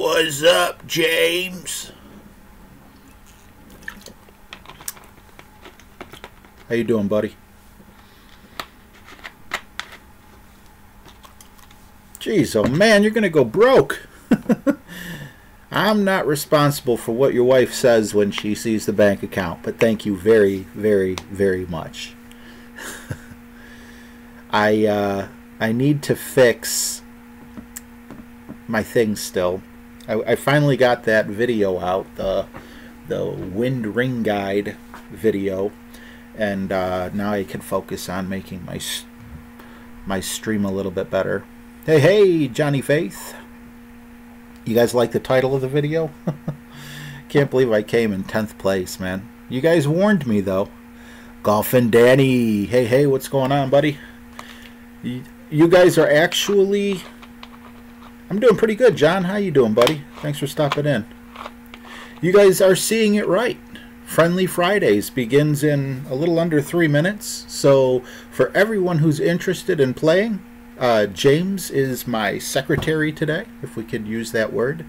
What's up, James? How you doing, buddy? Jeez, oh man, you're gonna go broke. I'm not responsible for what your wife says when she sees the bank account, but thank you very, very, very much. I need to fix my thing still. I finally got that video out, the wind ring guide video, and now I can focus on making my stream a little bit better. Hey, Johnny Faith. You guys like the title of the video? Can't believe I came in 10th place, man. You guys warned me, though. Golfin' Danny. Hey, what's going on, buddy? You guys are actually... I'm doing pretty good, John. How you doing, buddy? Thanks for stopping in. You guys are seeing it right. Friendly Fridays begins in a little under 3 minutes. So for everyone who's interested in playing, James is my secretary today, if we could use that word.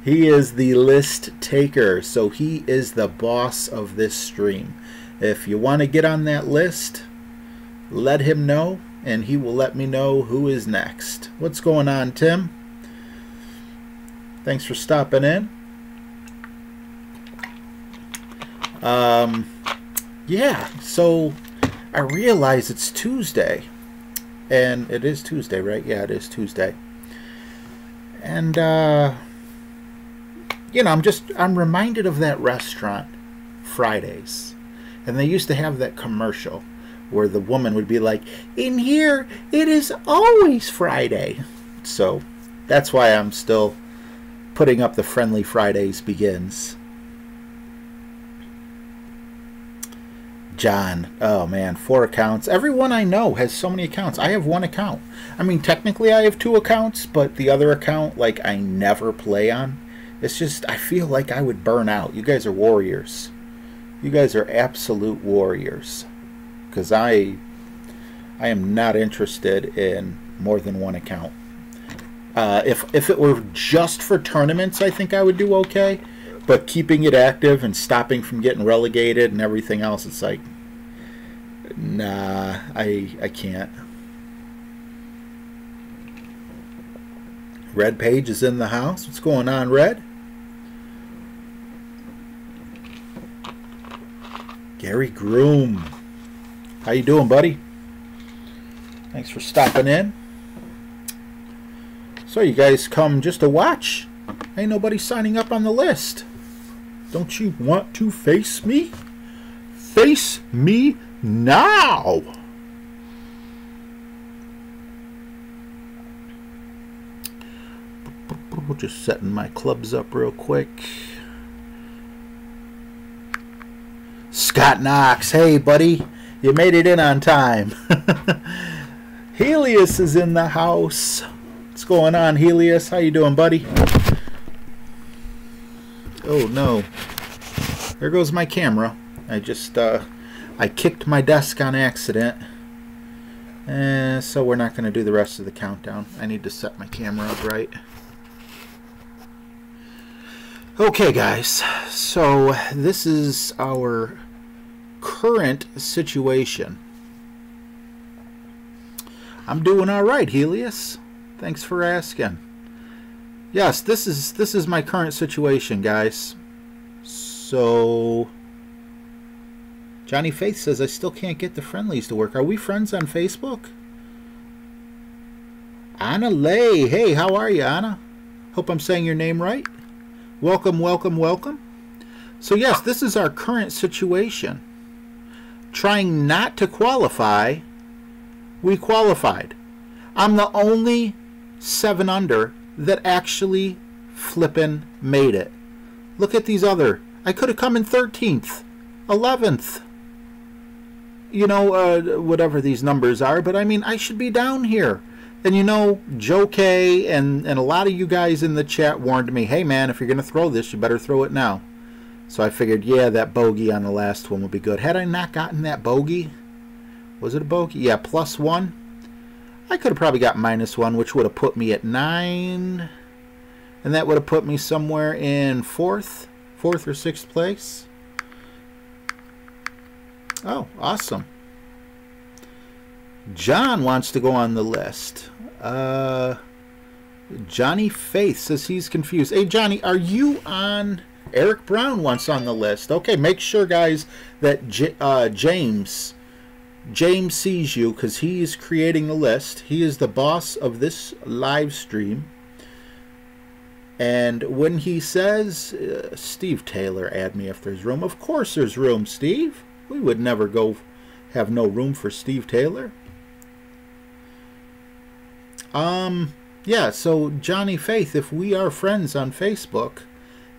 He is the list taker, so he is the boss of this stream. If you want to get on that list, let him know, and he will let me know who is next. What's going on, Tim? Thanks for stopping in. Yeah, so I realize it's Tuesday. And it is Tuesday, right? Yeah, it is Tuesday. And, you know, I'm reminded of that restaurant, Fridays. And they used to have that commercial where the woman would be like, in here, it is always Friday. So that's why I'm still putting up the Friendly Fridays begins. John, oh man, 4 accounts. Everyone I know has so many accounts. I have 1 account. I mean, technically I have 2 accounts, but the other account, like, I never play on. It's just, I feel like I would burn out. You guys are warriors. You guys are absolute warriors. Because I am not interested in more than 1 account. If it were just for tournaments, I think I would do okay. But keeping it active and stopping from getting relegated and everything else, it's like, nah, I can't. Red Page is in the house. What's going on, Red? Gary Groom. How you doing, buddy? Thanks for stopping in. So you guys come just to watch? Ain't nobody signing up on the list. Don't you want to face me? Face me now! Just setting my clubs up real quick. Scott Knox, hey buddy, you made it in on time. Helios is in the house. What's going on, Helios? How you doing, buddy? Oh no, there goes my camera. I just I kicked my desk on accident, so we're not going to do the rest of the countdown. I need to set my camera up right. Okay guys, so this is our current situation. I'm doing alright, Helios. Thanks for asking. Yes, this is my current situation, guys. So Johnny Faith says I still can't get the friendlies to work. Are we friends on Facebook? Anna Lay. Hey, how are you, Anna? Hope I'm saying your name right. Welcome, welcome, welcome. So yes, this is our current situation. Trying not to qualify, we qualified. I'm the only 7 under that actually flippin' made it. Look at these other. I could have come in 13th, 11th. You know, whatever these numbers are, but I mean, I should be down here. And you know, Joe K and a lot of you guys in the chat warned me, hey man, if you're going to throw this, you better throw it now. So I figured, yeah, that bogey on the last one would be good. Had I not gotten that bogey, was it a bogey? Yeah, +1. I could have probably got -1, which would have put me at 9. And that would have put me somewhere in fourth or sixth place. Oh, awesome. John wants to go on the list. Johnny Faith says he's confused. Hey, Johnny, are you on? Eric Brown wants on the list. Okay, make sure, guys, that James sees you, because he is creating the list. He is the boss of this live stream. And when he says, Steve Taylor, add me if there's room. Of course there's room, Steve. We would never go have no room for Steve Taylor. Yeah, so Johnny Faith, if we are friends on Facebook,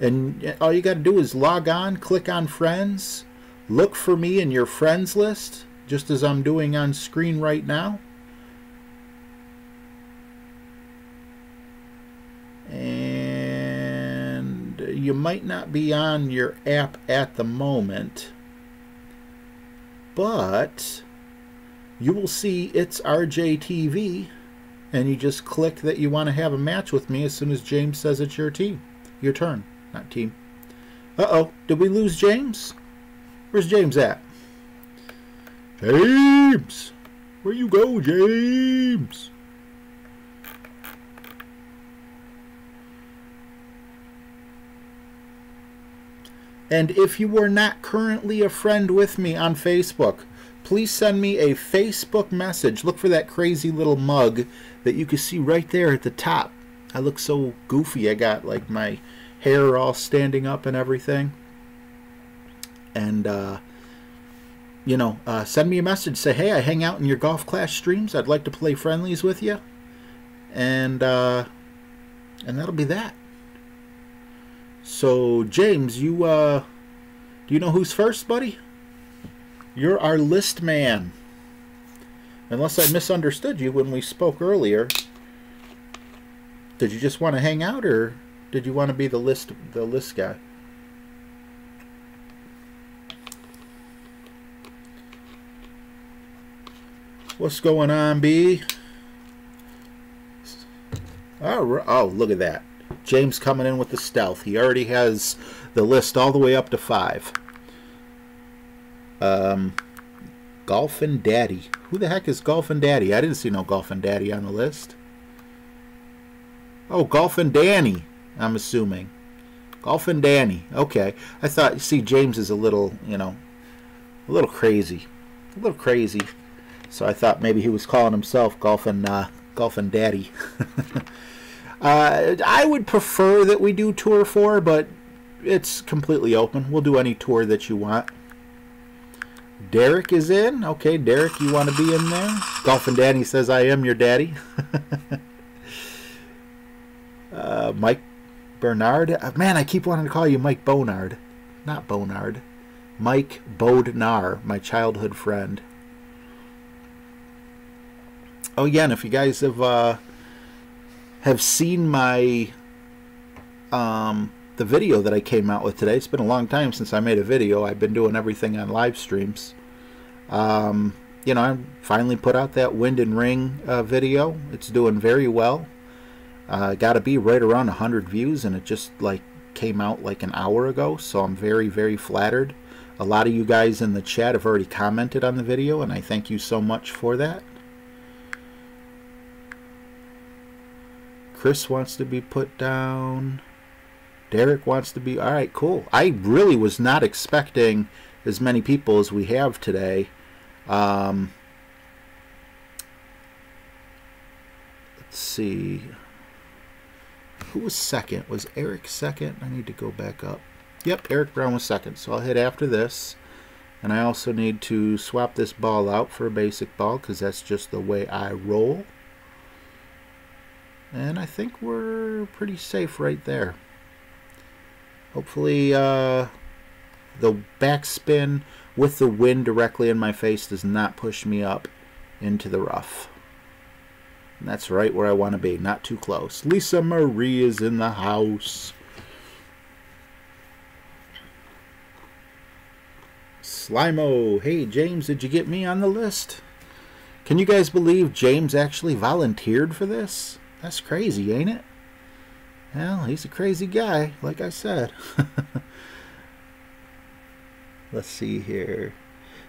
and all you got to do is log on, click on friends, look for me in your friends list, just as I'm doing on screen right now. And you might not be on your app at the moment, but you will see it's RJTV, and you just click that you want to have a match with me as soon as James says it's your team. Your turn, not team. Uh-oh, did we lose James? Where's James at? James! Where you go, James? And if you are not currently a friend with me on Facebook, please send me a Facebook message. Look for that crazy little mug that you can see right there at the top. I look so goofy. I got like my hair all standing up and everything. And, you know, send me a message. Say, hey, I hang out in your golf class streams. I'd like to play friendlies with you. And that'll be that. So, James, you, do you know who's first, buddy? You're our list man. Unless I misunderstood you when we spoke earlier. Did you just want to hang out, or did you want to be the list guy? What's going on, B? Oh, look at that. James coming in with the stealth. He already has the list all the way up to 5. Golfin' Daddy. Who the heck is Golfin' Daddy? I didn't see no Golfin' Daddy on the list. Oh, Golfin' Danny, I'm assuming. Golfin' Danny. Okay. I thought, see, James is a little, you know, a little crazy. A little crazy. So I thought maybe he was calling himself Golfin' Daddy. I would prefer that we do Tour 4, but it's completely open. We'll do any tour that you want. Derek is in. Okay, Derek, you want to be in there? Golfin' Daddy says, I am your daddy. Mike Bernard. Man, I keep wanting to call you Mike Bonard. Not Bonard. Mike Bodnar, my childhood friend. Oh, yeah, and if you guys have seen my the video that I came out with today. It's been a long time since I made a video. I've been doing everything on live streams. You know, I finally put out that Wind and Ring video. It's doing very well. Got to be right around 100 views, and it just like came out like an hour ago, so I'm very, very flattered. A lot of you guys in the chat have already commented on the video, and I thank you so much for that. Chris wants to be put down. Derek wants to be... Alright, cool. I really was not expecting as many people as we have today. Let's see. Who was second? Was Eric second? I need to go back up. Yep, Eric Brown was second. So I'll hit after this. And I also need to swap this ball out for a basic ball, because that's just the way I roll. And I think we're pretty safe right there. Hopefully the backspin with the wind directly in my face does not push me up into the rough. And that's right where I want to be, not too close. Lisa Marie is in the house. Slimo, hey James, did you get me on the list? Can you guys believe James actually volunteered for this? That's crazy, ain't it? Well, he's a crazy guy, like I said. Let's see here.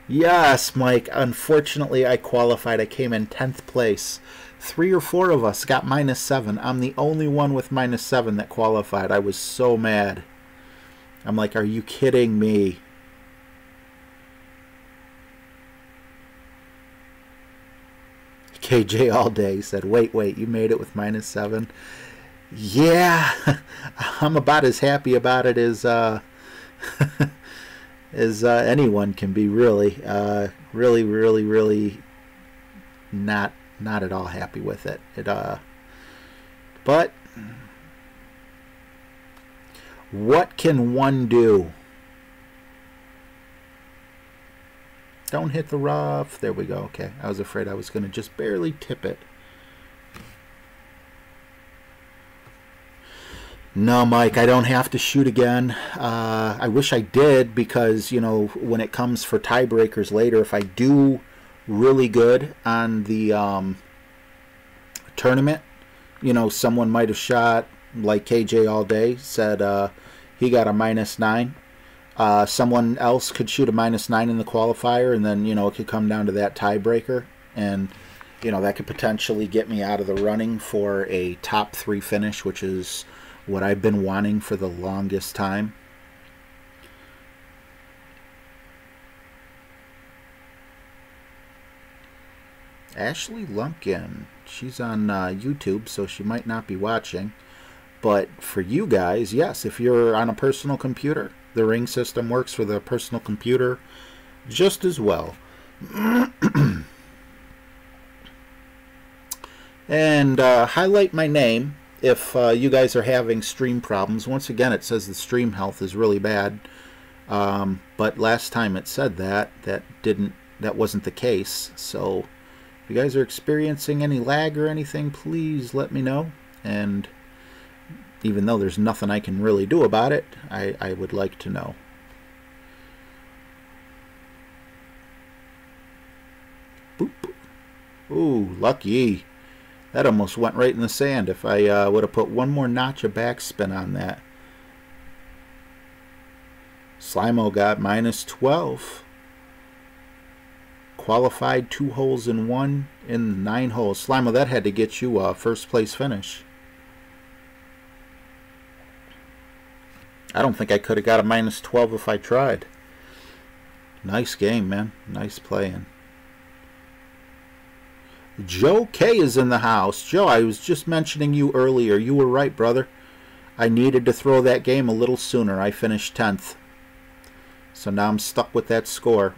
Yes, Mike. Unfortunately, I qualified. I came in 10th place. 3 or 4 of us got -7. I'm the only one with -7 that qualified. I was so mad. I'm like, are you kidding me? KJ all day said, wait, you made it with -7? Yeah, I'm about as happy about it as as anyone can be, really. Really not at all happy with it. But what can one do? Don't hit the rough. There we go. Okay, I was afraid I was going to just barely tip it. No, Mike, I don't have to shoot again. I wish I did, because, you know, when it comes for tiebreakers later, if I do really good on the tournament, you know, someone might have shot, like KJ all day, said he got a -9. Someone else could shoot a -9 in the qualifier, and then, you know, it could come down to that tiebreaker, and, you know, that could potentially get me out of the running for a top 3 finish, which is what I've been wanting for the longest time. Ashley Lumpkin, she's on YouTube, so she might not be watching. But for you guys, yes, if you're on a personal computer, the ring system works for the personal computer just as well. And highlight my name if you guys are having stream problems. Once again, it says the stream health is really bad. But last time it said that wasn't the case. So if you guys are experiencing any lag or anything, please let me know. And even though there's nothing I can really do about it, I would like to know. Boop. Ooh, lucky. That almost went right in the sand if I would have put one more notch of backspin on that. Slimo got -12. Qualified 2 holes in 1 in 9 holes. Slimo, that had to get you a first place finish. I don't think I could have got a -12 if I tried. Nice game, man. Nice playing. Joe K is in the house. Joe, I was just mentioning you earlier. You were right, brother. I needed to throw that game a little sooner. I finished 10th. So now I'm stuck with that score.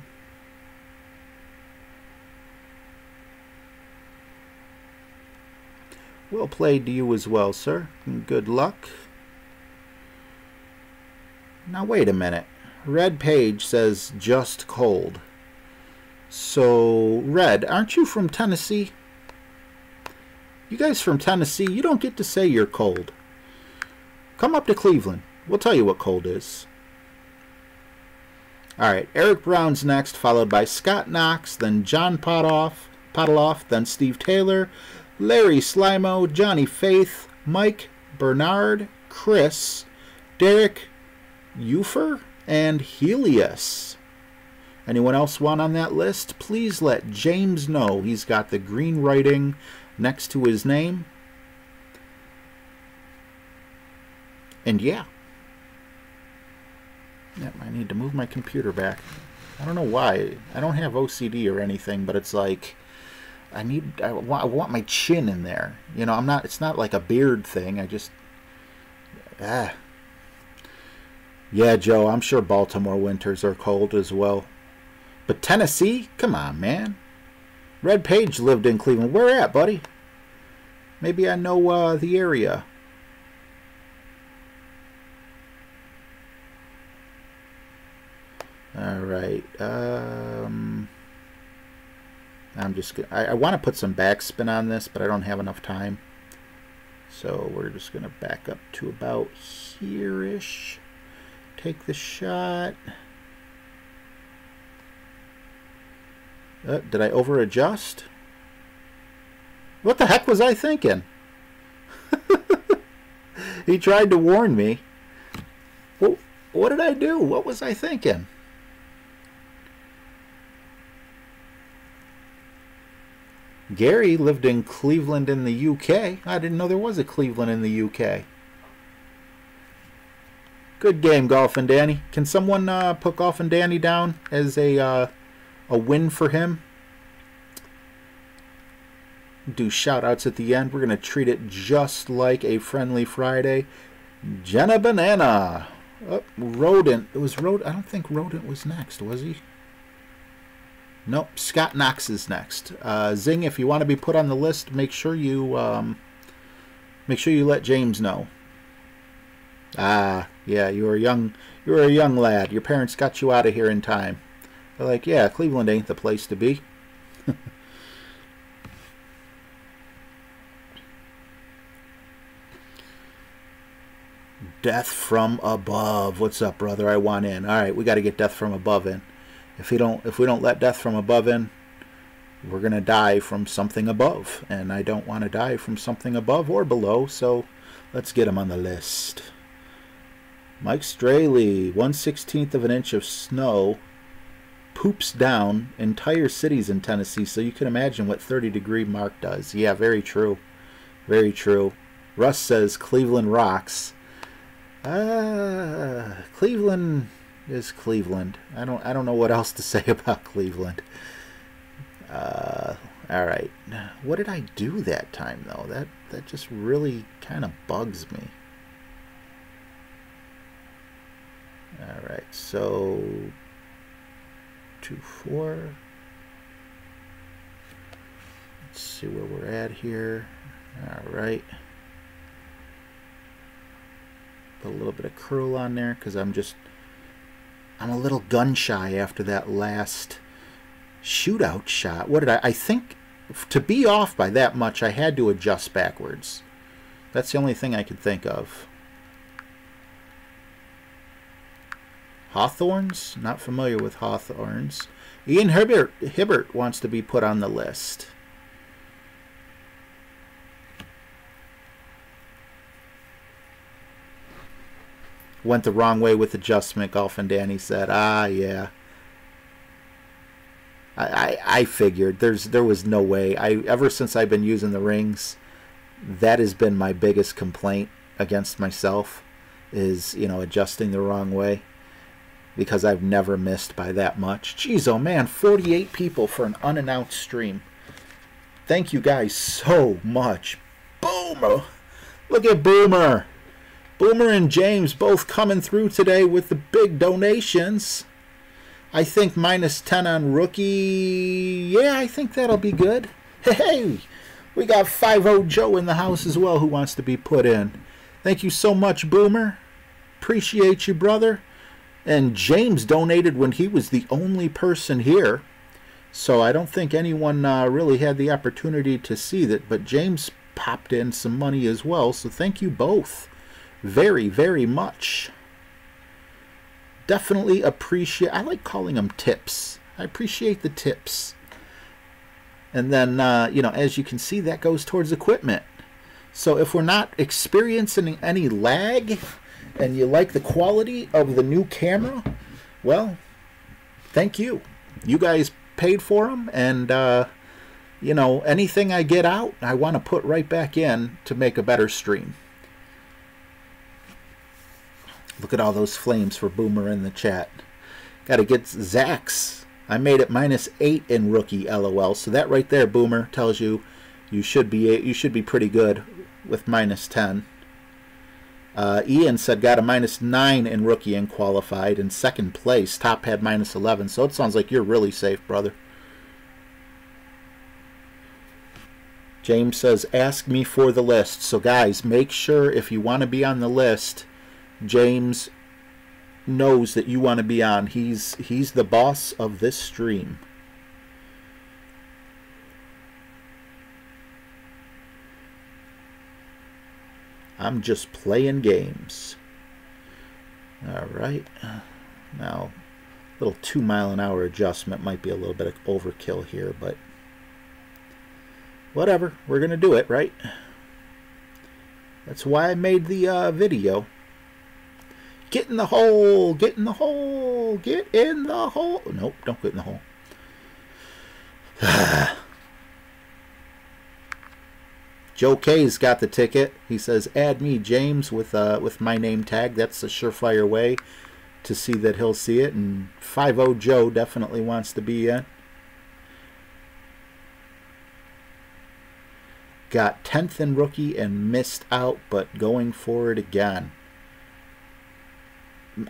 Well played to you as well, sir. Good luck. Now wait a minute. Red Page says just cold. So, Red, aren't you from Tennessee? You guys from Tennessee, you don't get to say you're cold. Come up to Cleveland. We'll tell you what cold is. Alright, Eric Brown's next, followed by Scott Knox, then John Pottaloff, then Steve Taylor, Larry Slimo, Johnny Faith, Mike Bernard, Chris, Derek Ufer, and Helios. Anyone else want on that list? Please let James know. He's got the green writing next to his name. And yeah. Yep, I need to move my computer back. I don't know why. I don't have OCD or anything, but it's like I want my chin in there. You know, it's not like a beard thing. I just Yeah, Joe, I'm sure Baltimore winters are cold as well. But Tennessee? Come on, man. Red Page lived in Cleveland. Where at, buddy? Maybe I know the area. Alright. I'm just gonna, I want to put some backspin on this, but I don't have enough time. So we're just going to back up to about here-ish. Take the shot. Did I over-adjust? What the heck was I thinking? He tried to warn me. Well, what did I do? What was I thinking? Gary lived in Cleveland in the UK. I didn't know there was a Cleveland in the UK. Good game, Golf and Danny. Can someone put Golf and Danny down as a win for him? Do shout-outs at the end. We're going to treat it just like a Friendly Friday. Jenna Banana. Oh, Rodent. It was Rodent. I don't think Rodent was next, was he? Nope. Scott Knox is next. Zing, if you want to be put on the list, make sure you let James know. Ah, yeah, you were a young lad. Your parents got you out of here in time. They're like, yeah, Cleveland ain't the place to be. Death from Above. What's up, brother? I want in. All right, we got to get Death from Above in. If we don't let Death from Above in, we're gonna die from something above, and I don't want to die from something above or below. So let's get him on the list. Mike Straley, 1/16 of an inch of snow, poops down entire cities in Tennessee. So you can imagine what 30-degree mark does. Yeah, very true, very true. Russ says Cleveland rocks. Cleveland is Cleveland. I don't know what else to say about Cleveland. All right. What did I do that time though? That just really kind of bugs me. All right. So 2-4. Let's see where we're at here. All right. Put a little bit of curl on there because I'm a little gun shy after that last shootout shot. What did I think to be off by that much, I had to adjust backwards. That's the only thing I could think of. Hawthorns? Not familiar with Hawthorns. Ian Hibbert wants to be put on the list. Went the wrong way with adjustment, Golf and Danny said. Ah, yeah. I figured there was no way. Ever since I've been using the rings, that has been my biggest complaint against myself, is, adjusting the wrong way, because I've never missed by that much. Jeez, oh man, 48 people for an unannounced stream. Thank you guys so much. Boomer! Look at Boomer! Boomer and James both coming through today with the big donations. I think -10 on rookie. Yeah, I think that'll be good. Hey, we got 5-0 Joe in the house as well who wants to be put in. Thank you so much, Boomer. Appreciate you, brother. And James donated when he was the only person here. So I don't think anyone really had the opportunity to see that. But James popped in some money as well. So thank you both very, very much. Definitely appreciate. I like calling them tips. I appreciate the tips. And then, as you can see, that goes towards equipment. So if we're not experiencing any lag and you like the quality of the new camera, well, thank you. You guys paid for them, and, anything I get out, I want to put right back in to make a better stream. Look at all those flames for Boomer in the chat. Got to get Zach's. I made it -8 in rookie, LOL. So that right there, Boomer, tells you should be pretty good with -10. Ian said got a -9 in rookie and qualified in second place. Top had -11. So it sounds like you're really safe, brother. James says, ask me for the list. So guys, make sure if you want to be on the list, James knows that you want to be on. He's the boss of this stream. I'm just playing games. All right. Now, a little 2-mile-an-hour adjustment might be a little bit of overkill here, but whatever. We're going to do it, right? That's why I made the video. Get in the hole! Get in the hole! Get in the hole! Nope, don't get in the hole. Joe K's got the ticket. He says, add me, James, with my name tag. That's a surefire way to see that he'll see it. And 5-0 Joe definitely wants to be in. Got 10th in rookie and missed out, but going for it again.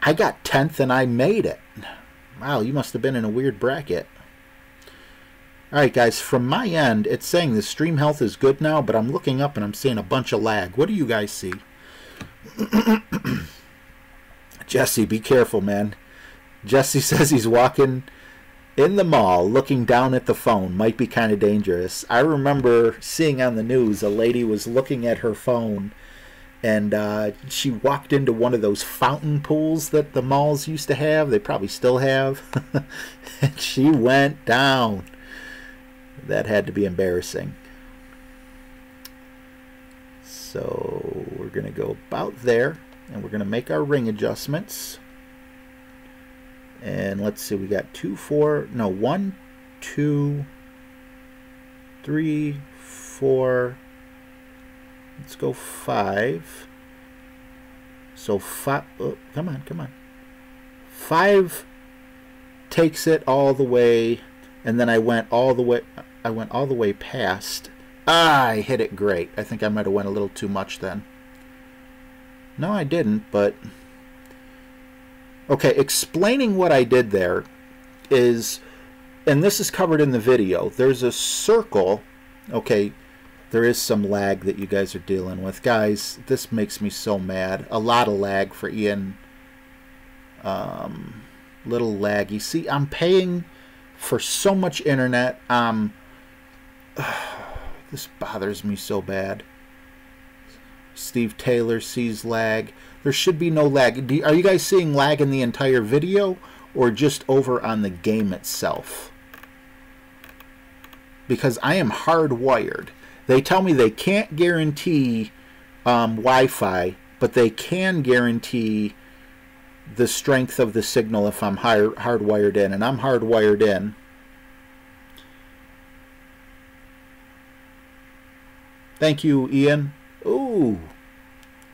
I got 10th and I made it. Wow, you must have been in a weird bracket. Alright guys, from my end, it's saying the stream health is good now, but I'm looking up and I'm seeing a bunch of lag. What do you guys see? Jesse, be careful, man. Jesse says he's walking in the mall looking down at the phone. Might be kind of dangerous. I remember seeing on the news a lady was looking at her phone and she walked into one of those fountain pools that the malls used to have. They probably still have. And she went down. That had to be embarrassing. So we're going to go about there, and we're going to make our ring adjustments. And let's see, we got 1, 2, 3, 4. Let's go 5. So 5. Oh, come on. 5 takes it all the way, and then I went all the way past. I hit it great. I think I might have went a little too much then. No, I didn't, but okay, explaining what I did there is, and this is covered in the video, there's a circle. Okay, there is some lag that you guys are dealing with. Guys, this makes me so mad. A lot of lag for Ian. Little laggy. See, I'm paying for so much internet. This bothers me so bad. Steve Taylor sees lag. There should be no lag. Are you guys seeing lag in the entire video or just over on the game itself? Because I am hardwired. They tell me they can't guarantee Wi-Fi, but they can guarantee the strength of the signal if I'm hardwired in, and I'm hardwired in. Thank you, Ian. Ooh,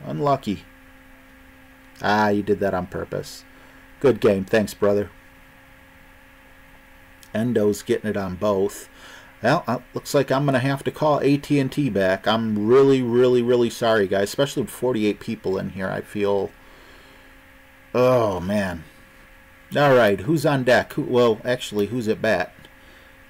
unlucky. Ah, you did that on purpose. Good game. Thanks, brother. Endo's getting it on both. Well, looks like I'm going to have to call AT&T back. I'm really sorry, guys, especially with 48 people in here. I feel... Oh, man. All right, who's on deck? Well, actually, who's at bat?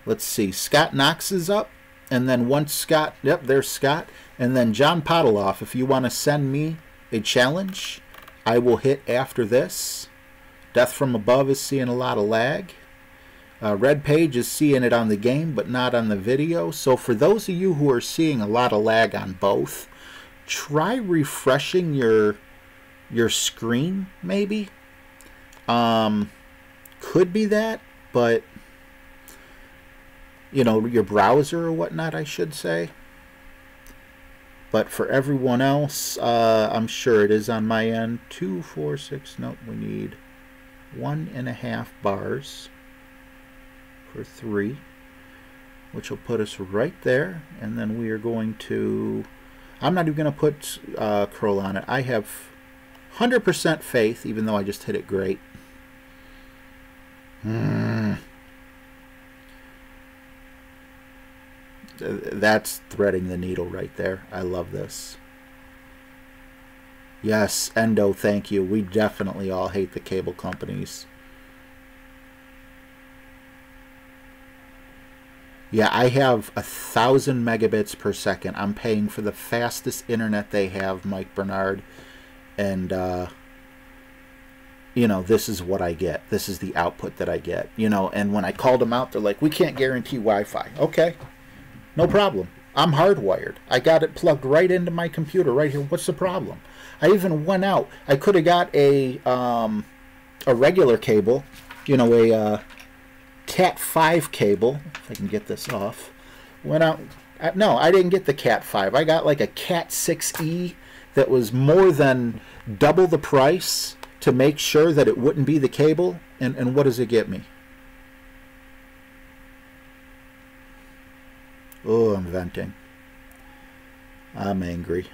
Let's see. Scott Knox is up. And then once Scott... Yep, there's Scott. And then John Pottleoff, if you want to send me a challenge, I will hit after this. Death from Above is seeing a lot of lag. Red Page is seeing it on the game, but not on the video. So for those of you who are seeing a lot of lag on both, try refreshing your screen, maybe. Could be that, but you know, your browser or whatnot, I should say. But for everyone else, I'm sure it is on my end. 2, 4, 6. Nope, we need 1.5 bars for 3, which will put us right there. And then we are going to... I'm not even going to put curl on it. I have 100% faith, even though I just hit it great. That's threading the needle right there. I love this. Yes, Endo, thank you. We definitely all hate the cable companies. Yeah, I have 1,000 megabits per second. I'm paying for the fastest internet they have, Mike Bernard. And, you know, this is what I get. This is the output that I get. You know, and when I called them out, they're like, we can't guarantee Wi-Fi. Okay, no problem. I'm hardwired. I got it plugged right into my computer right here. What's the problem? I even went out. I could have got a regular cable, you know, a Cat 5 cable, if I can get this off. Went out. No, I didn't get the Cat 5. I got like a Cat 6E that was more than double the price to make sure that it wouldn't be the cable, and what does it get me? Oh, I'm venting. I'm angry.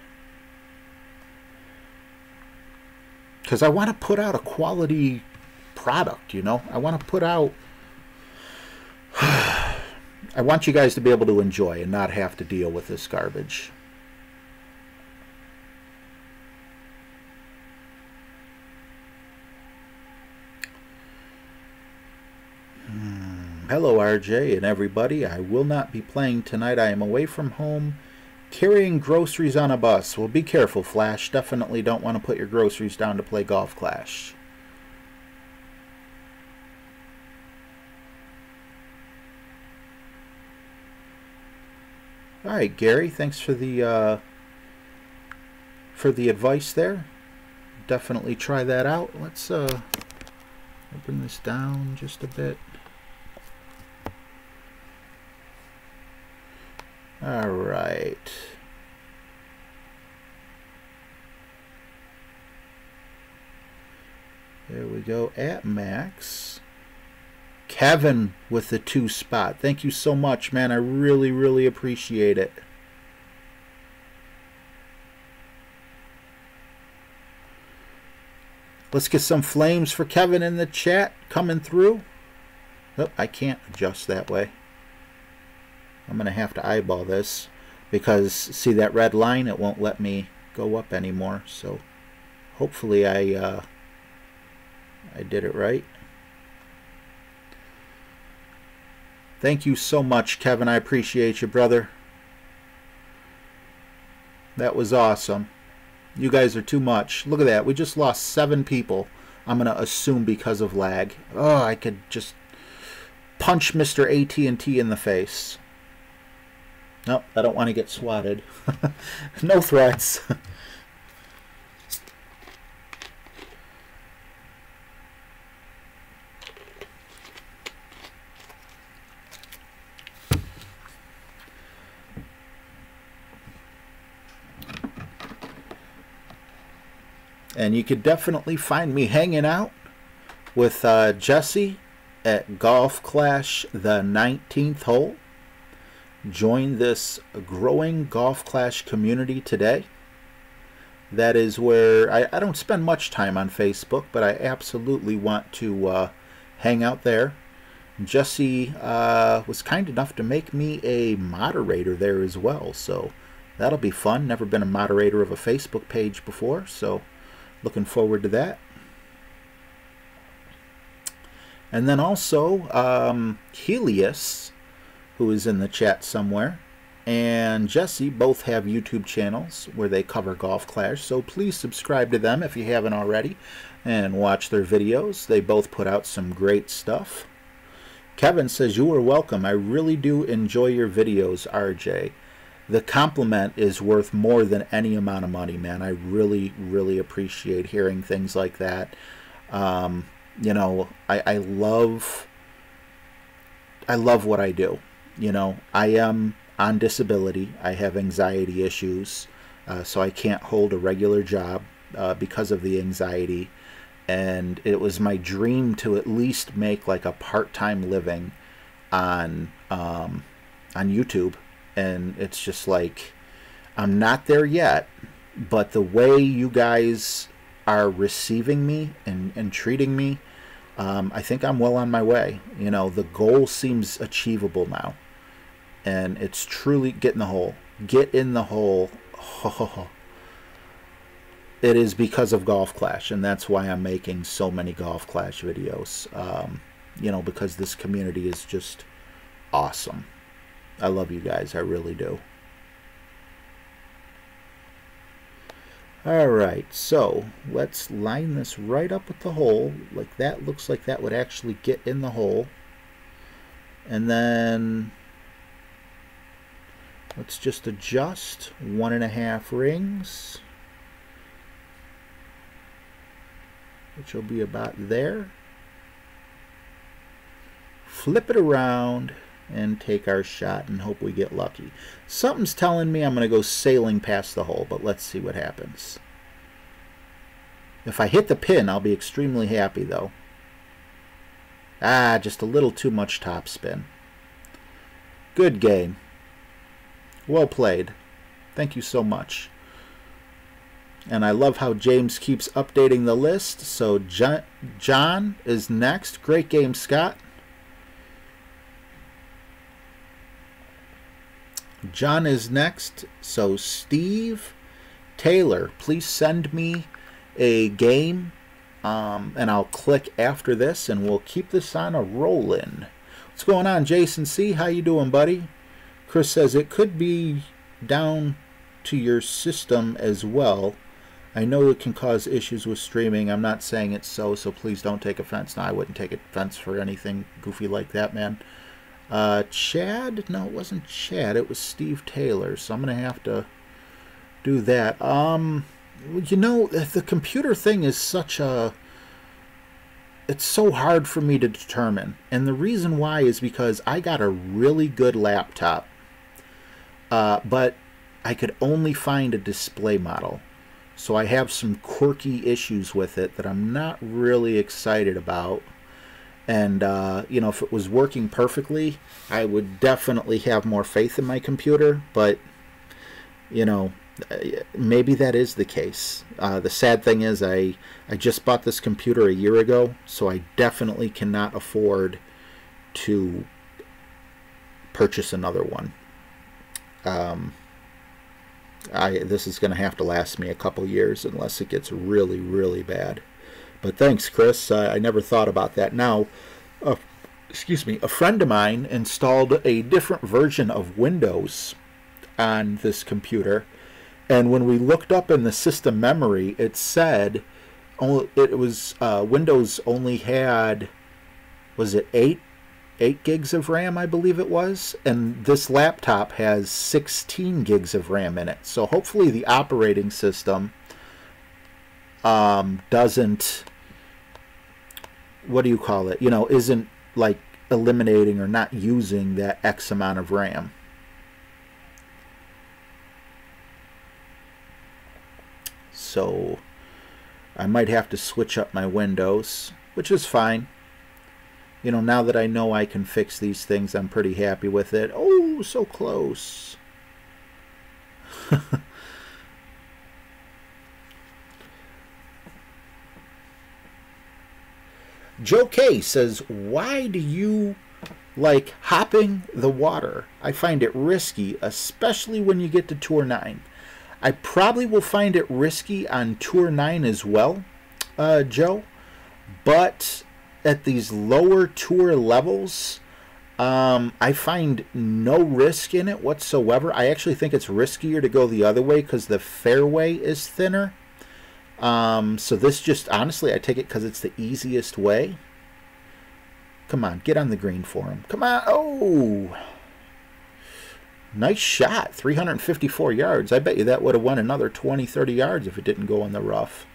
Because I want to put out a quality product, you know? I want to put out... I want you guys to be able to enjoy and not have to deal with this garbage. Hello, RJ and everybody. I will not be playing tonight. I am away from home carrying groceries on a bus. Well, be careful, Flash. Definitely don't want to put your groceries down to play Golf Clash. All right, Gary. Thanks for the advice there. Definitely try that out. Let's bring this down just a bit. All right. There we go. At max. Kevin with the 2 spot. Thank you so much, man. I really, really appreciate it. Let's get some flames for Kevin in the chat coming through. Oh, I can't adjust that way. I'm going to have to eyeball this because, see that red line? It won't let me go up anymore. So hopefully I did it right. Thank you so much, Kevin. I appreciate you, brother. That was awesome. You guys are too much. Look at that. We just lost 7 people. I'm going to assume because of lag. Oh, I could just punch Mr. AT&T in the face. Nope, I don't want to get swatted. No threats. And you could definitely find me hanging out with Jesse at Golf Clash the 19th hole. Join this growing Golf Clash community today. That is where I don't spend much time on Facebook, but I absolutely want to hang out there. Jesse was kind enough to make me a moderator there as well, so that'll be fun. Never been a moderator of a Facebook page before, so looking forward to that. And then also Helios, who is in the chat somewhere, and Jesse both have YouTube channels where they cover Golf Clash, so please subscribe to them if you haven't already and watch their videos. They both put out some great stuff. Kevin says, you are welcome. I really do enjoy your videos, RJ. The compliment is worth more than any amount of money, man. I really, really appreciate hearing things like that. You know, I love what I do. You know, I am on disability. I have anxiety issues, so I can't hold a regular job because of the anxiety. And it was my dream to at least make like a part-time living on YouTube. And it's just like, I'm not there yet, but the way you guys are receiving me and treating me, I think I'm well on my way. You know, the goal seems achievable now. And it's truly get in the hole. Get in the hole. It is because of Golf Clash, and that's why I'm making so many Golf Clash videos. You know, because this community is just awesome. I love you guys. I really do. Alright, so let's line this right up with the hole. Like that looks like that would actually get in the hole. And then let's just adjust 1.5 rings, which will be about there. Flip it around. and take our shot and hope we get lucky. Something's telling me I'm going to go sailing past the hole, but let's see what happens. If I hit the pin, I'll be extremely happy, though. Ah, just a little too much topspin. Good game. Well played. Thank you so much. And I love how James keeps updating the list. So John is next. Great game, Scott. John is next. So Steve Taylor, please send me a game, and I'll click after this, and we'll keep this on a rollin'. What's going on, Jason C? How you doing, buddy? Chris says it could be down to your system as well. I know it can cause issues with streaming. I'm not saying it's so please don't take offense. No, I wouldn't take offense for anything goofy like that, man. Chad? No, it wasn't Chad. It was Steve Taylor, so I'm going to have to do that. You know, the computer thing is such a... It's so hard for me to determine. And the reason why is because I got a really good laptop. But I could only find a display model. So I have some quirky issues with it that I'm not really excited about. And, you know, if it was working perfectly, I would definitely have more faith in my computer. But, you know, maybe that is the case. The sad thing is I just bought this computer a year ago, so I definitely cannot afford to purchase another one. This is going to have to last me a couple years unless it gets really, really bad. But thanks, Chris. I never thought about that. Now, excuse me, a friend of mine installed a different version of Windows on this computer. And when we looked up in the system memory, it said Windows only had, was it 8 gigs of RAM, I believe it was, and this laptop has 16 gigs of RAM in it. So hopefully the operating system doesn't, what do you call it, you know, isn't like eliminating or not using that X amount of RAM. So I might have to switch up my Windows, which is fine. You know, now that I know I can fix these things, I'm pretty happy with it. Oh, so close. Joe K says, why do you like hopping the water? I find it risky, especially when you get to Tour 9. I probably will find it risky on Tour 9 as well, Joe. But at these lower tour levels, I find no risk in it whatsoever. I actually think it's riskier to go the other way because the fairway is thinner. So this just, honestly, I take it because it's the easiest way. Come on, get on the green for him. Come on. Oh! Nice shot. 354 yards. I bet you that would have won another 20, 30 yards if it didn't go in the rough.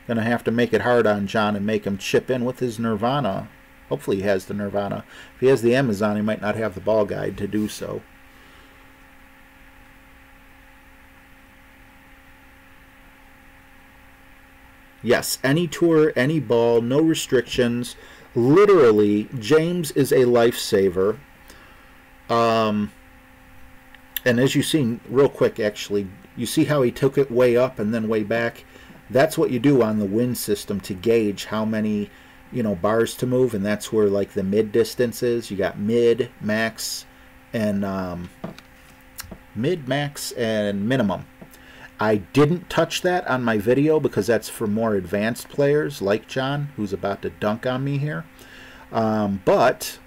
Gonna have to make it hard on John and make him chip in with his Nirvana. Hopefully he has the Nirvana. If he has the Amazon, he might not have the ball guide to do so. Yes, any tour, any ball, no restrictions. Literally, James is a lifesaver. And as you've seen, real quick actually, you see how he took it way up and then way back? That's what you do on the wind system to gauge how many, you know, bars to move, and that's where like the mid distance is. You got mid, max, and minimum. I didn't touch that on my video because that's for more advanced players like John, who's about to dunk on me here. But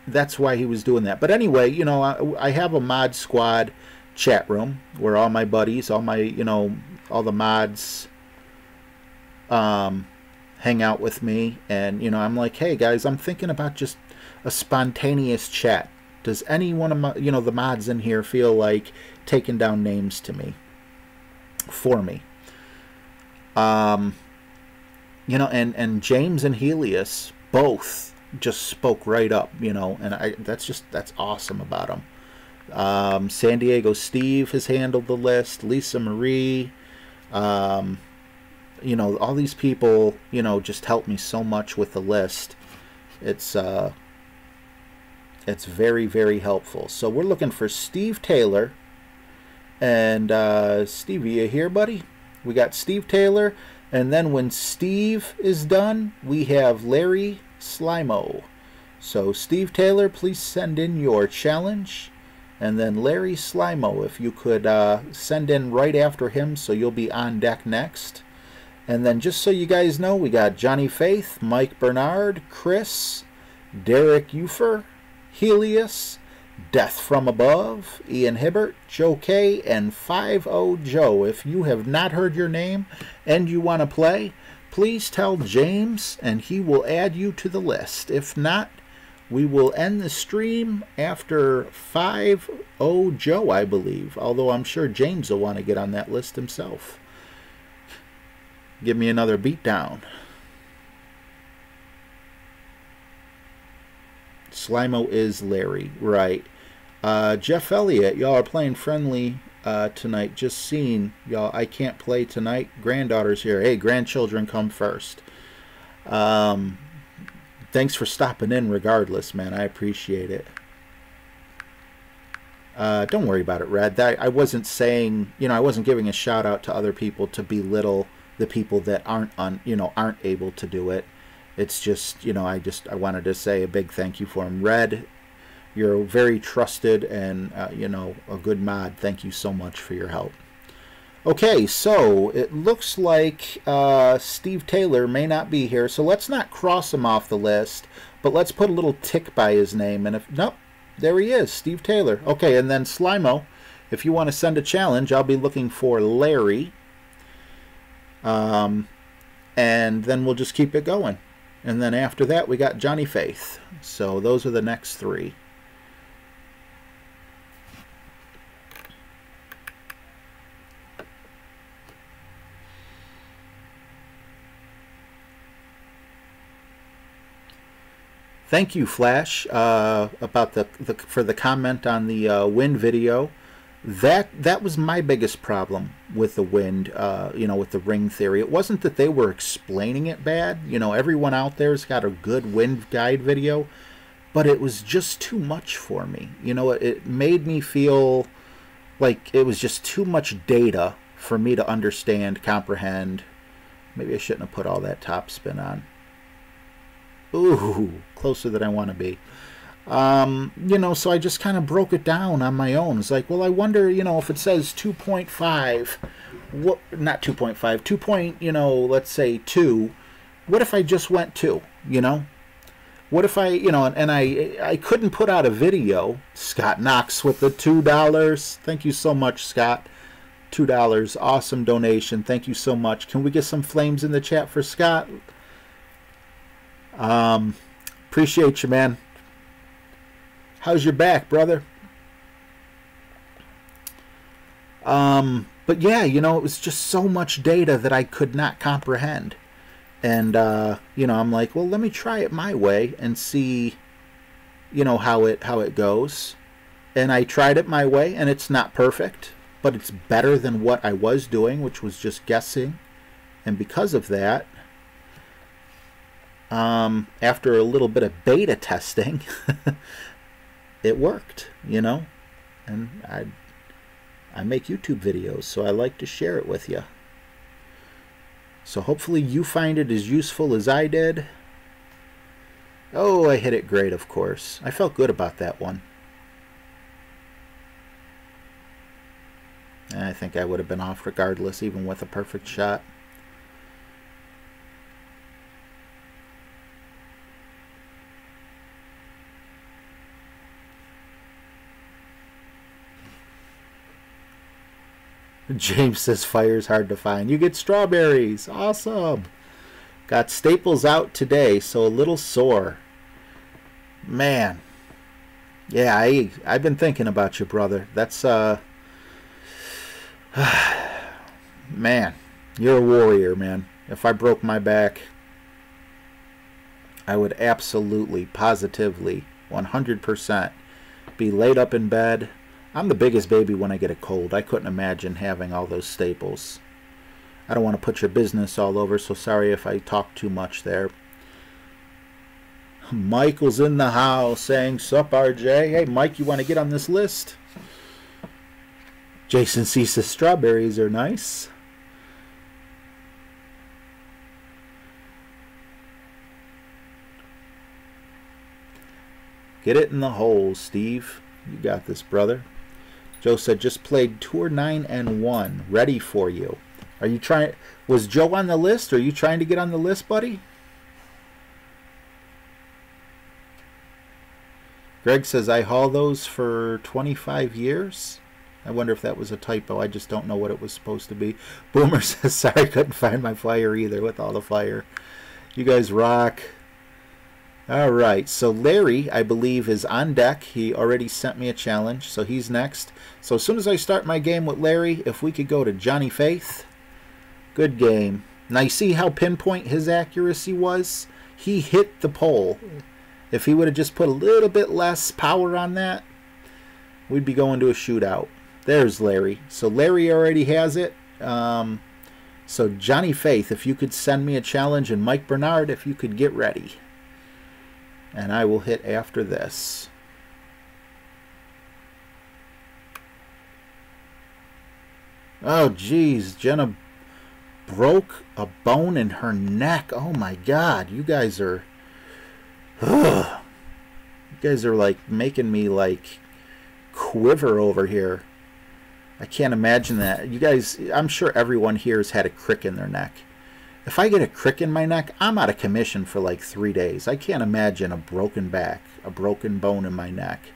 that's why he was doing that. But anyway, you know, I have a mod squad chat room where all my buddies, all my, you know, all the mods hang out with me. And, you know, I'm like, hey guys, I'm thinking about just a spontaneous chat. Does any one of my, you know, the mods in here feel like taking down names to me for me? You know, and James and Helios both just spoke right up, you know, and that's awesome about him. San Diego Steve has handled the list. Lisa Marie, you know, all these people, you know, just helped me so much with the list. It's very, very helpful. So we're looking for Steve Taylor. And Steve, are you here, buddy? We got Steve Taylor. And then when Steve is done, we have Larry Slimo. So Steve Taylor, please send in your challenge. And then Larry Slimo, if you could send in right after him, so you'll be on deck next. And then just so you guys know, we got Johnny Faith, Mike Bernard, Chris, Derek Ufer, Helios, Death from Above, Ian Hibbert, Joe K, and 5-0 Joe. If you have not heard your name and you want to play, please tell James and he will add you to the list. If not, we will end the stream after 5-0 Joe, I believe. Although I'm sure James will want to get on that list himself. Give me another beatdown. Slimo is Larry, right. Jeff Elliott, y'all are playing friendly tonight. Just seen, y'all, I can't play tonight. Granddaughter's here. Hey, grandchildren come first. Thanks for stopping in regardless, man. I appreciate it. Don't worry about it, Red. I wasn't saying, you know, I wasn't giving a shout out to other people to belittle the people that aren't able to do it. It's just, you know, I wanted to say a big thank you for him. Red, you're very trusted and, you know, a good mod. Thank you so much for your help. Okay, so it looks like Steve Taylor may not be here. So let's not cross him off the list, but let's put a little tick by his name. And if, nope, there he is, Steve Taylor. Okay, and then Slimo, if you want to send a challenge, I'll be looking for Larry. And then we'll just keep it going. And then after that, we got Johnny Faith. So those are the next three. Thank you, Flash, about for the comment on the wind video. That was my biggest problem with the wind, you know, with the ring theory. It wasn't that they were explaining it bad. You know, everyone out there's got a good wind guide video, but it was just too much for me. You know, it made me feel like it was just too much data for me to understand, comprehend. Maybe I shouldn't have put all that top spin on. Ooh, closer than I want to be. You know, so I just kind of broke it down on my own. It's like, well, I wonder, you know, if it says 2.5, what, not 2.5, 2 point, you know, let's say 2, what if I just went 2, you know? What if I, you know, and I couldn't put out a video. Scott Knox with the $2. Thank you so much, Scott. $2, awesome donation. Thank you so much. Can we get some flames in the chat for Scott? Appreciate you, man. How's your back, brother? But yeah, you know, it was just so much data that I could not comprehend. And, you know, I'm like, well, let me try it my way and see, you know, how it goes. And I tried it my way, and it's not perfect, but it's better than what I was doing, which was just guessing. And because of that, after a little bit of beta testing, it worked, you know, and I make YouTube videos, so I like to share it with you. So hopefully you find it as useful as I did. Oh, I hit it great, of course. I felt good about that one. And I think I would have been off regardless, even with a perfect shot. James says fire's hard to find. You get strawberries. Awesome. Got Staples out today, so a little sore. Man. Yeah, I've been thinking about you, brother. That's, man. You're a warrior, man. If I broke my back, I would absolutely, positively, 100% be laid up in bed. I'm the biggest baby when I get a cold. I couldn't imagine having all those staples. I don't want to put your business all over, so sorry if I talk too much there. Michael's in the house saying, "Sup, RJ? Hey, Mike, you want to get on this list?" Jason sees the strawberries are nice. Get it in the hole, Steve. You got this, brother. Joe said, just played Tour 9 and 1. Ready for you. Are you trying... Was Joe on the list? Are you trying to get on the list, buddy? Greg says, I haul those for 25 years. I wonder if that was a typo. I just don't know what it was supposed to be. Boomer says, sorry, couldn't find my flyer either with all the fire. You guys rock. All right, so Larry, I believe, is on deck. He already sent me a challenge, so he's next. So as soon as I start my game with Larry, if we could go to Johnny Faith. Good game. Now you see how pinpoint his accuracy was? He hit the pole. If he would have just put a little bit less power on that, we'd be going to a shootout. There's Larry. So Larry already has it. So Johnny Faith, if you could send me a challenge, and Mike Bernard, if you could get ready. And I will hit after this. Oh, geez. Jenna broke a bone in her neck. Oh, my God. You guys are... Ugh. You guys are, like, making me, like, quiver over here. I can't imagine that. You guys... I'm sure everyone here has had a crick in their neck. If I get a crick in my neck, I'm out of commission for like 3 days. I can't imagine a broken back, a broken bone in my neck.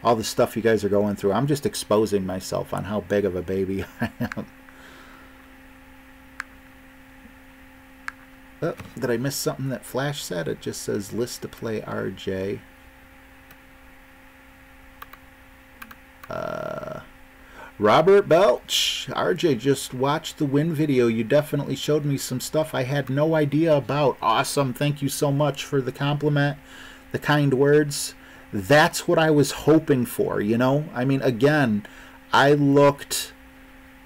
All the stuff you guys are going through. I'm just exposing myself on how big of a baby I am. Oh, did I miss something that Flash said? It just says list to play RJ. Robert Belch, RJ just watched the win video. You definitely showed me some stuff I had no idea about. Awesome. Thank you so much for the compliment, the kind words. That's what I was hoping for, you know? I mean, again, I looked,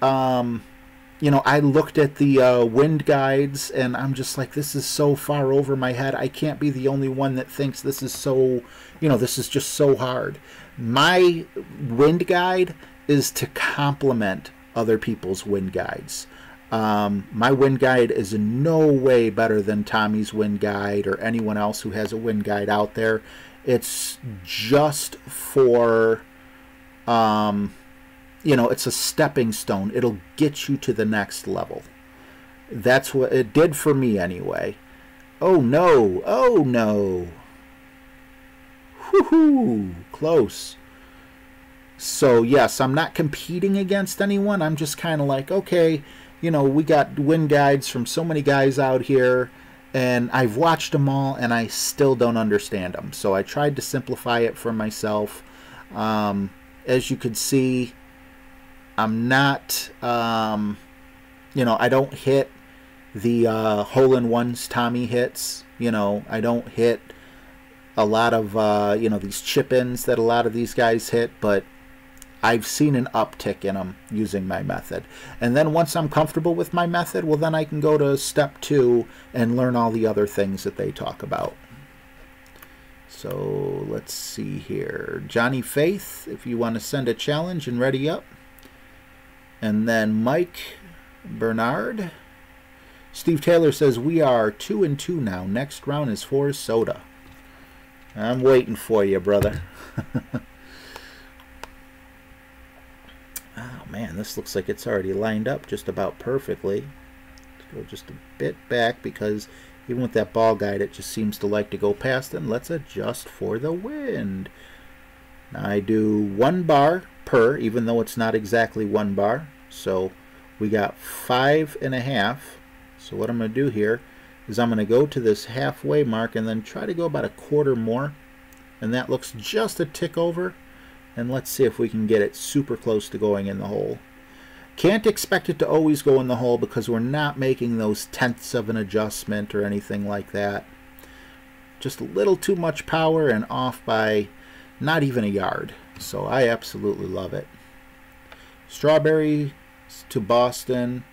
you know, I looked at the wind guides, and I'm just like, this is so far over my head. I can't be the only one that thinks this is so, you know, this is just so hard. My wind guide is to complement other people's wind guides. My wind guide is in no way better than Tommy's wind guide or anyone else who has a wind guide out there. It's just for, you know, it's a stepping stone. It'll get you to the next level. That's what it did for me anyway. Oh no, oh no. Whoo-hoo, close. So, yes, I'm not competing against anyone. I'm just kind of like, okay, you know, we got wind guides from so many guys out here, and I've watched them all, and I still don't understand them. So I tried to simplify it for myself. As you could see, I'm not, you know, I don't hit the hole-in-ones Tommy hits. You know, I don't hit a lot of, you know, these chip-ins that a lot of these guys hit, but I've seen an uptick in them using my method. And then once I'm comfortable with my method, well, then I can go to step 2 and learn all the other things that they talk about. So let's see here. Johnny Faith, if you want to send a challenge and ready up. And then Mike Bernard. Steve Taylor says, we are 2 and 2 now. Next round is for soda. I'm waiting for you, brother. Oh, man, this looks like it's already lined up just about perfectly. Let's go just a bit back because even with that ball guide, it just seems to like to go past it. And let's adjust for the wind. Now I do 1 bar per, even though it's not exactly 1 bar. So we got 5.5. So what I'm going to do here is I'm going to go to this halfway mark and then try to go about a quarter more. And that looks just a tick over. And let's see if we can get it super close to going in the hole. Can't expect it to always go in the hole because we're not making those tenths of an adjustment or anything like that. just a little too much power and off by not even a yard. So I absolutely love it. Strawberry to Boston,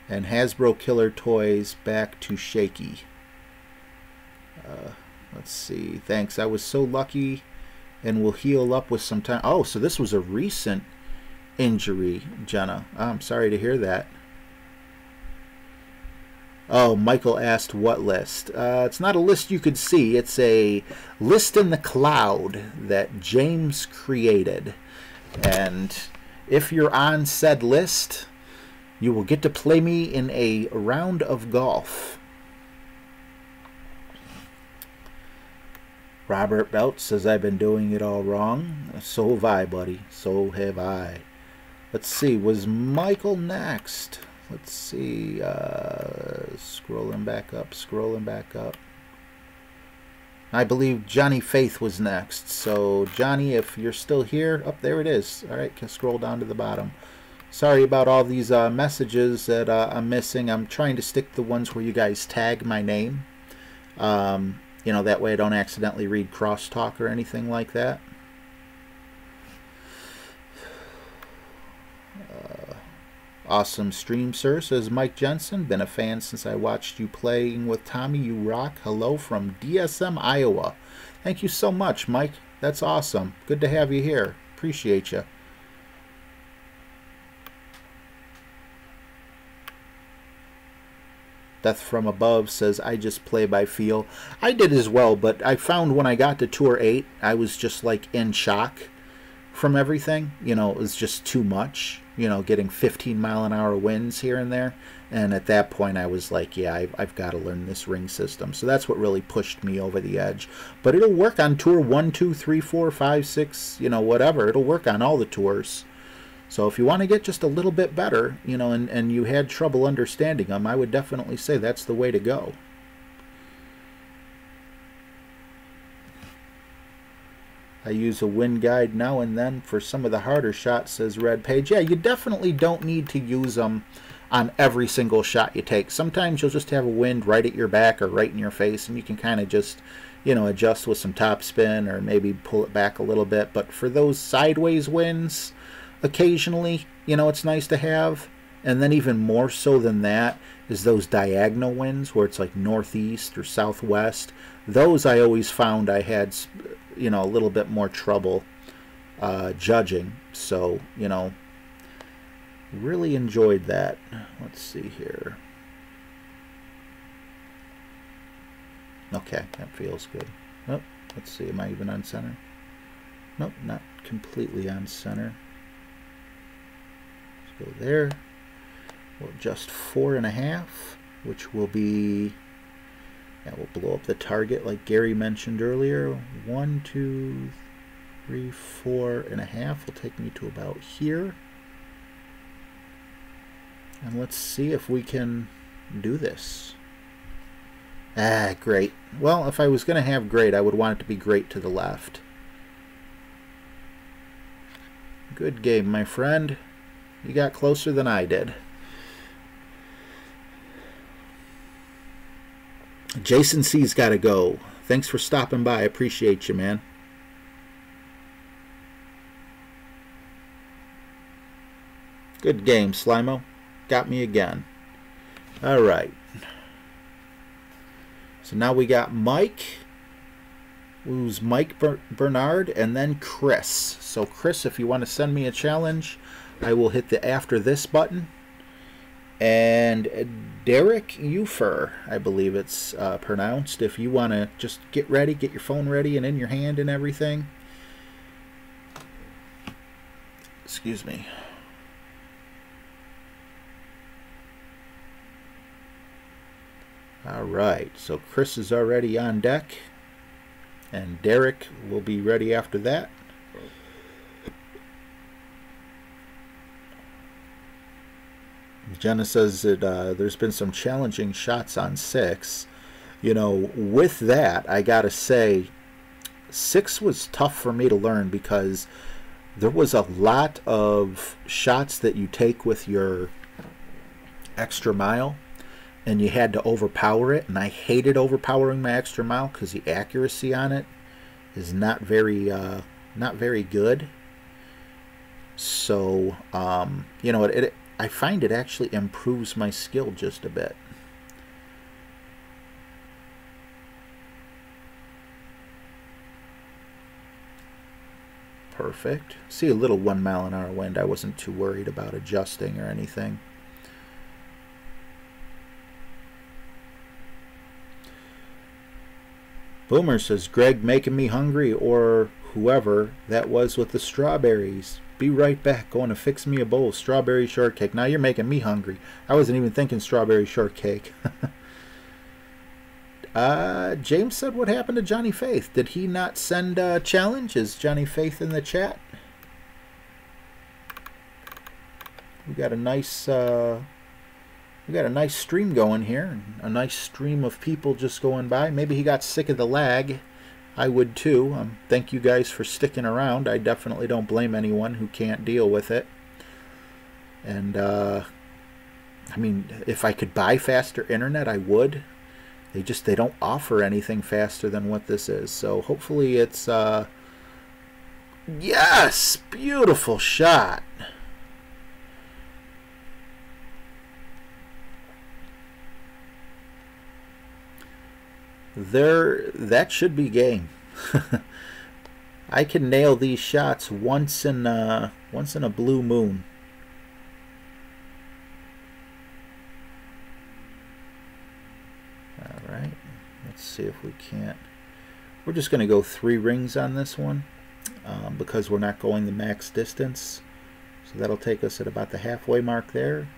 and Hasbro Killer Toys back to Shaky. Let's see. Thanks. I was so lucky, and will heal up with some time. Oh, so this was a recent injury, Jenna. I'm sorry to hear that. Oh, Michael asked what list. It's not a list you could see. It's a list in the cloud that James created. And if you're on said list, you will get to play me in a round of golf. Robert Belt says I've been doing it all wrong. So have I, buddy. So have I. Let's see. Was Michael next? Let's see. Scrolling back up. Scrolling back up. I believe Johnny Faith was next. So, Johnny, if you're still here. Oh, there it is. All right. Can scroll down to the bottom. Sorry about all these messages that I'm missing. I'm trying to stick to the ones where you guys tag my name. You know, that way I don't accidentally read crosstalk or anything like that. Awesome stream, sir, says Mike Jensen. Been a fan since I watched you playing with Tommy. You rock. Hello from DSM, Iowa. Thank you so much, Mike. That's awesome. Good to have you here. Appreciate you. Death from Above says, I just play by feel. I did as well, but I found when I got to Tour 8, I was just like in shock from everything. You know, it was just too much, you know, getting 15-mile-an-hour winds here and there. And at that point, I was like, yeah, I've got to learn this ring system. So that's what really pushed me over the edge. But it'll work on Tour 1, 2, 3, 4, 5, 6, you know, whatever. It'll work on all the tours. So if you want to get just a little bit better, you know, and you had trouble understanding them, I would definitely say that's the way to go. I use a wind guide now and then for some of the harder shots, says Red Page. Yeah, you definitely don't need to use them on every single shot you take. Sometimes you'll just have a wind right at your back or right in your face, and you can kind of just, you know, adjust with some top spin or maybe pull it back a little bit. But for those sideways winds, occasionally, you know, it's nice to have. And then even more so than that is those diagonal winds where it's like northeast or southwest. Those I always found I had, you know, a little bit more trouble judging. So, you know, really enjoyed that. Let's see here. Okay, that feels good. Oh, let's see, am I even on center? Nope, not completely on center. Go there. We'll adjust 4.5, which will be, yeah, we'll blow up the target like Gary mentioned earlier. 1, 2, 3, 4.5 will take me to about here. And let's see if we can do this. Ah, great. Well, if I was going to have great, I would want it to be great to the left. Good game, my friend. You got closer than I did. Jason C's got to go. Thanks for stopping by. I appreciate you, man. Good game, Slimo. Got me again. All right. So now we got Mike, who's Mike Bernard, and then Chris. So Chris, if you want to send me a challenge, I will hit the after this button. And Derek Ufer, I believe it's pronounced. If you want to just get ready, get your phone ready and in your hand and everything. Excuse me. All right, so Chris is already on deck, and Derek will be ready after that. Jenna says that there's been some challenging shots on 6. You know, with that, I gotta say, 6 was tough for me to learn because there was a lot of shots that you take with your extra mile and you had to overpower it, and I hated overpowering my extra mile because the accuracy on it is not very good. So you know, I find it actually improves my skill just a bit. Perfect. See a little 1 mile an hour wind. I wasn't too worried about adjusting or anything. Boomer says, Greg making me hungry, or whoever that was with the strawberries. Be right back. Going to fix me a bowl of strawberry shortcake. Now you're making me hungry. I wasn't even thinking strawberry shortcake. James said, what happened to Johnny Faith? Did he not send a challenge? Is Johnny Faith in the chat? We got a nice stream going here. A nice stream of people just going by. Maybe he got sick of the lag. I would too. Thank you guys for sticking around. I definitely don't blame anyone who can't deal with it. And I mean, if I could buy faster internet, I would. They don't offer anything faster than what this is. So hopefully it's yes, beautiful shot. That should be game. I can nail these shots once in a blue moon. Alright, let's see if we can't. We're just going to go 3 rings on this one because we're not going the max distance. So that'll take us at about the halfway mark there.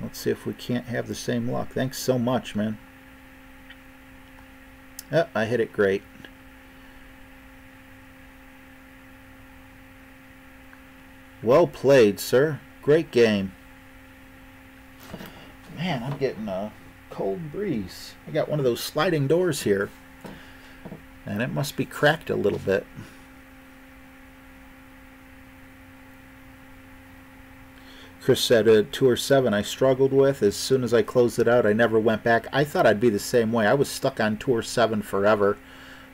Let's see if we can't have the same luck. Thanks so much, man. Oh, I hit it great. Well played, sir. Great game. Man, I'm getting a cold breeze. I got one of those sliding doors here, and it must be cracked a little bit. Chris said, Tour 7 I struggled with. As soon as I closed it out, I never went back. I thought I'd be the same way. I was stuck on Tour 7 forever.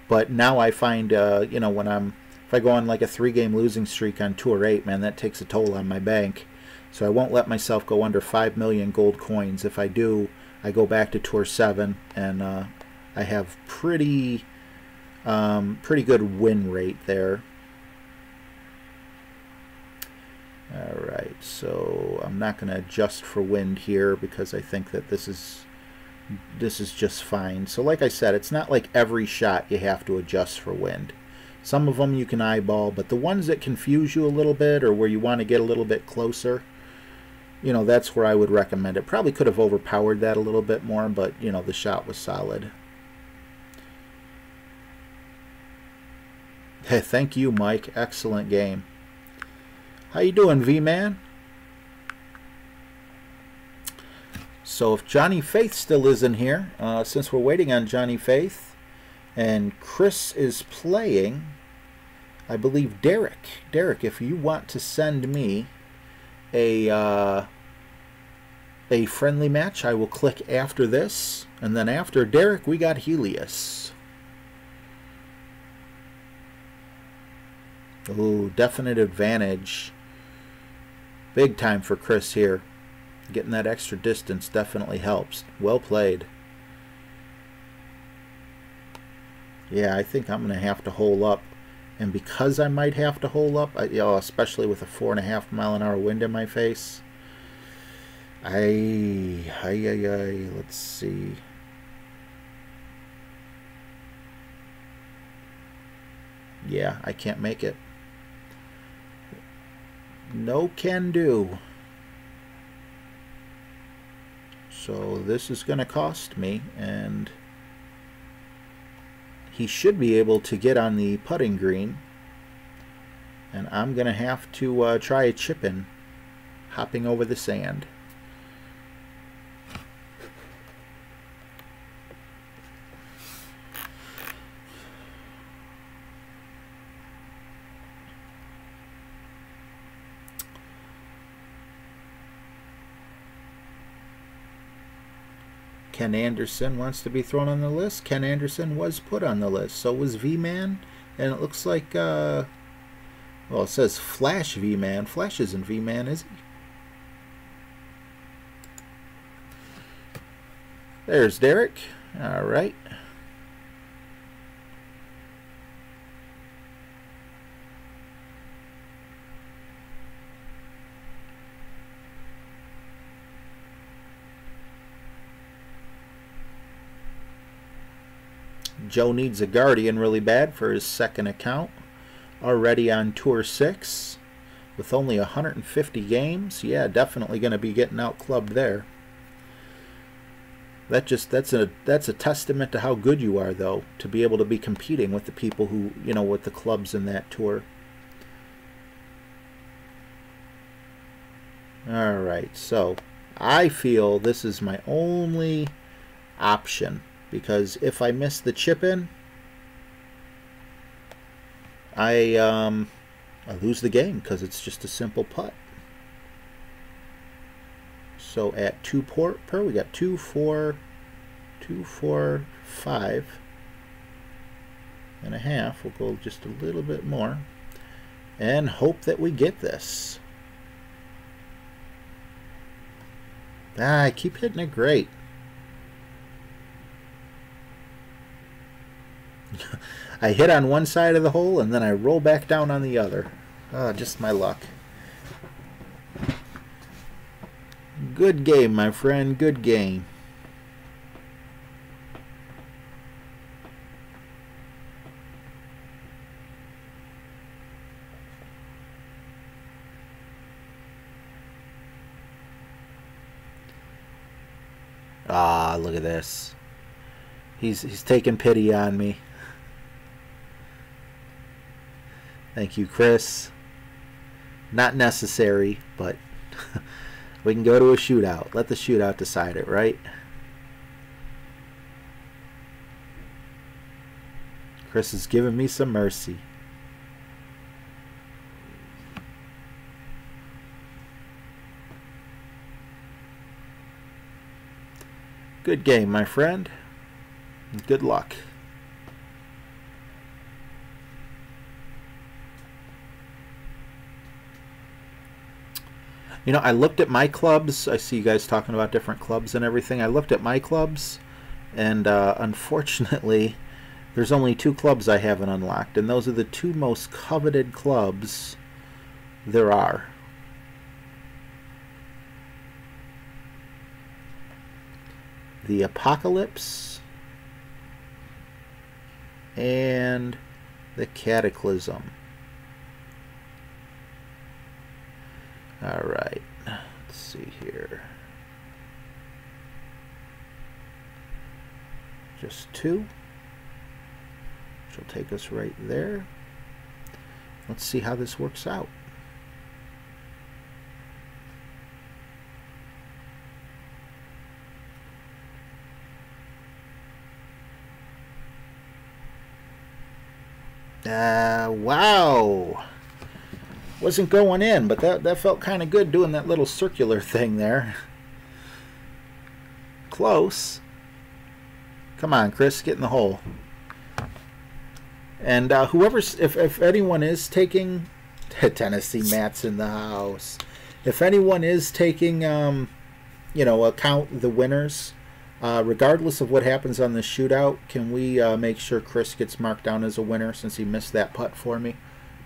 But now I find, you know, if I go on like a 3-game losing streak on Tour 8, man, that takes a toll on my bank. So I won't let myself go under 5 million gold coins. If I do, I go back to Tour 7, and I have pretty good win rate there. Alright, so I'm not going to adjust for wind here because I think that this is just fine. So like I said, it's not like every shot you have to adjust for wind. Some of them you can eyeball, but the ones that confuse you a little bit or where you want to get a little bit closer, you know, that's where I would recommend it. Probably could have overpowered that a little bit more, but, you know, the shot was solid. Hey, thank you, Mike. Excellent game. How you doing, V-Man? So if Johnny Faith still isn't here, since we're waiting on Johnny Faith, and Chris is playing, I believe Derek. Derek, if you want to send me a friendly match, I will click after this, and then after Derek, we got Helios. Ooh, definite advantage. Big time for Chris here. Getting that extra distance definitely helps. Well played. Yeah, I think I'm going to have to hole up. And because I might have to hole up, you know, especially with a 4.5 mile an hour wind in my face, let's see. Yeah, I can't make it. No can do. So this is going to cost me, and he should be able to get on the putting green, and I'm going to have to try a chip in, hopping over the sand. Ken Anderson wants to be thrown on the list. Ken Anderson was put on the list. So was V-Man. And it looks like, well, it says Flash V-Man. Flash isn't V-Man, is he? There's Derek. All right. Joe needs a guardian really bad for his second account. Already on Tour 6 with only 150 games. Yeah, definitely going to be getting out clubbed there. That's a testament to how good you are, though, to be able to be competing with the people who, you know, with the clubs in that tour. All right, so I feel this is my only option, because if I miss the chip in, I lose the game because it's just a simple putt. So at 2 per, we got 2, 4, 2, 4, 5 and a half. We'll go just a little bit more and hope that we get this. I keep hitting it great. I hit on one side of the hole and then I roll back down on the other. Just my luck. Good game, my friend. Good game. Ah, look at this. He's taking pity on me. Thank you, Chris. Not necessary, but we can go to a shootout. Let the shootout decide it, right? Chris is giving me some mercy. Good game, my friend. Good luck. You know, I looked at my clubs. I see you guys talking about different clubs and everything. I looked at my clubs, and unfortunately, there's only 2 clubs I haven't unlocked, and those are the 2 most coveted clubs there are. The Apocalypse and the Cataclysm. Alright, let's see here. Just 2, which will take us right there. Let's see how this works out. Wow. Wasn't going in, but that felt kind of good doing that little circular thing there. Close. Come on, Chris, get in the hole. And whoever's, if anyone is taking, Tennessee Matt's in the house. If anyone is taking, you know, count the winners, regardless of what happens on the shootout, can we make sure Chris gets marked down as a winner since he missed that putt for me?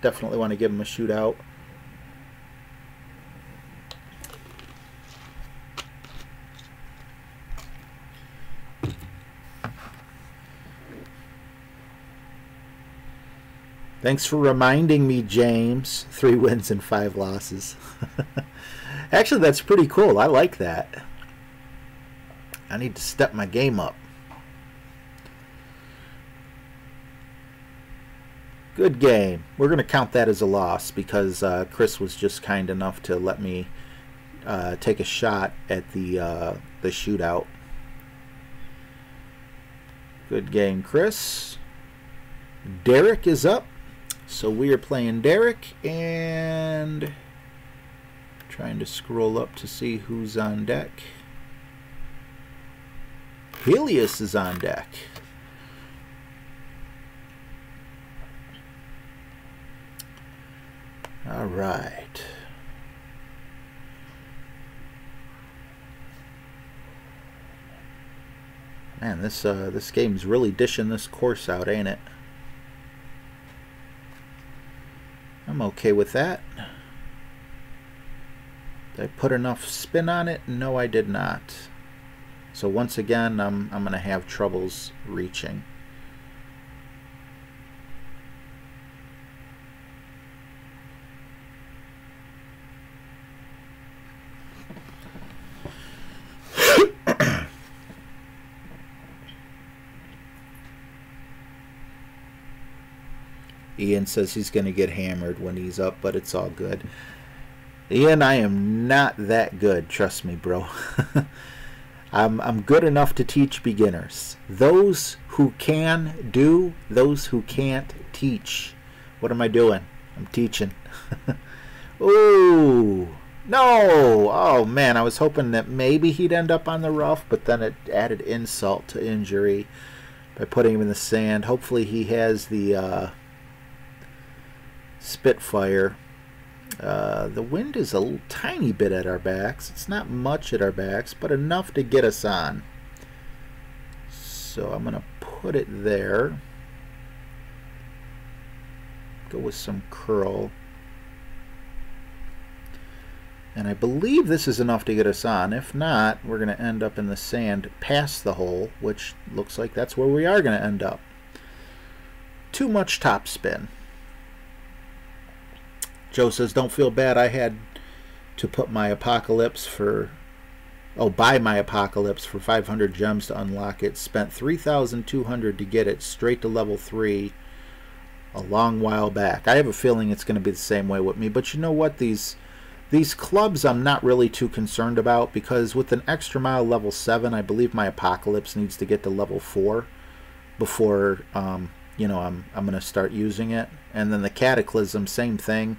Definitely want to give him a shootout. Thanks for reminding me, James. 3 wins and 5 losses. Actually, that's pretty cool. I like that. I need to step my game up. Good game. We're going to count that as a loss because Chris was just kind enough to let me take a shot at the shootout. Good game, Chris. Derek is up. So we are playing Derek and trying to scroll up to see who's on deck. Helios is on deck. All right. Man, this game's really dishing this course out, ain't it? I'm okay with that. Did I put enough spin on it? No, I did not. So once again, I'm gonna have troubles reaching. Ian says he's going to get hammered when he's up, but it's all good. Ian, I am not that good. Trust me, bro. I'm good enough to teach beginners. Those who can do, those who can't teach. What am I doing? I'm teaching. Ooh, no. Oh, man, I was hoping that maybe he'd end up on the rough, but then it added insult to injury by putting him in the sand. Hopefully he has the Spitfire. The wind is a tiny bit at our backs. It's not much at our backs, but enough to get us on. So I'm going to put it there. Go with some curl. And I believe this is enough to get us on. If not, we're going to end up in the sand past the hole, which looks like that's where we are going to end up. Too much topspin. Joe says, don't feel bad. I had to put my Apocalypse for, buy my Apocalypse for 500 gems to unlock it. Spent 3,200 to get it straight to level 3 a long while back. I have a feeling it's going to be the same way with me. But you know what? These clubs I'm not really too concerned about, because with an extra mile level 7, I believe my Apocalypse needs to get to level 4 before, you know, I'm going to start using it. And then the Cataclysm, same thing.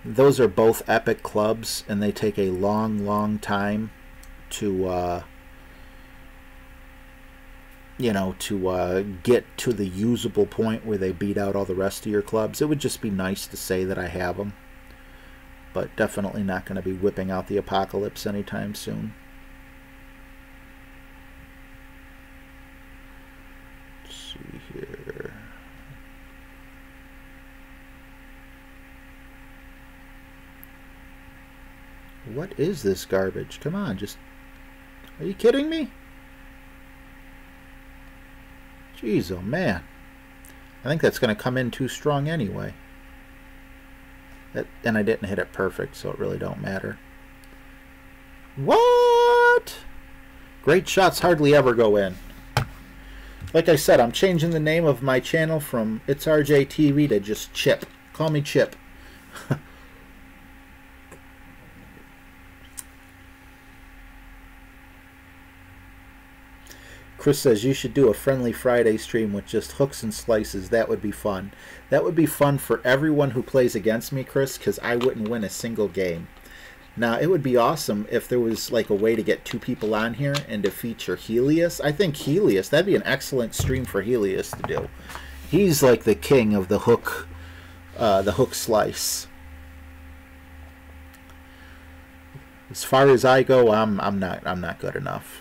Those are both epic clubs, and they take a long time to, you know, to get to the usable point where they beat out all the rest of your clubs. It would just be nice to say that I have them, but definitely not going to be whipping out the Apocalypse anytime soon. Let's see here. What is this garbage? Come on, just... Are you kidding me? Jeez, oh man. I think that's going to come in too strong anyway. And I didn't hit it perfect, so it really don't matter. What? Great shots hardly ever go in. Like I said, I'm changing the name of my channel from It's RJ TV to just Chip. Call me Chip. Chris says you should do a Friendly Friday stream with just hooks and slices. That would be fun. That would be fun for everyone who plays against me, Chris, because I wouldn't win a single game. Now, it would be awesome if there was like a way to get 2 people on here and to feature Helios. I think Helios, that'd be an excellent stream for Helios to do. He's like the king of the hook slice. As far as I go, I'm not good enough.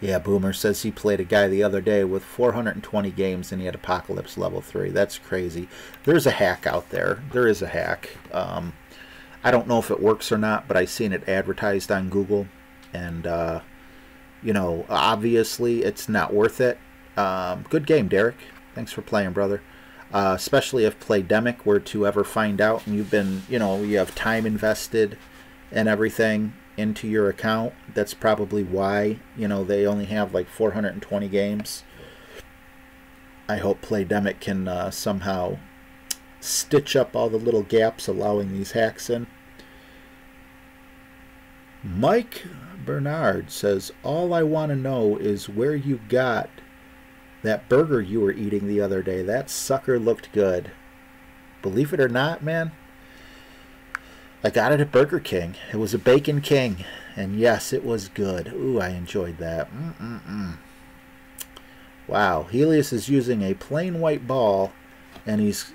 Yeah, Boomer says he played a guy the other day with 420 games and he had Apocalypse level 3. That's crazy. There's a hack out there. There is a hack. I don't know if it works or not, but I seen it advertised on Google. And, you know, obviously it's not worth it. Good game, Derek. Thanks for playing, brother. Especially if Playdemic were to ever find out and you've been, you know, you have time invested and everything into your account. That's probably why, you know, they only have like 420 games. I hope Playdemic can somehow stitch up all the little gaps allowing these hacks in. Mike Bernard says, all I want to know is where you got That burger you were eating the other day, that sucker looked good. Believe it or not, man, I got it at Burger King. It was a Bacon King, and yes, it was good. Ooh, I enjoyed that. Wow, Helios is using a plain white ball, and he's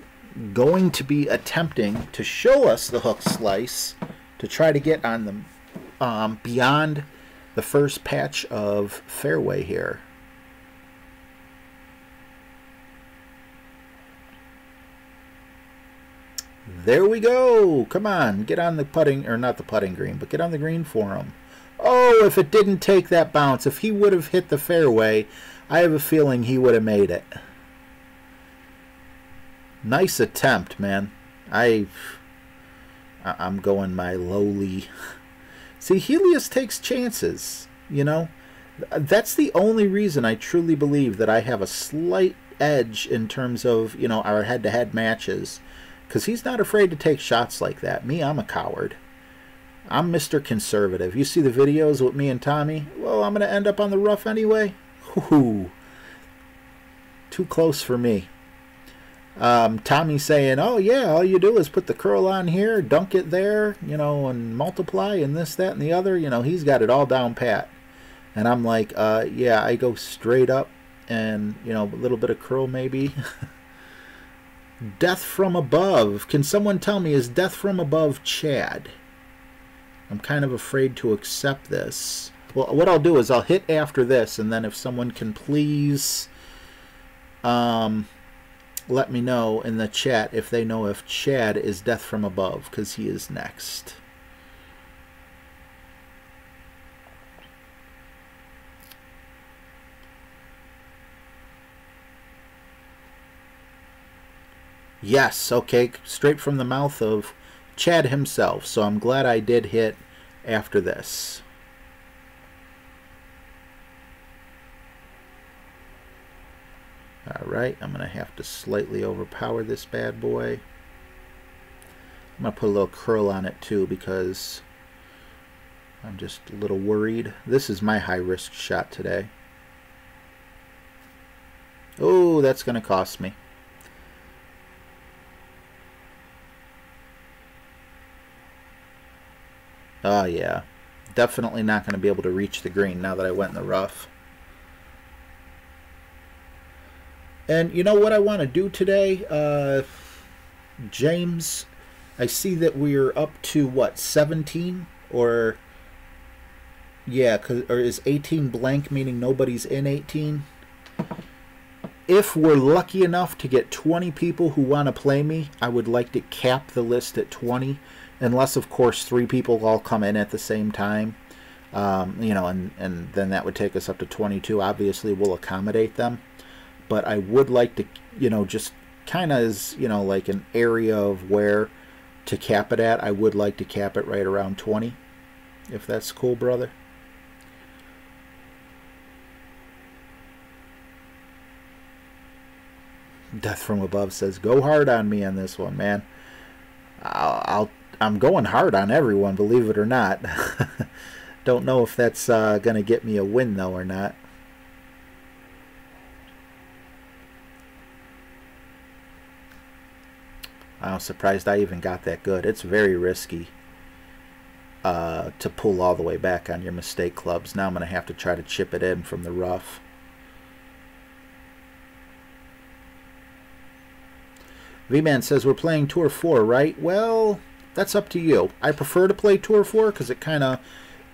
going to be attempting to show us the hook slice to try to get on the beyond the first patch of fairway here. There we go. Come on, get on the putting, or not the putting green, but get on the green for him. Oh, if it didn't take that bounce, if he would have hit the fairway, I have a feeling he would have made it. Nice attempt, man. I'm going my lowly. See, Helios takes chances, you know. That's the only reason I truly believe that I have a slight edge in terms of, you know, our head-to-head matches. Because he's not afraid to take shots like that. Me, I'm a coward. I'm Mr. Conservative. You see the videos with me and Tommy? Well, I'm going to end up on the rough anyway. Whoo. Too close for me. Tommy saying, oh, yeah, all you do is put the curl on here, dunk it there, you know, and multiply and this, that, and the other. You know, he's got it all down pat. And I'm like, yeah, I go straight up and, you know, a little bit of curl maybe. Death from above. Can someone tell me, is death from above Chad? I'm kind of afraid to accept this. Well, what I'll do is I'll hit after this, and then if someone can please let me know in the chat if they know if Chad is death from above, because he is next. Yes, okay, straight from the mouth of Chad himself, so I'm glad I did hit after this. Alright, I'm going to have to slightly overpower this bad boy. I'm going to put a little curl on it too because I'm just a little worried. This is my high-risk shot today. Oh, that's going to cost me. Oh yeah, definitely not going to be able to reach the green now that I went in the rough. And you know what I want to do today, James? I see that we're up to what, 17? Or yeah, or is 18 blank, meaning nobody's in 18? If we're lucky enough to get 20 people who want to play me, I would like to cap the list at 20. Unless, of course, 3 people all come in at the same time. You know, and then that would take us up to 22. Obviously, we'll accommodate them. But I would like to, you know, just kind of as, you know, like an area of where to cap it at. I would like to cap it right around 20. If that's cool, brother. Death from Above says, go hard on me on this one, man. I'm going hard on everyone, believe it or not. Don't know if that's going to get me a win, though, or not. I'm surprised I even got that good. It's very risky to pull all the way back on your mistake clubs. Now I'm going to have to try to chip it in from the rough. V-Man says we're playing Tour 4, right? Well, that's up to you. I prefer to play Tour 4 because it kind of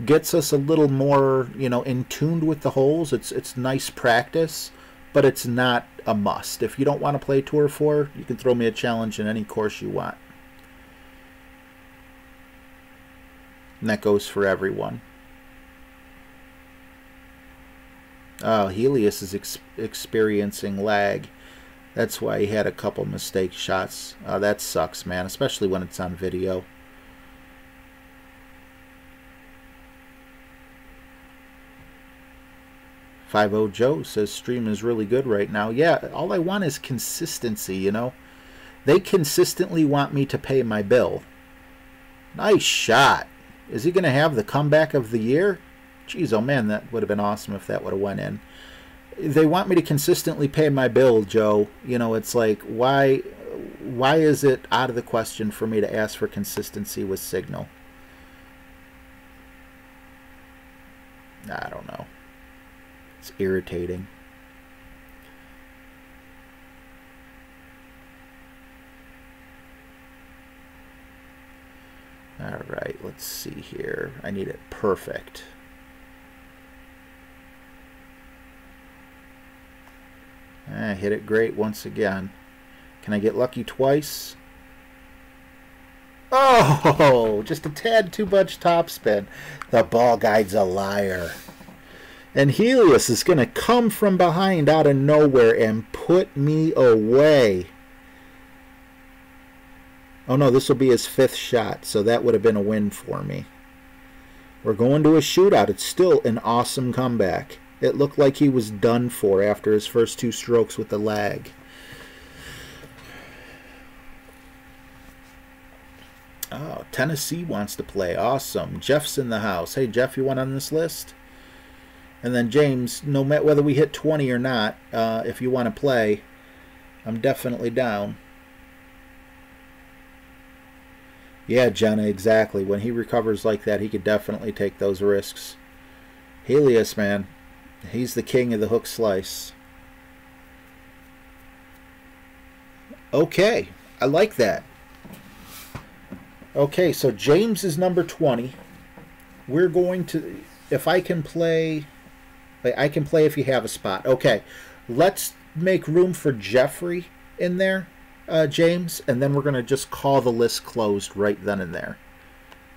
gets us a little more, you know, in tuned with the holes. It's nice practice, but it's not a must. If you don't want to play Tour 4, you can throw me a challenge in any course you want. And that goes for everyone. Oh, Helios is experiencing lag. That's why he had a couple mistake shots. That sucks, man, especially when it's on video. .50 Joe says stream is really good right now. Yeah, all I want is consistency, you know. They consistently want me to pay my bill. Nice shot. Is he going to have the comeback of the year? Jeez, oh man, that would have been awesome if that would have went in. they want me to consistently pay my bill, Joe. You know, it's like, why is it out of the question for me to ask for consistency with Signal? I don't know. It's irritating. All right, let's see here. I need it perfect. I hit it great once again. Can I get lucky twice? Oh, just a tad too much topspin. The ball guide's a liar. And Helios is going to come from behind out of nowhere and put me away. Oh no, this will be his 5th shot, so that would have been a win for me. We're going to a shootout. It's still an awesome comeback. It looked like he was done for after his first 2 strokes with the lag. Oh, Tennessee wants to play. Awesome. Jeff's in the house. Hey, Jeff, you want on this list? And then James, no matter whether we hit 20 or not, if you want to play, I'm definitely down. Yeah, Jenna, exactly. When he recovers like that, he could definitely take those risks. Helios, man. He's the king of the hook slice. Okay, I like that. Okay, so James is number 20. We're going to, if I can play, I can play if you have a spot. Okay, let's make room for Jeffrey in there, James, and then we're going to just call the list closed right then and there,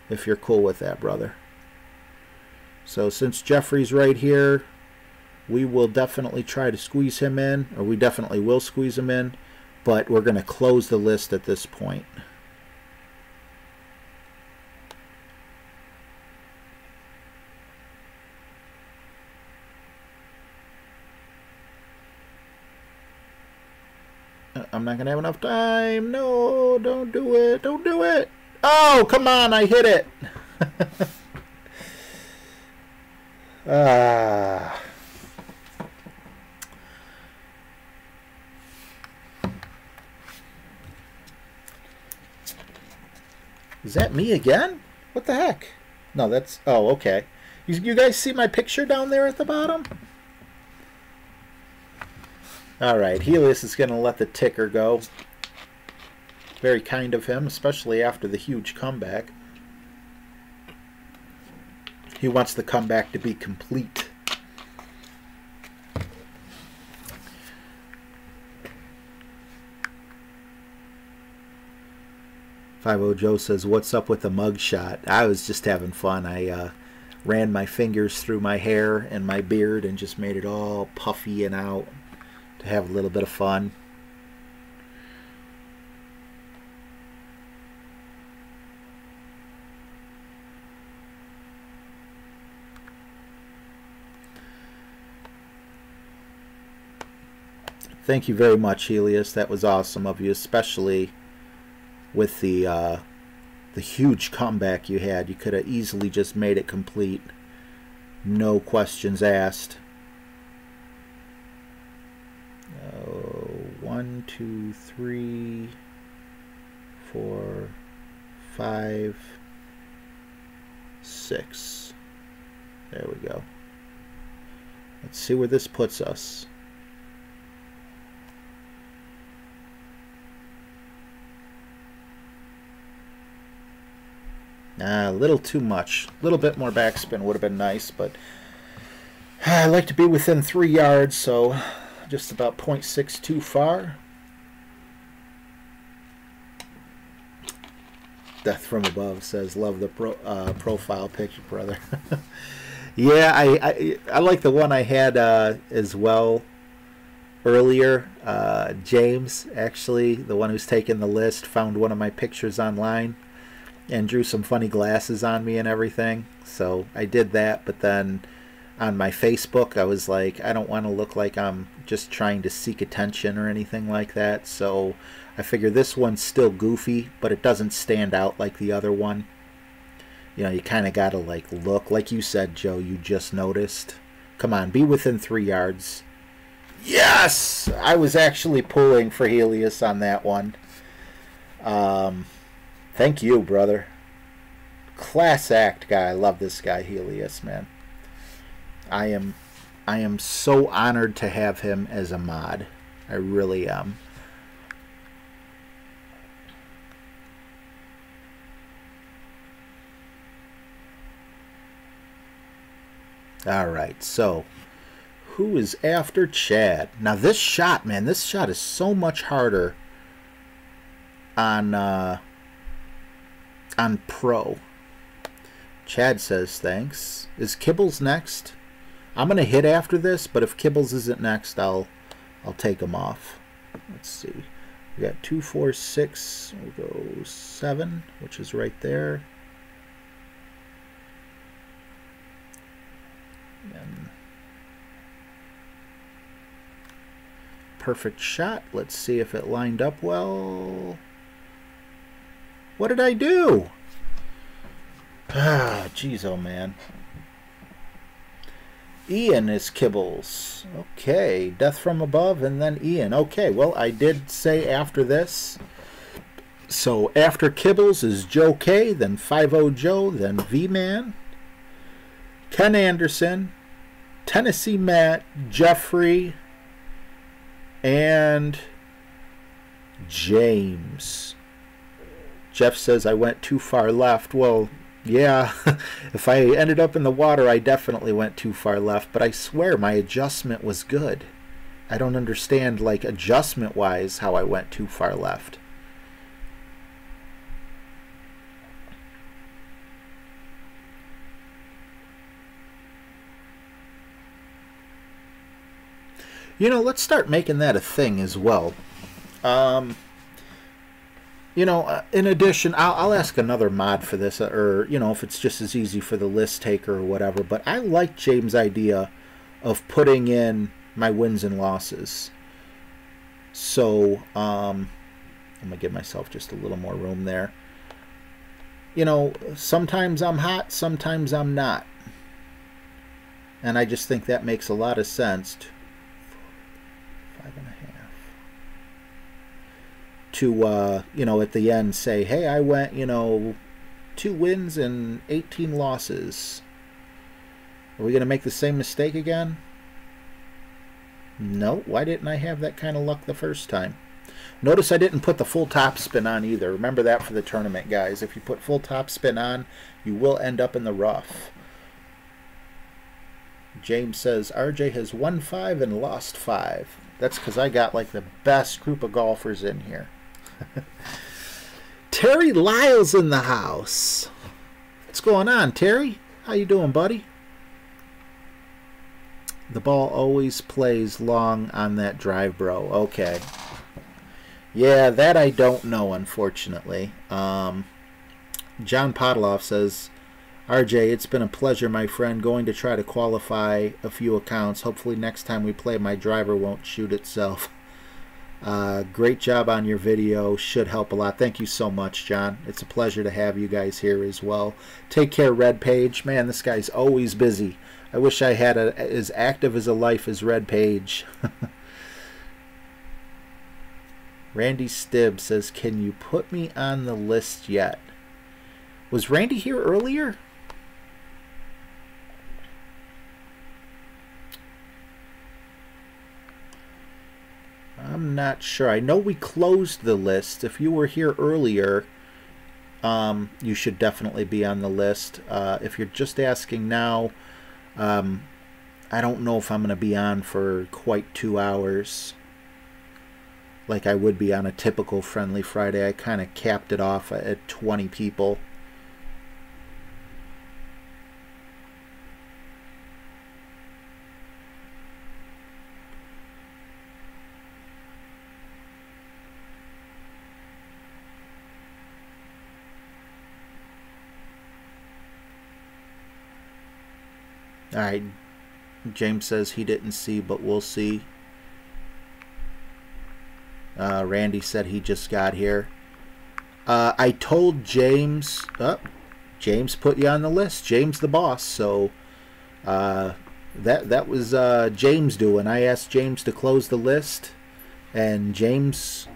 if you're cool with that, brother. So since Jeffrey's right here, we will definitely try to squeeze him in, or we definitely will squeeze him in, but we're going to close the list at this point. I'm not going to have enough time. No, don't do it. Don't do it. Oh, come on. I hit it. Is that me again? What the heck? No, that's... Oh, okay. You guys see my picture down there at the bottom? Alright, Helios is going to let the ticker go. Very kind of him, especially after the huge comeback. He wants the comeback to be complete. Five-O Joe says, what's up with the mug shot? I was just having fun. I ran my fingers through my hair and my beard and just made it all puffy and out to have a little bit of fun. Thank you very much, Helios. That was awesome of you, especially with the huge comeback you had. You could have easily just made it complete. No questions asked. 1, 2, 3, 4, 5, 6. There we go. Let's see where this puts us. A little too much. A little bit more backspin would have been nice, but I like to be within 3 yards, so just about 0.6 too far. Death from Above says, love the profile picture, brother. Yeah, I like the one I had as well earlier. James, actually, the one who's taken the list, found one of my pictures online and drew some funny glasses on me and everything. So I did that, but then on my Facebook, I was like, I don't want to look like I'm just trying to seek attention or anything like that. So I figure this one's still goofy, but it doesn't stand out like the other one. You know, you kind of got to like look. Like you said, Joe, you just noticed. Come on, be within 3 yards. Yes! I was actually pulling for Helios on that one. Thank you, brother. Class act guy. I love this guy, Helios, man. I am so honored to have him as a mod. I really am. Alright, so who is after Chad? Now this shot, man, this shot is so much harder on Pro. Chad says thanks. Is Kibbles next? I'm gonna hit after this, but if Kibbles isn't next, I'll take him off. Let's see. We got 2, 4, 6. We'll go 7, which is right there. And perfect shot. Let's see if it lined up well. What did I do? Ah, jeez, oh man. Ian is Kibbles. Okay, Death from Above and then Ian. Okay, well, I did say after this. So after Kibbles is Joe K, then 5-0 Joe, then V-Man, Ken Anderson, Tennessee Matt, Jeffrey, and James. Jeff says I went too far left. Well, yeah, if I ended up in the water, I definitely went too far left, but I swear my adjustment was good. I don't understand, like, adjustment-wise, how I went too far left. You know, let's start making that a thing as well. You know, in addition, I'll ask another mod for this, or, you know, if it's just as easy for the list taker or whatever, but I like James' idea of putting in my wins and losses. So, I'm going to give myself just a little more room there. You know, sometimes I'm hot, sometimes I'm not. And I just think that makes a lot of sense. 5.5. To, you know, at the end say, hey, I went, you know, 2 wins and 18 losses. Are we going to make the same mistake again? No. Why didn't I have that kind of luck the first time? Notice I didn't put the full top spin on either. Remember that for the tournament, guys. If you put full top spin on, you will end up in the rough. James says, RJ has won 5 and lost 5. That's because I got like the best group of golfers in here. Terry Lyle's in the house. What's going on, Terry? How you doing, buddy? The ball always plays long on that drive, bro. Okay. Yeah, that I don't know, unfortunately. John Podoloff says, RJ, it's been a pleasure, my friend, going to try to qualify a few accounts. Hopefully next time we play, my driver won't shoot itself. Great job on your video. Should help a lot. Thank you so much, John. It's a pleasure to have you guys here as well. Take care, Red Page. Man, this guy's always busy. I wish I had as active as a life as Red Page. Randy Stibb says, can you put me on the list yet? Was Randy here earlier? I'm not sure. I know we closed the list. If you were here earlier, you should definitely be on the list. If you're just asking now, I don't know if I'm going to be on for quite 2 hours like I would be on a typical Friendly Friday. I kind of capped it off at 20 people. Alright, James says he didn't see, but we'll see. Randy said he just got here. I told James, James put you on the list. James the boss, so That was James doing. I asked James to close the list, and James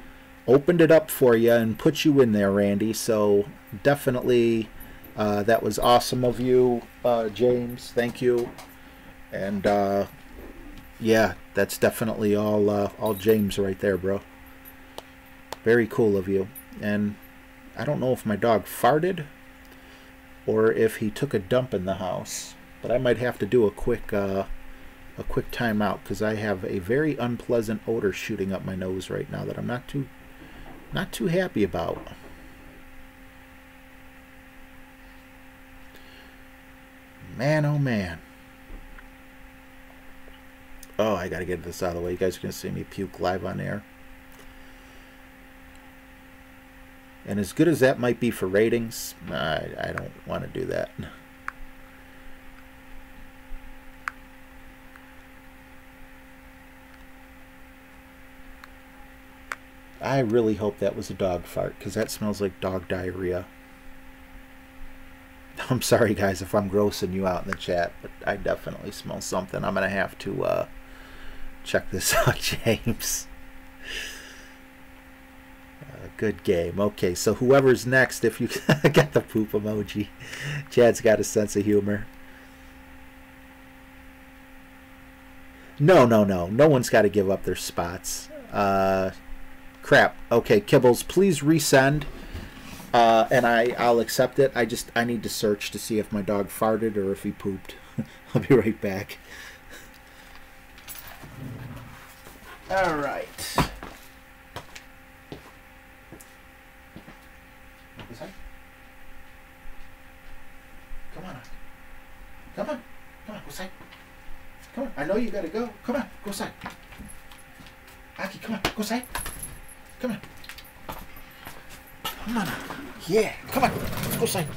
opened it up for you and put you in there, Randy. So definitely, that was awesome of you, James. Thank you. And yeah, that's definitely all James right there, bro. Very cool of you. And I don't know if my dog farted or if he took a dump in the house, but I might have to do a quick timeout because I have a very unpleasant odor shooting up my nose right now that I'm not too happy about. Man, oh man. Oh, I gotta get this out of the way. You guys are gonna see me puke live on air. And as good as that might be for ratings, I don't want to do that. I really hope that was a dog fart, because that smells like dog diarrhea. I'm sorry, guys, if I'm grossing you out in the chat, but I definitely smell something. I'm going to have to check this out, James. Good game. Okay, so whoever's next, if you got the poop emoji, Chad's got a sense of humor. No one's got to give up their spots. Crap. Okay, Kibbles, please resend, and I'll accept it. I need to search to see if my dog farted or if he pooped. I'll be right back. All right. Come on. Come on. Come on, go inside. Come on. I know you gotta go. Come on, go inside. Aki, come on, go inside. Come on. Come on. Yeah, come on. Let's go inside.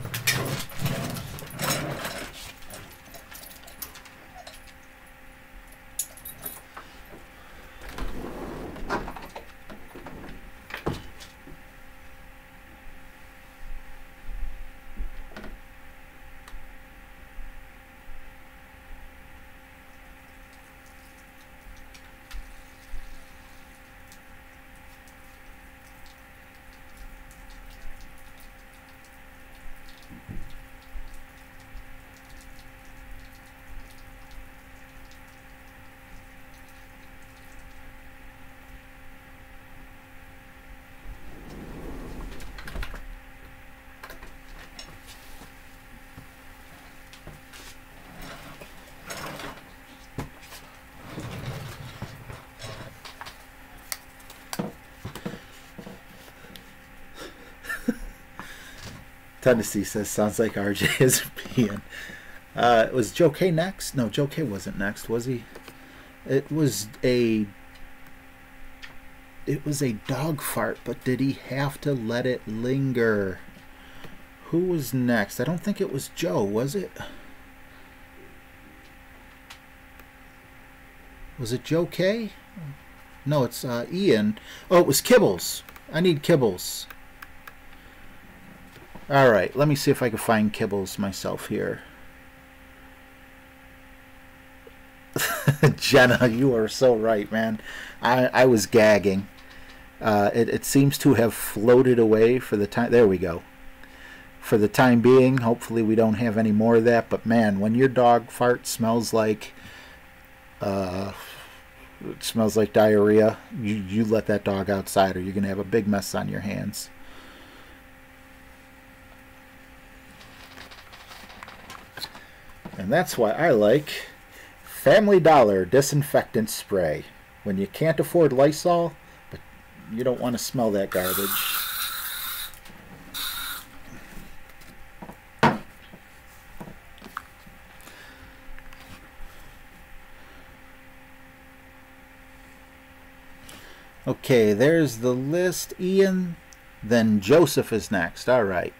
Tennessee says, sounds like RJ is peeing. Was Joe K next? No, Joe K wasn't next, was he? It was a dog fart, but did he have to let it linger? Who was next? I don't think it was Joe, was it? Was it Joe K? No, it's Ian. Oh, it was Kibbles. I need Kibbles. All right, let me see if I can find Kibbles myself here. Jenna, you are so right, man. I was gagging. It seems to have floated away for the time. There we go. For the time being, hopefully we don't have any more of that. But man, when your dog fart smells like diarrhea, you let that dog outside, or you're gonna have a big mess on your hands. And that's why I like Family Dollar disinfectant spray. When you can't afford Lysol, but you don't want to smell that garbage. Okay, there's the list. Ian, then Joseph is next. All right.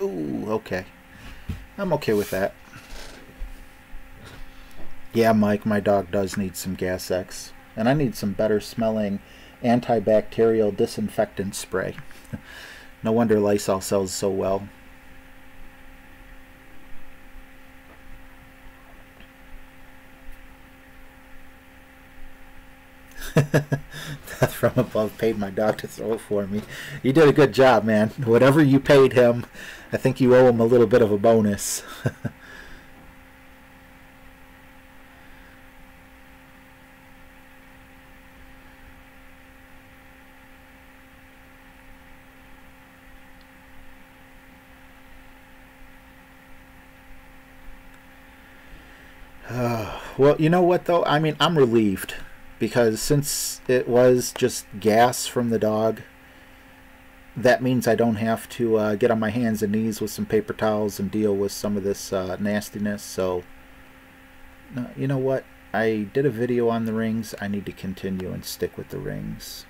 Ooh, okay. I'm okay with that. Yeah, Mike, my dog does need some Gas X. And I need some better smelling antibacterial disinfectant spray. No wonder Lysol sells so well. Death from above paid my dog to throw it for me. You did a good job, man. Whatever you paid him, I think you owe him a little bit of a bonus. Well, you know what, though? I mean, I'm relieved. Because since it was just gas from the dog, that means I don't have to get on my hands and knees with some paper towels and deal with some of this nastiness. So, you know what? I did a video on the rings. I need to continue and stick with the rings.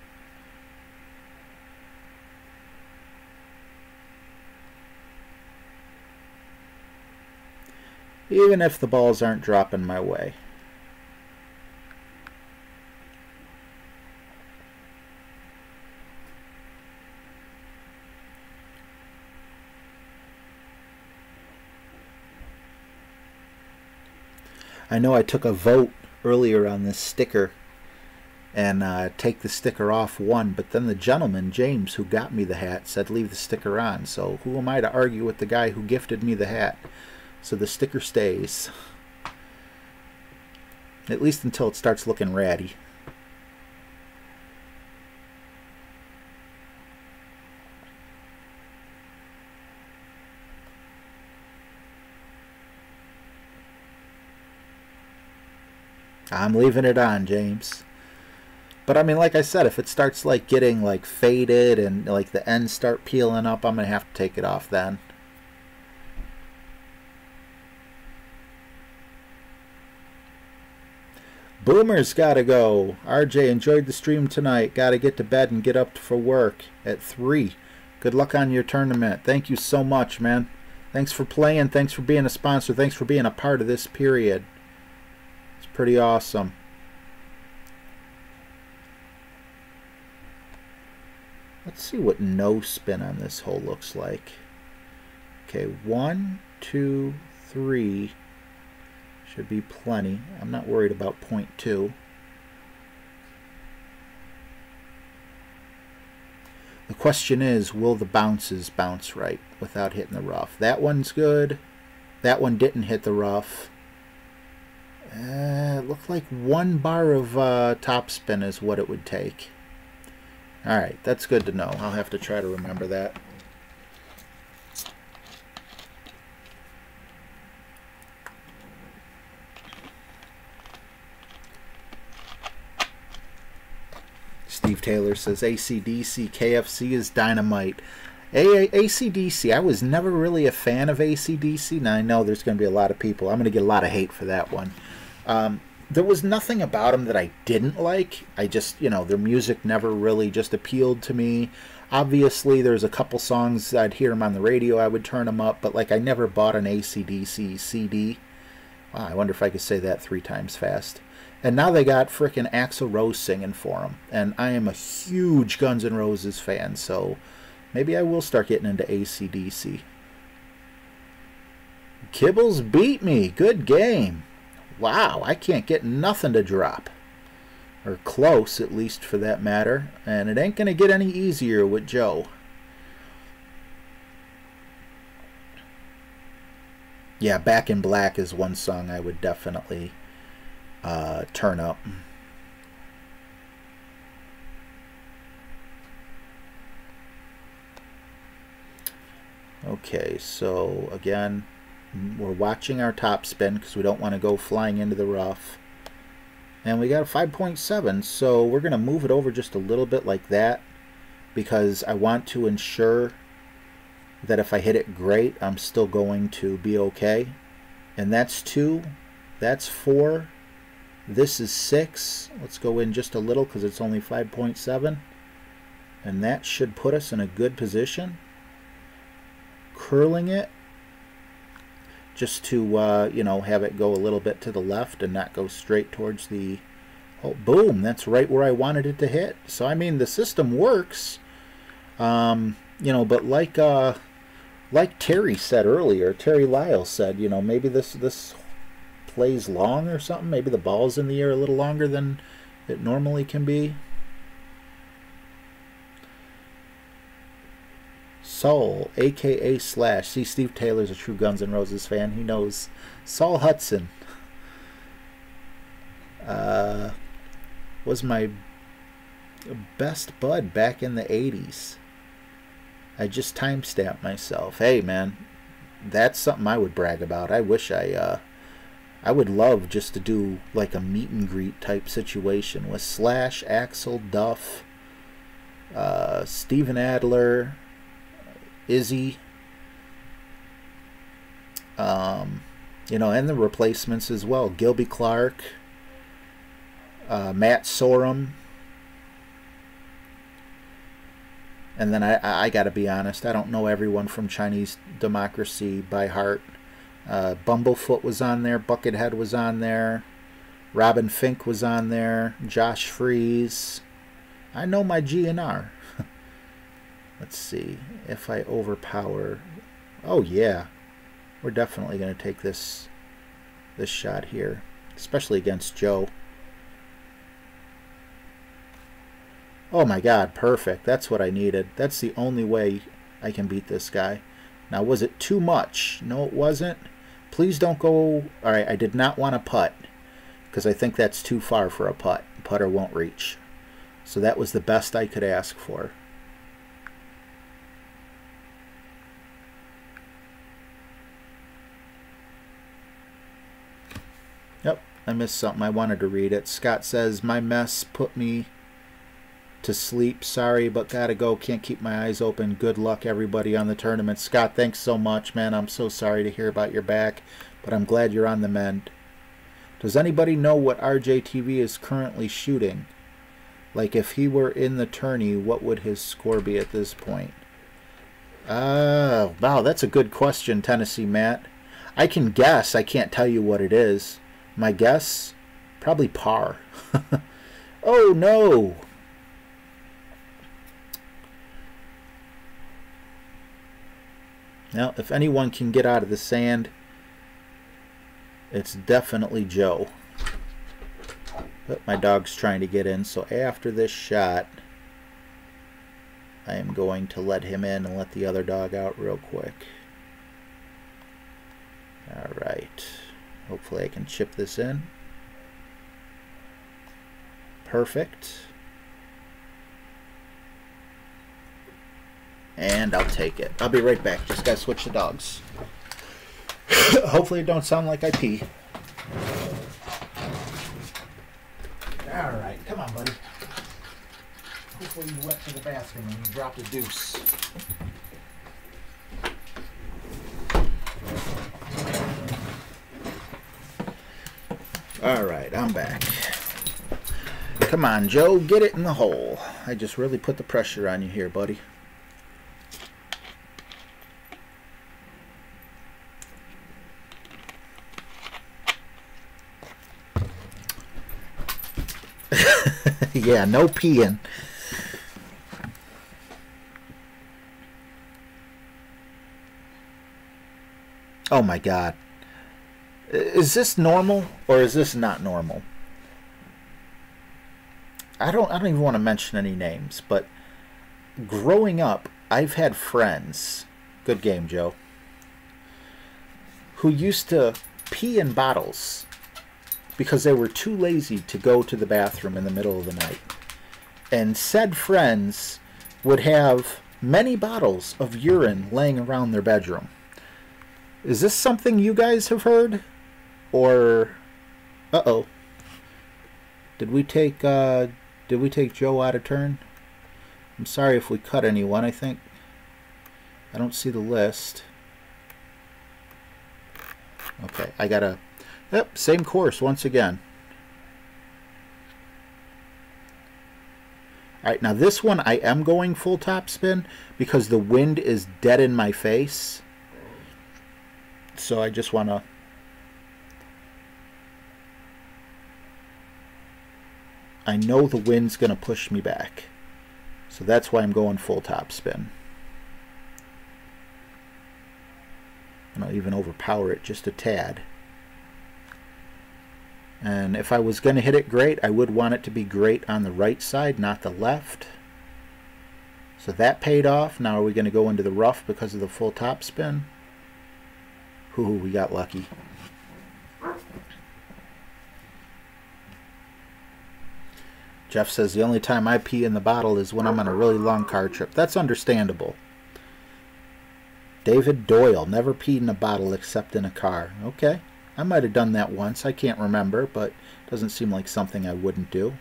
Even if the balls aren't dropping my way. I know I took a vote earlier on this sticker and take the sticker off one, but then the gentleman, James, who got me the hat, said leave the sticker on. So who am I to argue with the guy who gifted me the hat? So the sticker stays. At least until it starts looking ratty. I'm leaving it on, James. But I mean, like I said, if it starts like getting like faded and like the ends start peeling up, I'm gonna have to take it off then. Boomer's gotta go. RJ, enjoyed the stream tonight. Gotta get to bed and get up for work at 3. Good luck on your tournament. Thank you so much, man. Thanks for playing. Thanks for being a sponsor. Thanks for being a part of this period. Pretty awesome. Let's see what no spin on this hole looks like. Okay, 1, 2, 3 should be plenty. I'm not worried about 0.2. The question is, will the bounces bounce right without hitting the rough? That one's good. That one didn't hit the rough. It looked like 1 bar of topspin is what it would take. Alright, that's good to know. I'll have to try to remember that. Steve Taylor says AC/DC KFC is dynamite. AC/DC, I was never really a fan of AC/DC. Now I know there's going to be a lot of people. I'm going to get a lot of hate for that one. There was nothing about them that I didn't like. I just, you know, their music never really just appealed to me. Obviously, there's a couple songs I'd hear them on the radio, I would turn them up, but like I never bought an AC/DC CD. Wow, I wonder if I could say that 3 times fast. And now they got frickin' Axl Rose singing for them. And I am a huge Guns N' Roses fan, so maybe I will start getting into AC/DC. Kibbles beat me. Good game. Wow, I can't get nothing to drop. Or close, at least, for that matter. And it ain't going to get any easier with Joe. Yeah, Back in Black is one song I would definitely turn up. Okay, so again, we're watching our top spin because we don't want to go flying into the rough. And we got a 5.7, so we're going to move it over just a little bit like that because I want to ensure that if I hit it great, I'm still going to be okay. And that's 2, that's 4, this is 6. Let's go in just a little because it's only 5.7. And that should put us in a good position. curling it just to, you know, have it go a little bit to the left and not go straight towards the hole. Boom, that's right where I wanted it to hit. So, I mean, the system works, you know, but like Terry said earlier, Terry Lyle said, you know, maybe this plays long or something. Maybe the ball's in the air a little longer than it normally can be. Saul, a.k.a. Slash. See, Steve Taylor's a true Guns N' Roses fan. He knows. Saul Hudson was my best bud back in the 80s. I just timestamped myself. Hey, man, that's something I would brag about. I wish I would love just to do like a meet and greet type situation with Slash, Axl, Duff, Steven Adler, Izzy, you know, and the replacements as well. Gilby Clarke, Matt Sorum. And then I got to be honest, I don't know everyone from Chinese Democracy by heart. Bumblefoot was on there, Buckethead was on there, Robin Fink was on there, Josh Freeze. I know my GNR. Let's see if I overpower. Oh yeah, we're definitely going to take this shot here, especially against Joe. Oh my God, perfect. That's what I needed. That's the only way I can beat this guy. Now, was it too much? No, it wasn't. Please don't go. All right, I did not want to putt because I think that's too far for a putt. Putter won't reach. So that was the best I could ask for. Yep, I missed something. I wanted to read it. Scott says, my mess put me to sleep. Sorry, but gotta go. Can't keep my eyes open. Good luck, everybody, on the tournament. Scott, thanks so much, man. I'm so sorry to hear about your back, but I'm glad you're on the mend. Does anybody know what RJTV is currently shooting? Like, if he were in the tourney, what would his score be at this point? Wow, that's a good question, Tennessee Matt. I can guess. I can't tell you what it is. My guess? Probably par. Oh, no. Now, if anyone can get out of the sand, it's definitely Joe. But my dog's trying to get in, so after this shot, I am going to let him in and let the other dog out real quick. Alright. Hopefully I can chip this in. Perfect. And I'll take it. I'll be right back. Just gotta switch the dogs. Hopefully it don't sound like I pee. Alright, come on, buddy. Hopefully you went to the bathroom and you dropped a deuce. Alright, I'm back. Come on, Joe, get it in the hole. I just really put the pressure on you here, buddy. Yeah, no peeing. Oh my God. Is this normal or is this not normal? I don't even want to mention any names, but growing up, I've had friends, good game, Joe, who used to pee in bottles because they were too lazy to go to the bathroom in the middle of the night. And said friends would have many bottles of urine laying around their bedroom. Is this something you guys have heard? Or, uh-oh. Did we take Joe out of turn? I'm sorry if we cut anyone, I think. I don't see the list. Okay, I gotta... Yep, same course once again. All right, now this one I am going full top spin because the wind is dead in my face. So I just want to... I know the wind's going to push me back. So that's why I'm going full top spin. And I'll even overpower it just a tad. And if I was going to hit it great, I would want it to be great on the right side, not the left. So that paid off. Now are we going to go into the rough because of the full top spin? Ooh, we got lucky. Jeff says the only time I pee in the bottle is when I'm on a really long car trip. That's understandable. David Doyle, never peed in a bottle except in a car. Okay, I might have done that once. I can't remember, but it doesn't seem like something I wouldn't do.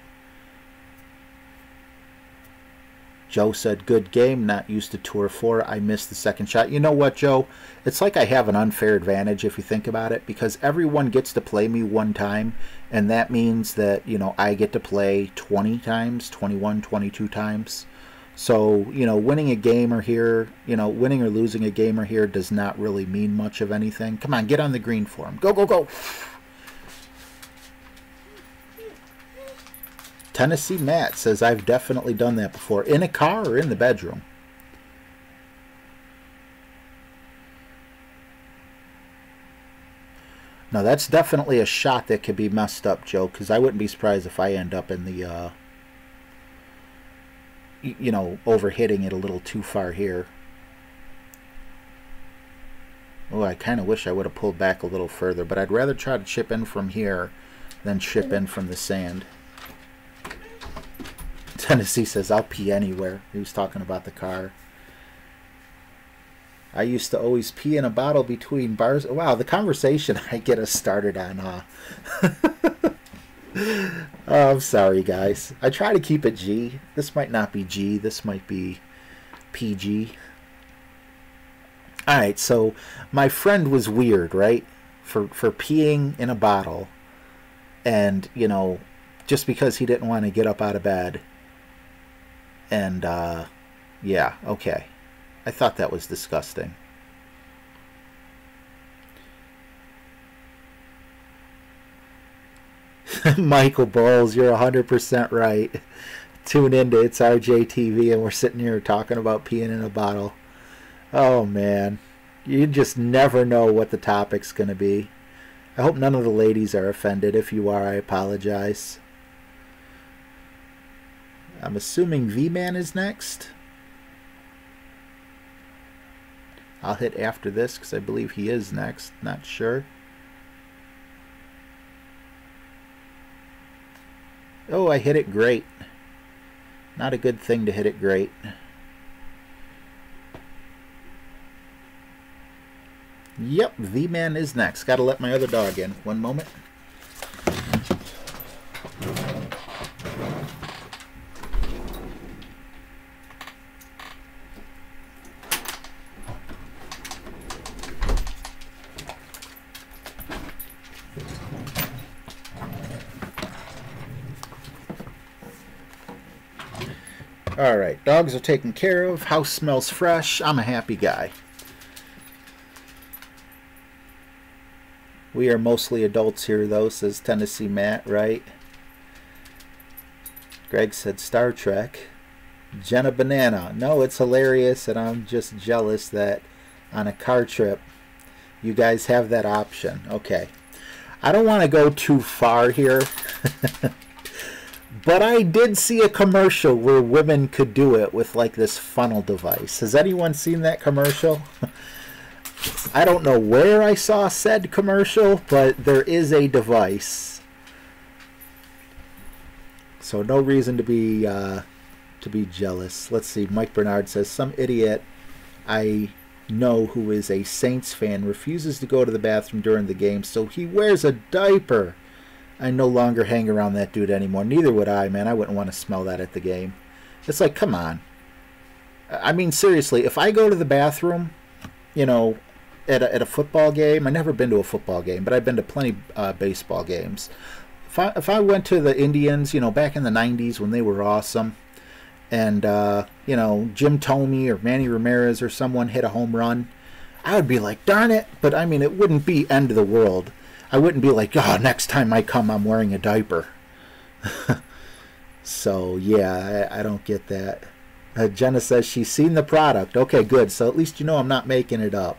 Joe said, good game, not used to Tour 4. I missed the second shot. You know what, Joe? It's like I have an unfair advantage if you think about it, because everyone gets to play me one time, and that means that, you know, I get to play 20 times, 21, 22 times. So, you know, winning a game or here, you know, winning or losing a game or here does not really mean much of anything. Come on, get on the green for him. Go, go, go. Tennessee Matt says, I've definitely done that before. In a car or in the bedroom? No, that's definitely a shot that could be messed up, Joe, because I wouldn't be surprised if I end up in the, you know, overhitting it a little too far here. Oh, I kind of wish I would have pulled back a little further, but I'd rather try to chip in from here than chip in from the sand. Tennessee says, I'll pee anywhere. He was talking about the car. I used to always pee in a bottle between bars. Wow, the conversation I get us started on, huh? Oh, I'm sorry, guys. I try to keep it G. This might not be G. This might be PG. Alright, so my friend was weird, right? For peeing in a bottle. And, you know, just because he didn't want to get up out of bed. And, yeah, okay. I thought that was disgusting. Michael Bowles, you're 100% right. Tune into It's RJ TV and we're sitting here talking about peeing in a bottle. Oh, man. You just never know what the topic's going to be. I hope none of the ladies are offended. If you are, I apologize. I'm assuming V-Man is next. I'll hit after this because I believe he is next. Not sure. Oh, I hit it great. Not a good thing to hit it great. Yep, V-Man is next. Gotta let my other dog in. One moment. Alright, dogs are taken care of. House smells fresh. I'm a happy guy. We are mostly adults here, though, says Tennessee Matt, right? Greg said Star Trek. Jenna Banana. No, it's hilarious, and I'm just jealous that on a car trip, you guys have that option. Okay. I don't want to go too far here. But I did see a commercial where women could do it with like this funnel device. Has anyone seen that commercial? I don't know where I saw said commercial, but there is a device. So no reason to be jealous. Let's see. Mike Bernard says, some idiot I know who is a Saints fan refuses to go to the bathroom during the game, so he wears a diaper. I no longer hang around that dude anymore. Neither would I, man. I wouldn't want to smell that at the game. It's like, come on. I mean, seriously, if I go to the bathroom, you know, at a football game, I've never been to a football game, but I've been to plenty baseball games. If I went to the Indians, you know, back in the 90s when they were awesome, and you know, Jim Thome or Manny Ramirez or someone hit a home run, I would be like, darn it. But I mean, it wouldn't be end of the world. I wouldn't be like, oh, next time I come, I'm wearing a diaper. So yeah, I don't get that. Jenna says she's seen the product. Okay, good. So at least you know I'm not making it up.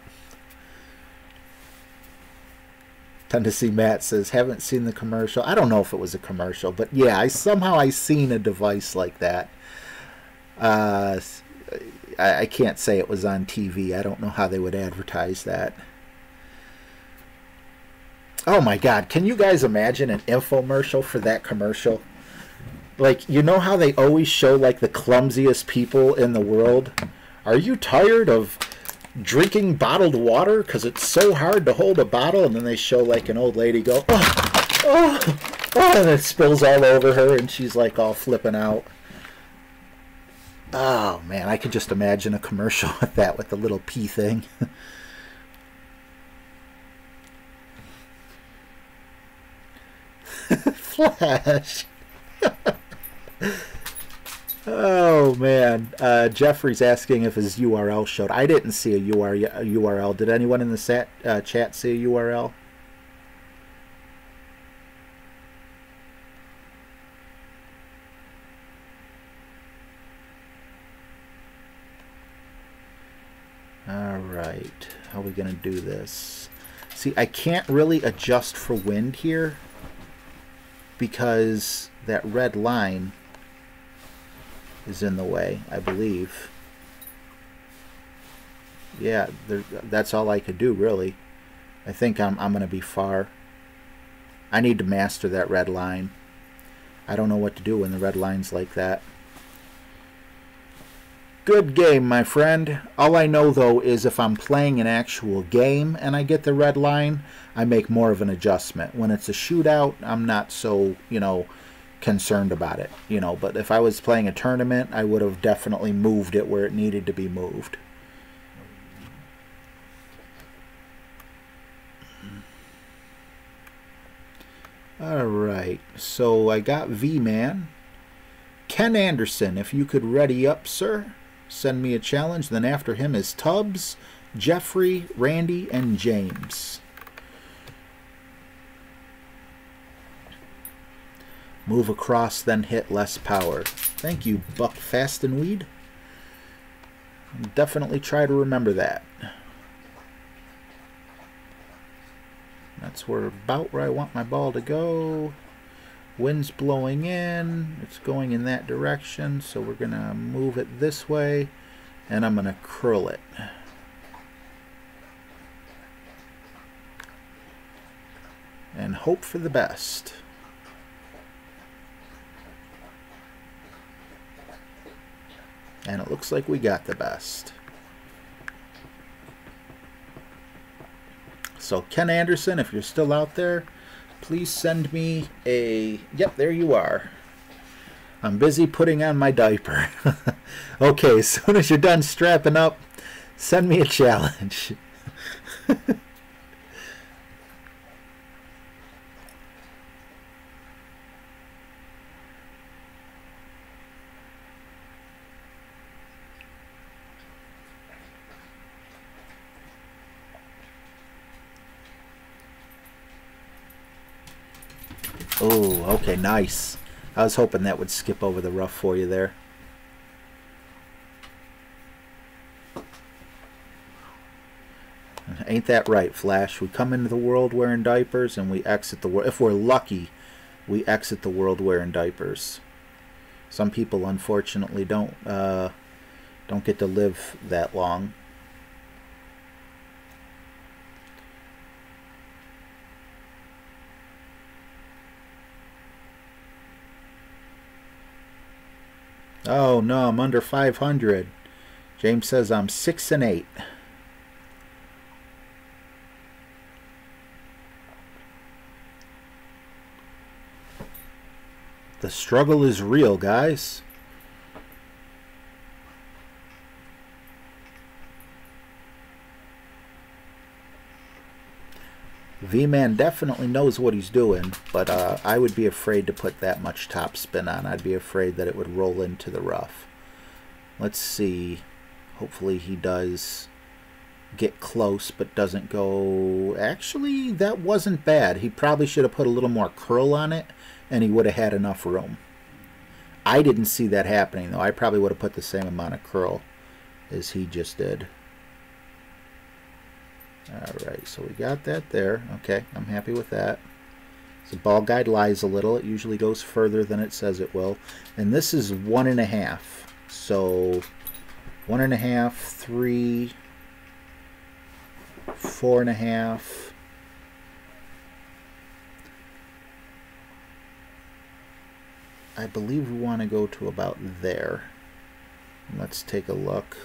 Tennessee Matt says, haven't seen the commercial. I don't know if it was a commercial, but yeah, I seen a device like that. I can't say it was on TV. I don't know how they would advertise that. Oh my God, can you guys imagine an infomercial for that commercial? Like, you know how they always show like the clumsiest people in the world? Are you tired of drinking bottled water because it's so hard to hold a bottle? And then they show like an old lady go, and it spills all over her and she's like all flipping out. Oh man, I could just imagine a commercial with that, with the little pee thing. Flash. Oh man, Jeffrey's asking if his URL showed. I didn't see a URL. Did anyone in the chat see a URL? All right, how are we gonna do this? See, I can't really adjust for wind here because that red line is in the way, I believe. Yeah, that's all I could do, really. I think I'm going to be far. I need to master that red line. I don't know what to do when the red line's like that. Good game, my friend. All I know, though, is if I'm playing an actual game and I get the red line, I make more of an adjustment. When it's a shootout, I'm not so, you know, concerned about it, you know. But if I was playing a tournament, I would have definitely moved it where it needed to be moved. All right, so I got V-Man. Ken Anderson, if you could ready up, sir. Send me a challenge. Then after him is Tubbs, Jeffrey, Randy, and James. Move across, then hit less power. Thank you, Buck Fastenweed. I'll definitely try to remember that. That's about where I want my ball to go. Wind's blowing in. It's going in that direction, so we're going to move it this way, and I'm going to curl it. And hope for the best. And it looks like we got the best. So Ken Anderson, if you're still out there, please send me a... Yep, there you are. I'm busy putting on my diaper. Okay, as soon as you're done strapping up, send me a challenge. Oh, okay, nice. I was hoping that would skip over the rough for you there. Ain't that right, Flash? We come into the world wearing diapers, and we exit the world. If we're lucky, we exit the world wearing diapers. Some people, unfortunately, don't get to live that long. Oh no, I'm under 500. James says I'm 6 and 8. The struggle is real, guys. V-Man definitely knows what he's doing, but I would be afraid to put that much top spin on. I'd be afraid that it would roll into the rough. Let's see. Hopefully he does get close, but doesn't go... Actually, that wasn't bad. He probably should have put a little more curl on it, and he would have had enough room. I didn't see that happening, though. I probably would have put the same amount of curl as he just did. Alright, so we got that there. Okay, I'm happy with that. So ball guide lies a little. It usually goes further than it says it will. And this is 1.5. So 1.5, 3, 4.5. I believe we want to go to about there. Let's take a look.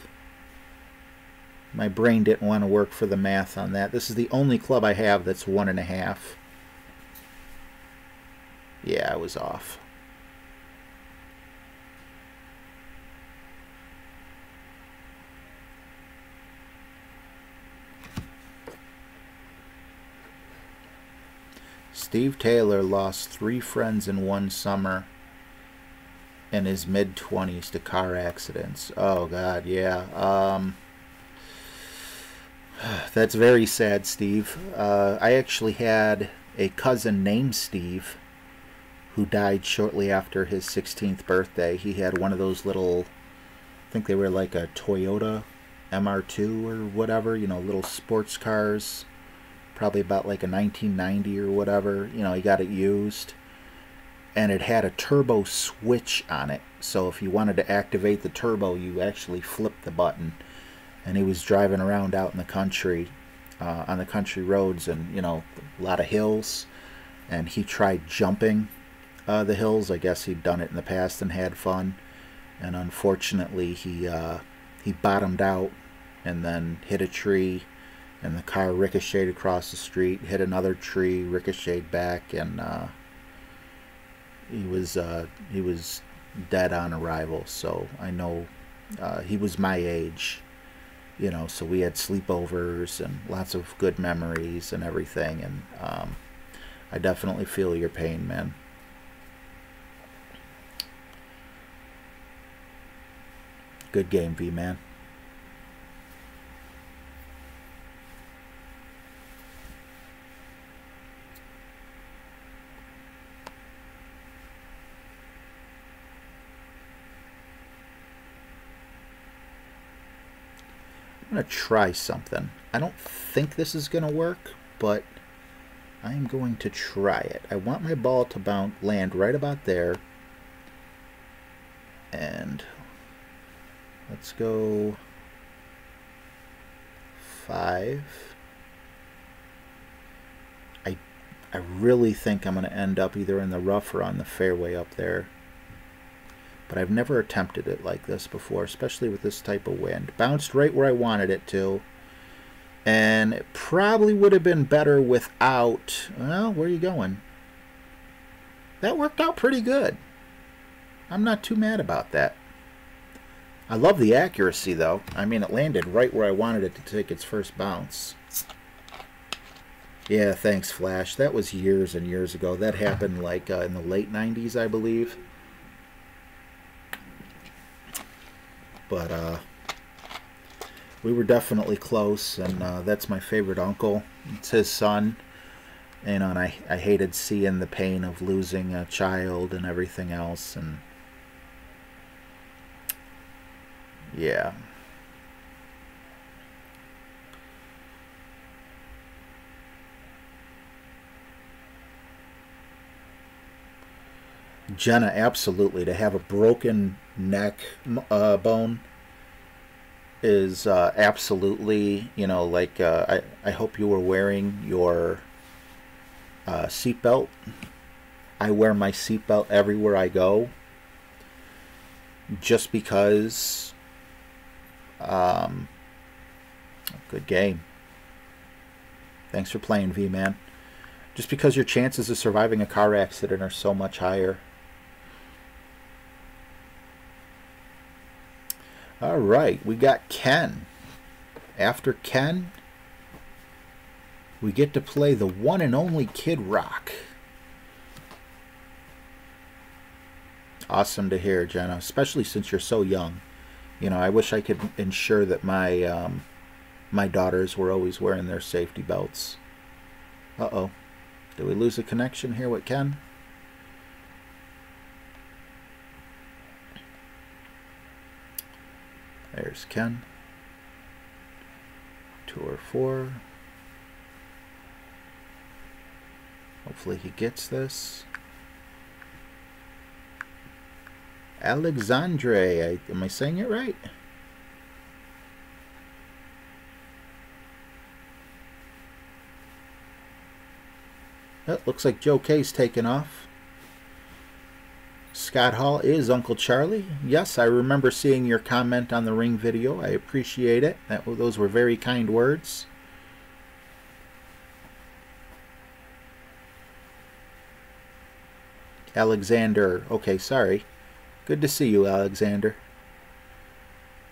My brain didn't want to work for the math on that. This is the only club I have that's 1.5. Yeah, I was off. Steve Taylor lost 3 friends in one summer in his mid-20s to car accidents. Oh, God, yeah. That's very sad, Steve. I actually had a cousin named Steve who died shortly after his 16th birthday. He had one of those little, I think they were like a Toyota MR2 or whatever, you know, little sports cars. Probably about like a 1990 or whatever. You know, he got it used. And it had a turbo switch on it. So if you wanted to activate the turbo, you actually flipped the button. And he was driving around out in the country, on the country roads, and, you know, a lot of hills. And he tried jumping the hills. I guess he'd done it in the past and had fun. And unfortunately, he bottomed out and then hit a tree. And the car ricocheted across the street, hit another tree, ricocheted back, and he was dead on arrival. So I know he was my age, you know. So we had sleepovers and lots of good memories and everything. And I definitely feel your pain, man. Good game, V, man. I'm going to try something. I don't think this is going to work, but I am going to try it. I want my ball to land right about there. And let's go 5. I really think I'm going to end up either in the rough or on the fairway up there. But I've never attempted it like this before, especially with this type of wind. Bounced right where I wanted it to. And it probably would have been better without... Well, where are you going? That worked out pretty good. I'm not too mad about that. I love the accuracy, though. I mean, it landed right where I wanted it to take its first bounce. Yeah, thanks, Flash. That was years and years ago. That happened, like, in the late 90s, I believe. But we were definitely close, and that's my favorite uncle. It's his son, you know, and I hated seeing the pain of losing a child and everything else, and yeah. Jenna, absolutely. To have a broken neck bone is absolutely, you know, like I hope you were wearing your seatbelt. I wear my seatbelt everywhere I go just because good game. Thanks for playing, V, man. Just because your chances of surviving a car accident are so much higher. All right, we got Ken. After Ken, we get to play the one and only Kid Rock. Awesome to hear, Jenna, especially since you're so young. You know, I wish I could ensure that my my daughters were always wearing their safety belts. Uh-oh. Did we lose a connection here with Ken? There's Ken. Tour 4. Hopefully he gets this. Alexandre, am I saying it right? It looks like Joe K's taken off. Scott Hall is Uncle Charlie. Yes, I remember seeing your comment on the ring video. I appreciate it. Those were very kind words. Alexander. Okay, sorry. Good to see you, Alexander.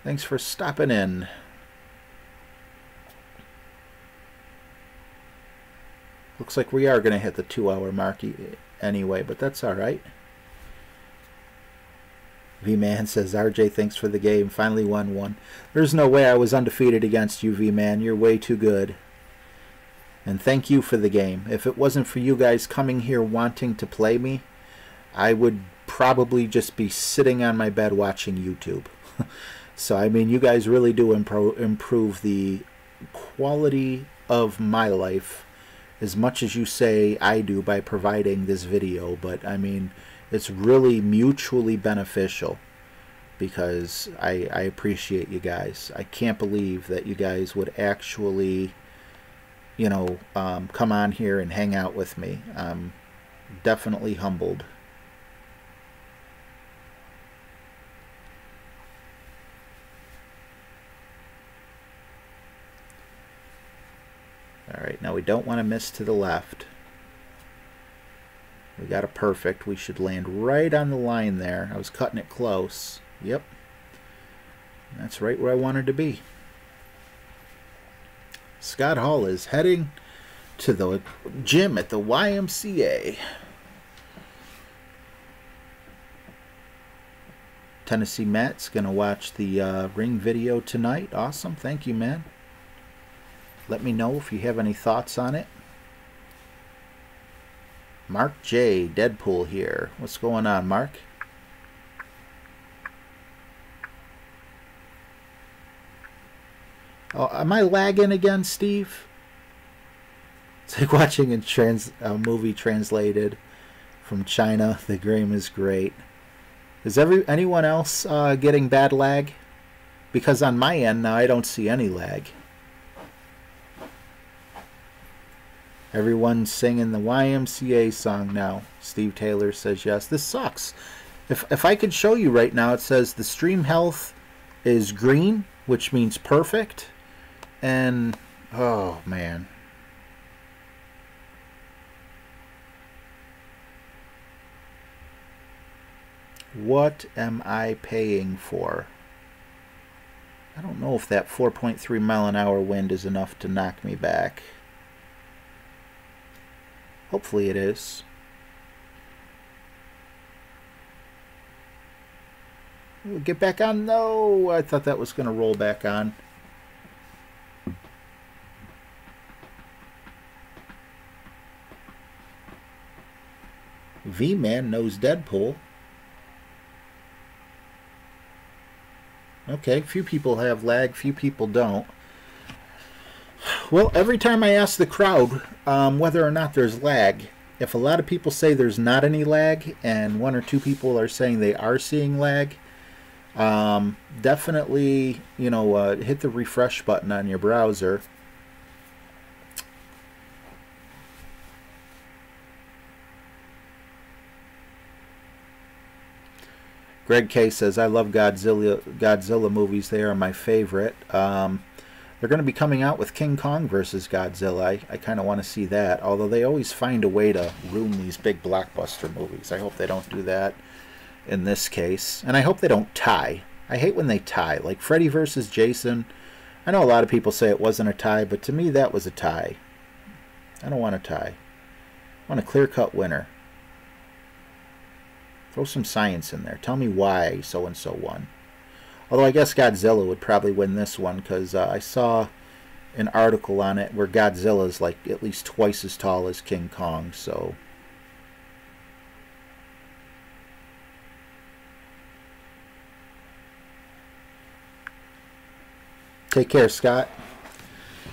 Thanks for stopping in. Looks like we are going to hit the 2-hour mark anyway, but that's all right. V-Man says, RJ, thanks for the game. Finally won one. There's no way I was undefeated against you, V-Man. You're way too good. And thank you for the game. If it wasn't for you guys coming here wanting to play me, I would probably just be sitting on my bed watching YouTube. So, I mean, you guys really do improve the quality of my life as much as you say I do by providing this video. But, I mean, it's really mutually beneficial because I appreciate you guys. I can't believe that you guys would actually, you know, come on here and hang out with me. I'm definitely humbled. Alright, now we don't want to miss to the left. We got a perfect. We should land right on the line there. I was cutting it close. Yep. That's right where I wanted to be. Scott Hall is heading to the gym at the YMCA. Tennessee Matt's going to watch the ring video tonight. Awesome. Thank you, man. Let me know if you have any thoughts on it. Mark J. Deadpool here. What's going on, Mark? Oh, am I lagging again, Steve? It's like watching a movie translated from China. The game is great. Is anyone else getting bad lag? Because on my end now I don't see any lag. Everyone's singing the YMCA song now. Steve Taylor says yes. This sucks. If I could show you right now, it says the stream health is green, which means perfect. And, oh man. What am I paying for? I don't know if that 4.3 mile an hour wind is enough to knock me back. Hopefully it is. We'll get back on. No, I thought that was going to roll back on. V-Man knows Deadpool. Okay, few people have lag, few people don't. Well, every time I ask the crowd whether or not there's lag, if a lot of people say there's not any lag and one or two people are saying they are seeing lag, definitely, you know, hit the refresh button on your browser. Greg K says, I love Godzilla movies. They are my favorite. They're going to be coming out with King Kong versus Godzilla. I kind of want to see that, although they always find a way to ruin these big blockbuster movies. I hope they don't do that in this case. And I hope they don't tie. I hate when they tie. Like Freddy versus Jason. I know a lot of people say it wasn't a tie, but to me that was a tie. I don't want a tie. I want a clear-cut winner. Throw some science in there. Tell me why so-and-so won. Although I guess Godzilla would probably win this one, because I saw an article on it where Godzilla is like at least twice as tall as King Kong, so... Take care, Scott.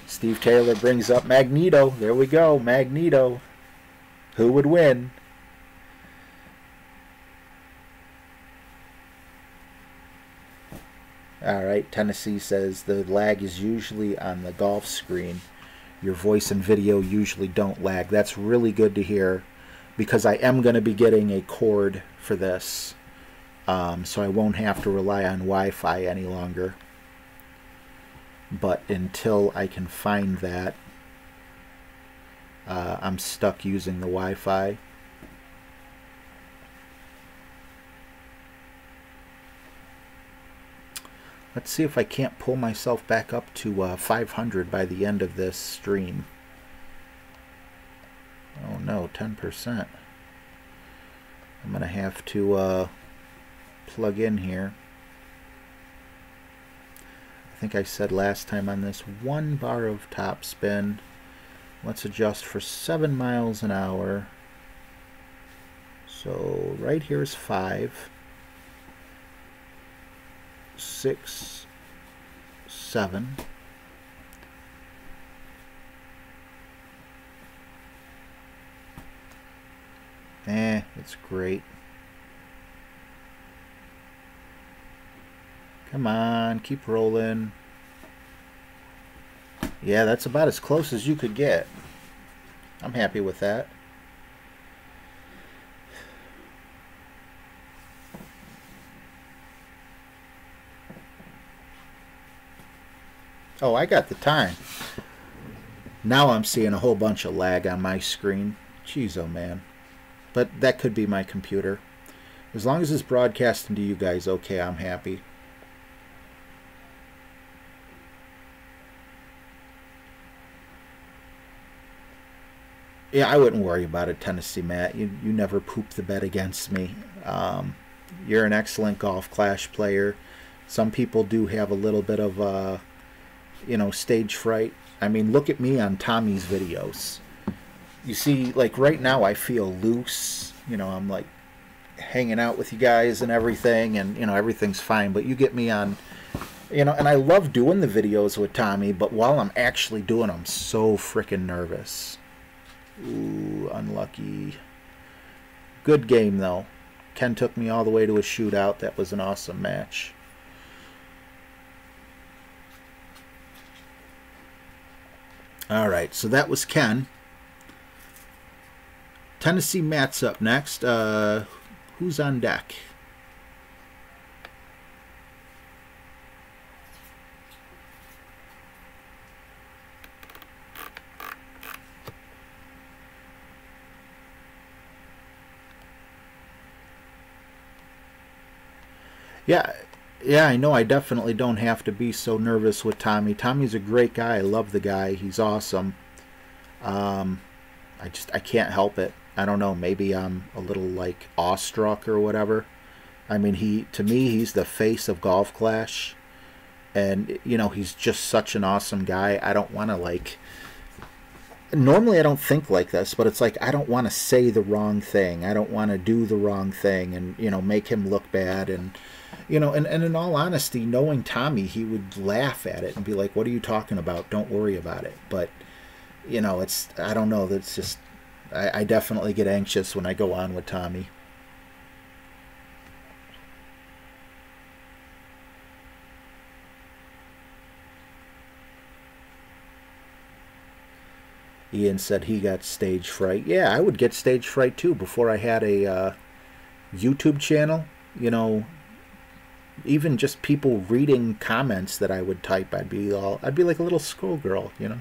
Steve Taylor brings up Magneto. There we go, Magneto. Who would win? Alright, Tennessee says the lag is usually on the golf screen. Your voice and video usually don't lag. That's really good to hear, because I am going to be getting a cord for this. So I won't have to rely on Wi-Fi any longer. But until I can find that, I'm stuck using the Wi-Fi. Let's see if I can't pull myself back up to 500 by the end of this stream. Oh no, 10%. I'm going to have to plug in here. I think I said last time on this, 1 bar of top spin. Let's adjust for 7 miles an hour. So right here is 5. 6, 7. It's great. Come on, keep rolling. Yeah, that's about as close as you could get. I'm happy with that. Oh, I got the time. Now I'm seeing a whole bunch of lag on my screen. Jeez, oh man. But that could be my computer. As long as it's broadcasting to you guys okay, I'm happy. Yeah, I wouldn't worry about it, Tennessee Matt. You never poop the bed against me. You're an excellent golf clash player. Some people do have a little bit of, you know, stage fright. I mean, look at me on Tommy's videos. You see, like right now I feel loose. You know, I'm like hanging out with you guys and everything, and, you know, everything's fine. But you get me on, you know, and I love doing the videos with Tommy, but while I'm actually doing them, I'm so freaking nervous. Ooh, unlucky. Good game, though. Ken took me all the way to a shootout. That was an awesome match. Alright, so that was Ken. Tennessee Matt's up next. Who's on deck? Yeah, I know I definitely don't have to be so nervous with Tommy. Tommy's a great guy. I love the guy. He's awesome. I can't help it. I don't know. Maybe I'm a little like awestruck or whatever. I mean, to me, he's the face of Golf Clash. And, you know, he's just such an awesome guy. I don't want to like... Normally I don't think like this, but it's like I don't want to say the wrong thing. I don't want to do the wrong thing and, you know, make him look bad. And, you know, and in all honesty, knowing Tommy, he would laugh at it and be like, what are you talking about? Don't worry about it. But, you know, it's, I don't know, that's just, I definitely get anxious when I go on with Tommy. Ian said he got stage fright. Yeah, I would get stage fright too before I had a YouTube channel. You know, even just people reading comments that I would type, I'd be like a little schoolgirl, you know.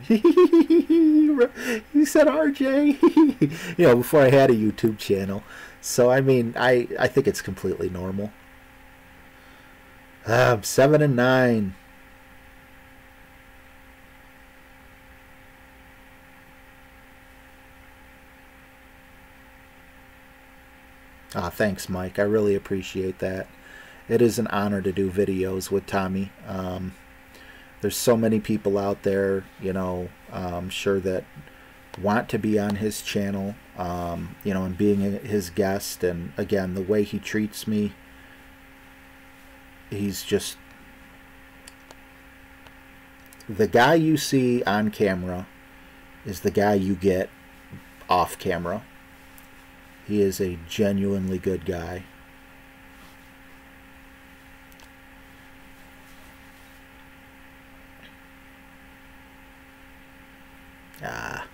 You said RJ, you know, before I had a YouTube channel. So I mean, I think it's completely normal. 7 and 9. Thanks, Mike. I really appreciate that. it is an honor to do videos with Tommy. There's so many people out there, you know, I'm sure that want to be on his channel, you know, and being his guest. And again, the way he treats me, he's just the guy you see on camera is the guy you get off camera. He is a genuinely good guy. Ah.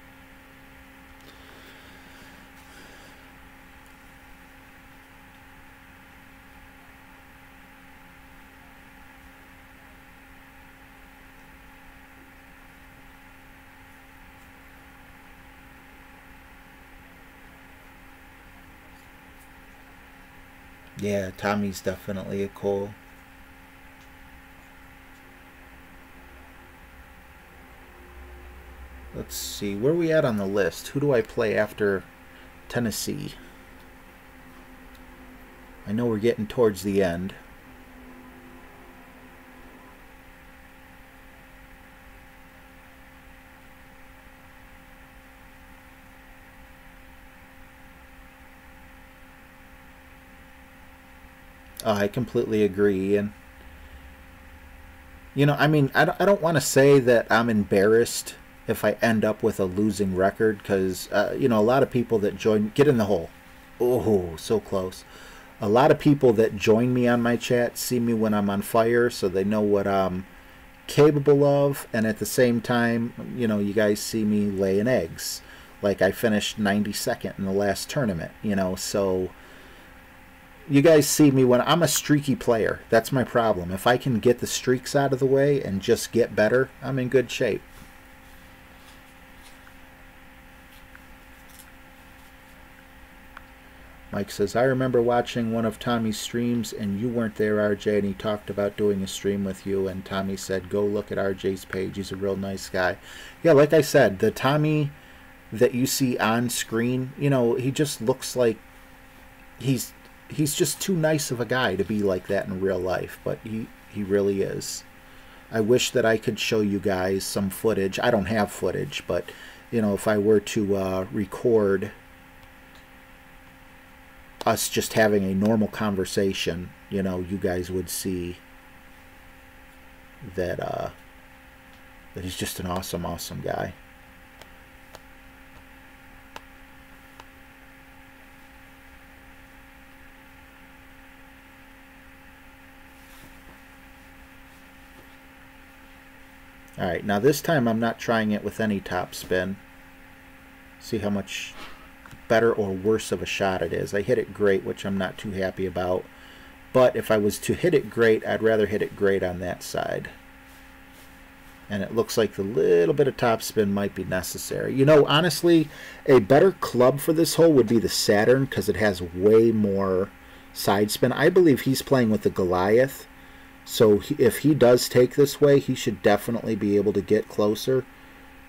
Yeah, Tommy's definitely a cool. Let's see, where are we at on the list? Who do I play after Tennessee? I know we're getting towards the end. I completely agree. And you know, I mean, I don't want to say that I'm embarrassed if I end up with a losing record, because you know, a lot of people that join, get in the hole. Oh, so close. A lot of people that join me on my chat see me when I'm on fire, so they know what I'm capable of. And at the same time, you know, you guys see me laying eggs. Like I finished 92nd in the last tournament, you know, so you guys see me when I'm a streaky player. That's my problem. If I can get the streaks out of the way and just get better, I'm in good shape. Mike says, I remember watching one of Tommy's streams and you weren't there, RJ, and he talked about doing a stream with you, and Tommy said, go look at RJ's page. He's a real nice guy. Yeah, like I said, the Tommy that you see on screen, you know, he just looks like he's just too nice of a guy to be like that in real life, but he really is. I wish that I could show you guys some footage. I don't have footage, but, you know, if I were to record us just having a normal conversation, you know, you guys would see that that he's just an awesome, awesome guy. Alright, now this time I'm not trying it with any top spin. See how much better or worse of a shot it is. I hit it great, which I'm not too happy about. But if I was to hit it great, I'd rather hit it great on that side. And it looks like the little bit of topspin might be necessary. You know, honestly, a better club for this hole would be the Saturn, because it has way more side spin. I believe he's playing with the Goliath. So if he does take this way, he should definitely be able to get closer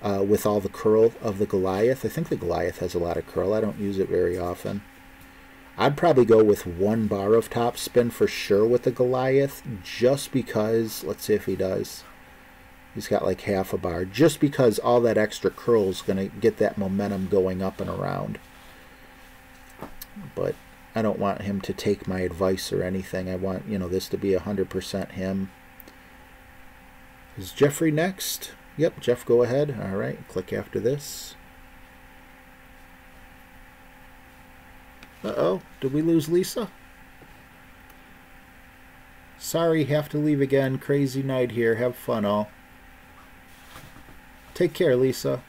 with all the curl of the Goliath. I think the Goliath has a lot of curl. I don't use it very often. I'd probably go with 1 bar of topspin for sure with the Goliath, just because, let's see if he does. He's got like half a bar, just because all that extra curl is going to get that momentum going up and around. But I don't want him to take my advice or anything. I want, you know, this to be 100% him. Is Jeffrey next? Yep, Jeff, go ahead. All right, click after this. Uh-oh, did we lose Lisa? Sorry, have to leave again. Crazy night here. Have fun, all. Take care, Lisa.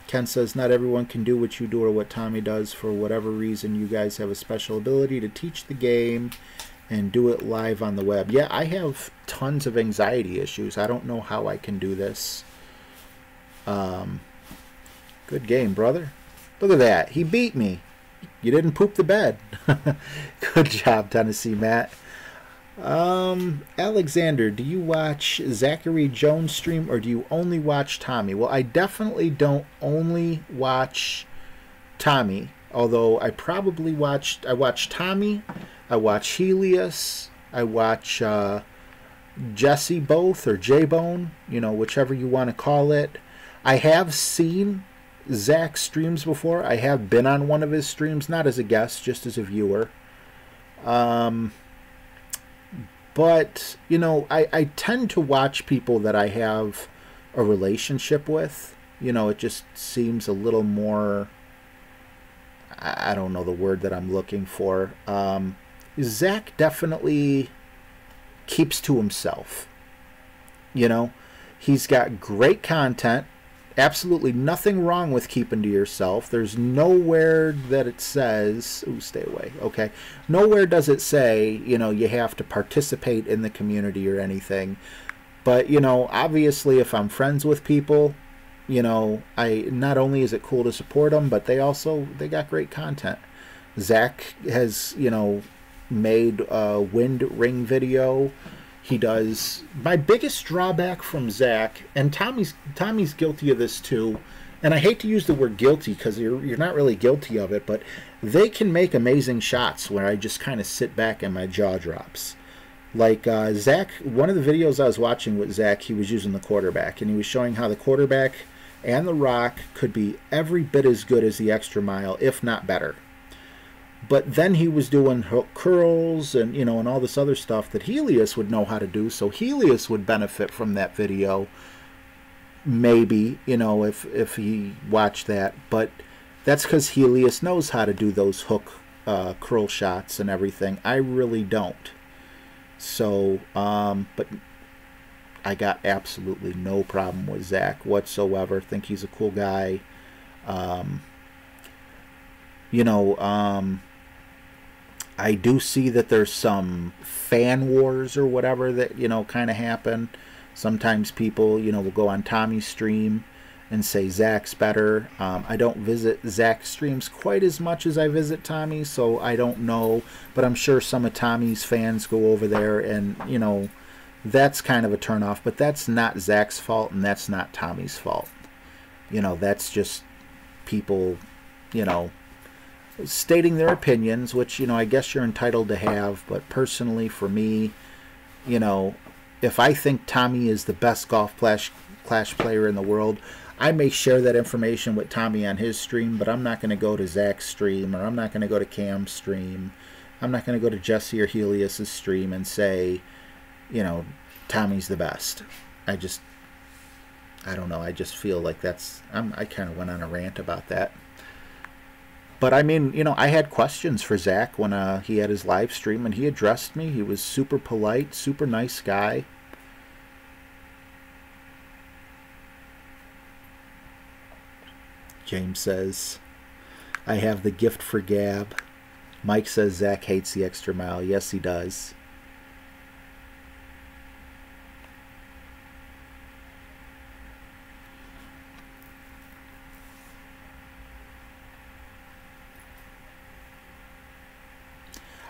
Ken says, not everyone can do what you do or what Tommy does. For whatever reason, you guys have a special ability to teach the game and do it live on the web. Yeah, I have tons of anxiety issues. I don't know how I can do this. Good game, brother. Look at that. He beat me. You didn't poop the bed. Good job, Tennessee Matt. Alexander, do you watch Zachary Jones stream or do you only watch Tommy? Well, I definitely don't only watch Tommy, although I probably watched Tommy, I watch Helios, I watch Jesse Both or J-Bone, you know, whichever you want to call it. I have seen Zach's streams before. I have been on one of his streams, not as a guest, just as a viewer. But, you know, I tend to watch people that I have a relationship with. You know, it just seems a little more, I don't know the word that I'm looking for. Zach definitely keeps to himself. You know, he's got great content. Absolutely nothing wrong with keeping to yourself. There's nowhere that it says, ooh, stay away. Okay. Nowhere does it say, you know, you have to participate in the community or anything. But, you know, obviously if I'm friends with people, you know, not only is it cool to support them, but they got great content. Zach has, you know, made a wind ring video. He does. My biggest drawback from Zach, and Tommy's guilty of this too, and I hate to use the word guilty because you're not really guilty of it, but they can make amazing shots where I just kind of sit back and my jaw drops. Like Zach, one of the videos I was watching with Zach, he was using the quarterback, and he was showing how the quarterback and the rock could be every bit as good as the extra mile, if not better. But then he was doing hook curls and, you know, and all this other stuff that Helios would know how to do. So Helios would benefit from that video, maybe, you know, if he watched that. But that's because Helios knows how to do those hook curl shots and everything. I really don't. So, but I got absolutely no problem with Zach whatsoever. Think he's a cool guy. You know, I do see that there's some fan wars or whatever that, you know, kind of happen. Sometimes people, you know, will go on Tommy's stream and say Zach's better. I don't visit Zach's streams quite as much as I visit Tommy, so I don't know. But I'm sure some of Tommy's fans go over there, and, you know, that's kind of a turnoff. But that's not Zach's fault, and that's not Tommy's fault. You know, that's just people, you know, stating their opinions, which, you know, I guess you're entitled to have. But personally, for me, you know, if I think Tommy is the best golf Clash player in the world, I may share that information with Tommy on his stream, but I'm not going to go to Zach's stream, or I'm not going to go to Cam's stream. I'm not going to go to Jesse or Helios's stream and say, you know, Tommy's the best. I don't know. I just feel like I kind of went on a rant about that. But I mean, you know, I had questions for Zach when he had his live stream, and he addressed me. He was super polite, super nice guy. James says, I have the gift for gab. Mike says Zach hates the extra mile. Yes, he does.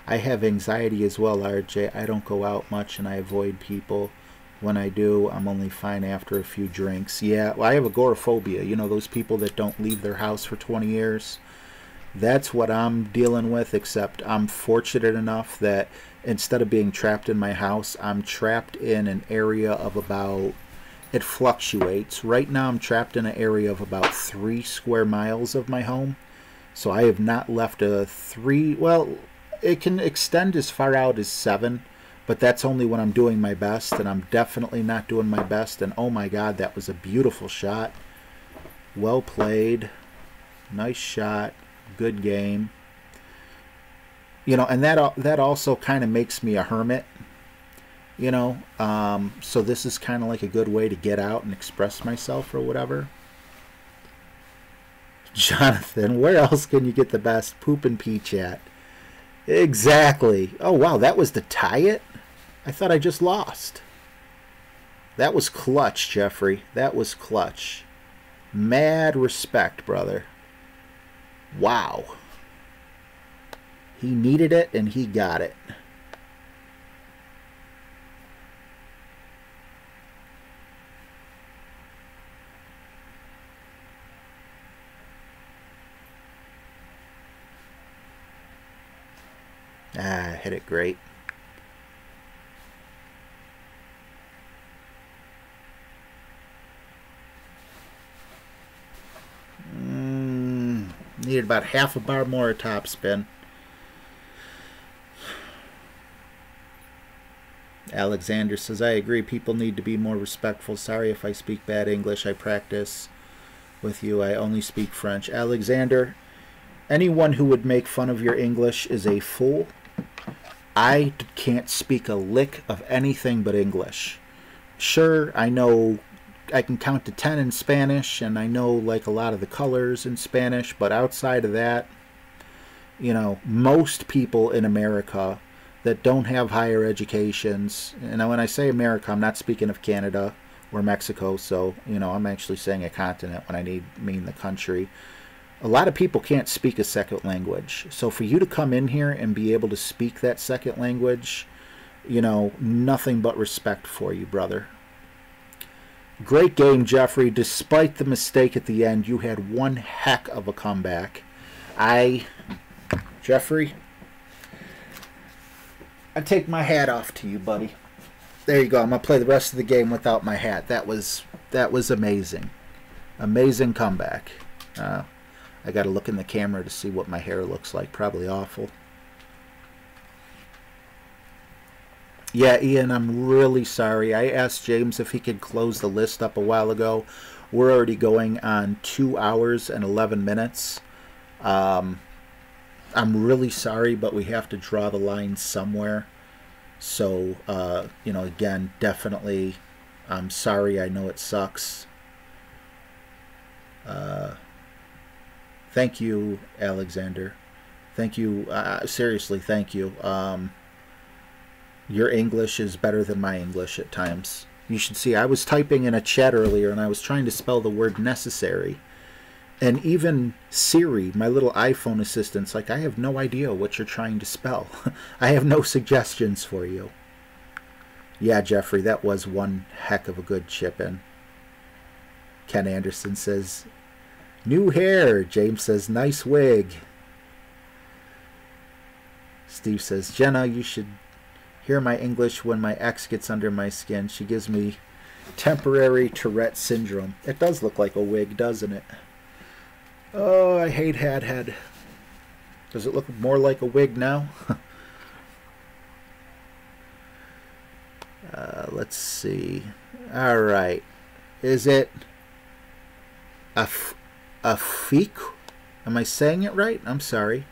I have anxiety as well, RJ. I don't go out much and I avoid people. When I do, I'm only fine after a few drinks. Yeah, well, I have agoraphobia. You know, those people that don't leave their house for 20 years. That's what I'm dealing with, except I'm fortunate enough that instead of being trapped in my house, I'm trapped in an area of about, it fluctuates. Right now I'm trapped in an area of about 3 square miles of my home. So I have not left well, it can extend as far out as 7, but that's only when I'm doing my best, and I'm definitely not doing my best. And oh my God, that was a beautiful shot. Well played. Nice shot. Good game. You know, and that also kind of makes me a hermit. You know, so this is kind of like a good way to get out and express myself or whatever. Jonathan, where else can you get the best poop and pee chat? Exactly. Oh, wow, that was to tie it? I thought I just lost. That was clutch, Jeffrey. That was clutch. Mad respect, brother. Wow. He needed it, and he got it. Ah, hit it great. Needed about half a bar more of top spin. Alexander says, I agree. People need to be more respectful. Sorry if I speak bad English. I practice with you. I only speak French. Alexander, anyone who would make fun of your English is a fool. I can't speak a lick of anything but English. Sure, I know I can count to 10 in Spanish, and I know like a lot of the colors in Spanish, but outside of that, you know, most people in America that don't have higher educations, and when I say America, I'm not speaking of Canada or Mexico, so, you know, I'm actually saying a continent when I mean the country. A lot of people can't speak a second language. So for you to come in here and be able to speak that second language, you know, nothing but respect for you, brother. Great game, Jeffrey. Despite the mistake at the end, you had one heck of a comeback. Jeffrey, I take my hat off to you, buddy. There you go. I'm going to play the rest of the game without my hat. That was amazing. Amazing comeback. I got to look in the camera to see what my hair looks like. Probably awful. Yeah, Ian, I'm really sorry. I asked James if he could close the list up a while ago. We're already going on 2 hours and 11 minutes. I'm really sorry, but we have to draw the line somewhere. So, you know, again, definitely, I'm sorry. I know it sucks. Thank you, Alexander. Thank you. Seriously, thank you. Your English is better than my English at times. You should see, I was typing in a chat earlier and I was trying to spell the word necessary. And even Siri, my little iPhone assistant's like, I have no idea what you're trying to spell. I have no suggestions for you. Yeah, Jeffrey, that was one heck of a good chip-in. Ken Anderson says, new hair. James says, nice wig. Steve says, Jenna, you should hear my English when my ex gets under my skin. She gives me temporary Tourette syndrome. It does look like a wig, doesn't it? Oh, I hate head. Does it look more like a wig now? Let's see. All right. Is it a Afik? Am I saying it right? I'm sorry.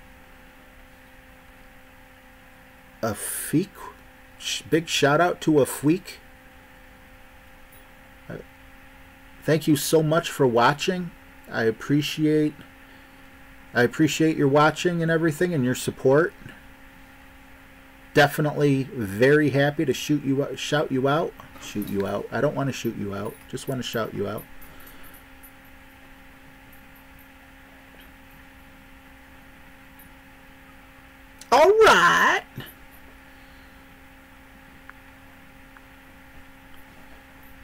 Afik? Big shout out to Afik. Thank you so much for watching. I appreciate your watching and everything and your support. Definitely very happy to shout you out. I don't want to shoot you out. Just want to shout you out. All right.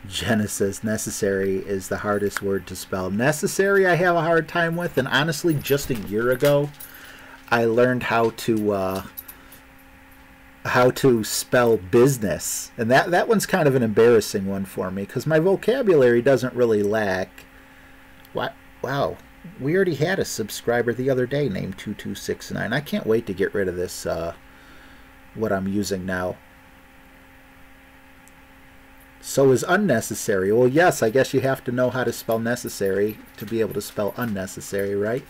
Jenna says necessary is the hardest word to spell. Necessary I have a hard time with, and honestly just a year ago I learned how to spell business, and that one's kind of an embarrassing one for me because my vocabulary doesn't really lack. What? Wow, we already had a subscriber the other day named 2269. I can't wait to get rid of this what I'm using now. So is unnecessary. Well, yes, I guess you have to know how to spell necessary to be able to spell unnecessary, right?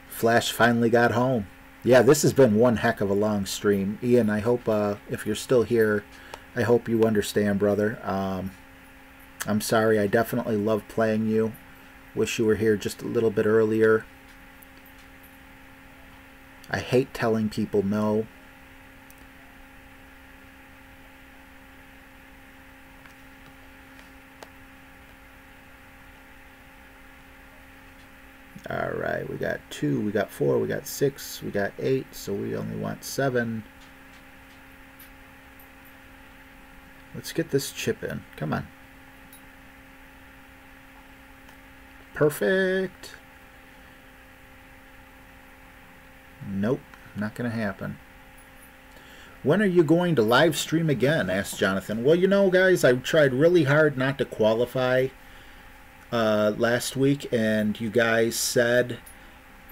Flash finally got home. Yeah, this has been one heck of a long stream. Ian, I hope if you're still here, I hope you understand, brother. I'm sorry. I definitely love playing you. Wish you were here just a little bit earlier. I hate telling people no. Alright, we got 2, we got 4, we got 6, we got 8, so we only want 7. Let's get this chip in. Come on. Perfect. Nope, not going to happen. When are you going to live stream again? Asked Jonathan. Well, you know, guys, I've tried really hard not to qualify last week, and you guys said,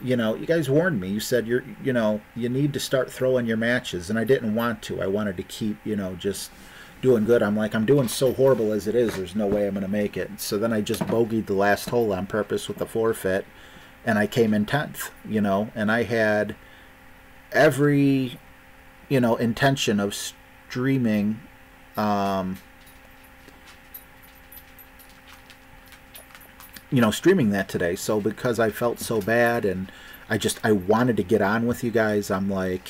you know, you guys warned me. You said you know, you need to start throwing your matches, and I didn't want to. I wanted to keep, you know, just doing good. I'm like, I'm doing so horrible as it is. There's no way I'm going to make it. So then I just bogeyed the last hole on purpose with the forfeit, and I came in 10th, you know, and I had every, you know, intention of streaming, you know, streaming that today. So because I felt so bad and I wanted to get on with you guys, I'm like,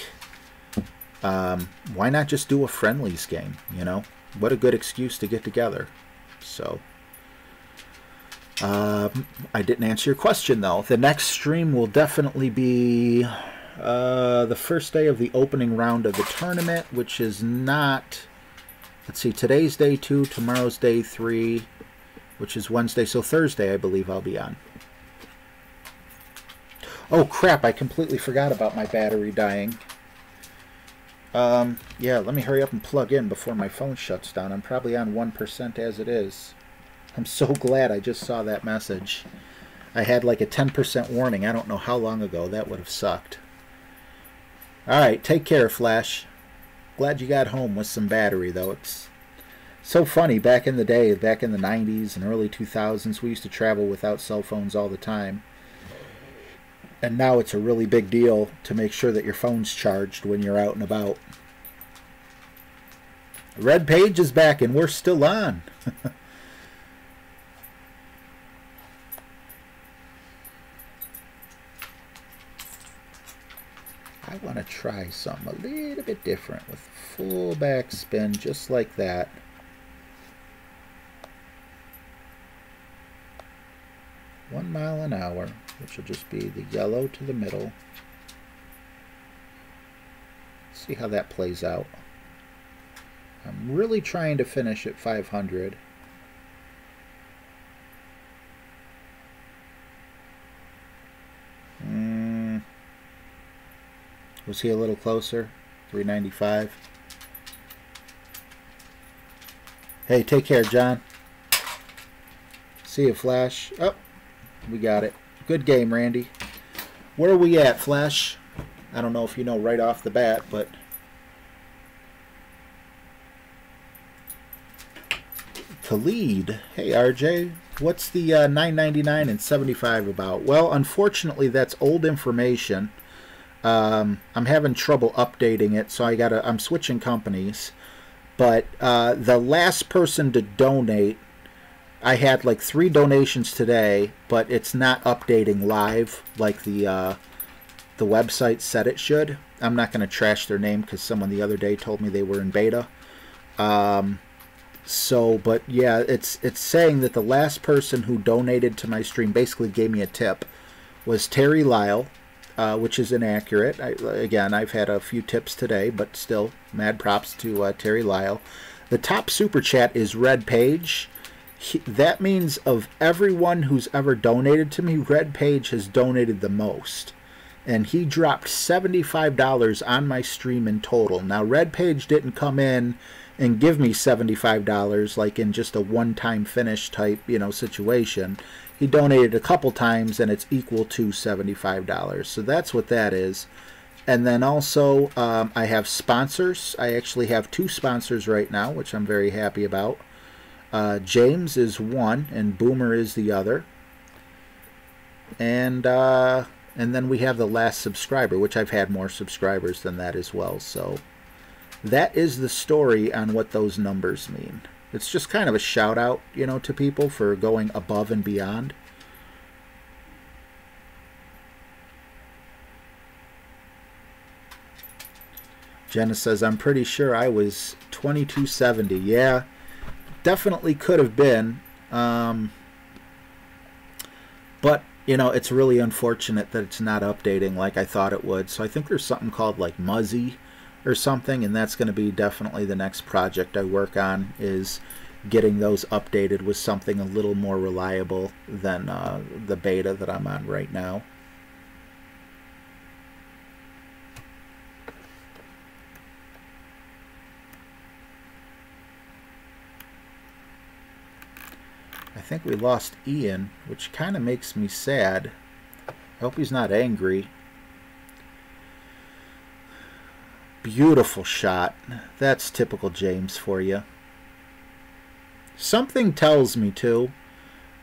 why not just do a Friendlies game, you know? What a good excuse to get together. So I didn't answer your question, though. The next stream will definitely be the first day of the opening round of the tournament, which is not, let's see, today's day 2, tomorrow's day 3, which is Wednesday, so Thursday I believe I'll be on. Oh crap, I completely forgot about my battery dying. Yeah, let me hurry up and plug in before my phone shuts down. I'm probably on 1% as it is. I'm so glad I just saw that message. I had like a 10% warning. I don't know how long ago. That would have sucked. Alright, take care, Flash. Glad you got home with some battery, though. It's so funny. Back in the day, back in the 90s and early 2000s, we used to travel without cell phones all the time. And now it's a really big deal to make sure that your phone's charged when you're out and about. Red Page is back, and we're still on. I want to try something a little bit different with full back spin, just like that. $1 mile an hour, which will just be the yellow to the middle. See how that plays out. I'm really trying to finish at 500. Was he a little closer? 395. Hey, take care, John. See you, Flash. Oh, we got it. Good game, Randy. Where are we at, Flash? I don't know if you know right off the bat, but to lead. Hey, RJ, what's the 9.99 and 75 about? Well, unfortunately, that's old information. I'm having trouble updating it, so I'm switching companies. But the last person to donate, I had like 3 donations today, but it's not updating live like the website said it should. I'm not going to trash their name because someone the other day told me they were in beta. But yeah, it's saying that the last person who donated to my stream, basically gave me a tip, was Terry Lyle. Which is inaccurate. Again, I've had a few tips today, but still, mad props to Terry Lyle. The top super chat is Red Page. That means of everyone who's ever donated to me, Red Page has donated the most. And he dropped $75 on my stream in total. Now, Red Page didn't come in and give me $75 like in just a one-time finish type, you know, situation. He donated a couple times, and it's equal to $75. So that's what that is. And then also, I have sponsors. I actually have 2 sponsors right now, which I'm very happy about. James is one, and Boomer is the other. And then we have the last subscriber, which I've had more subscribers than that as well. So that is the story on what those numbers mean. It's just kind of a shout out, you know, to people for going above and beyond. Jenna says, I'm pretty sure I was 2270. Yeah, definitely could have been. But, you know, it's really unfortunate that it's not updating like I thought it would. So I think there's something called like Muzzy or something, and that's going to be definitely the next project I work on, is getting those updated with something a little more reliable than the beta that I'm on right now. I think we lost Ian, which kind of makes me sad. I hope he's not angry. Beautiful shot. That's typical James for you. Something tells me, too,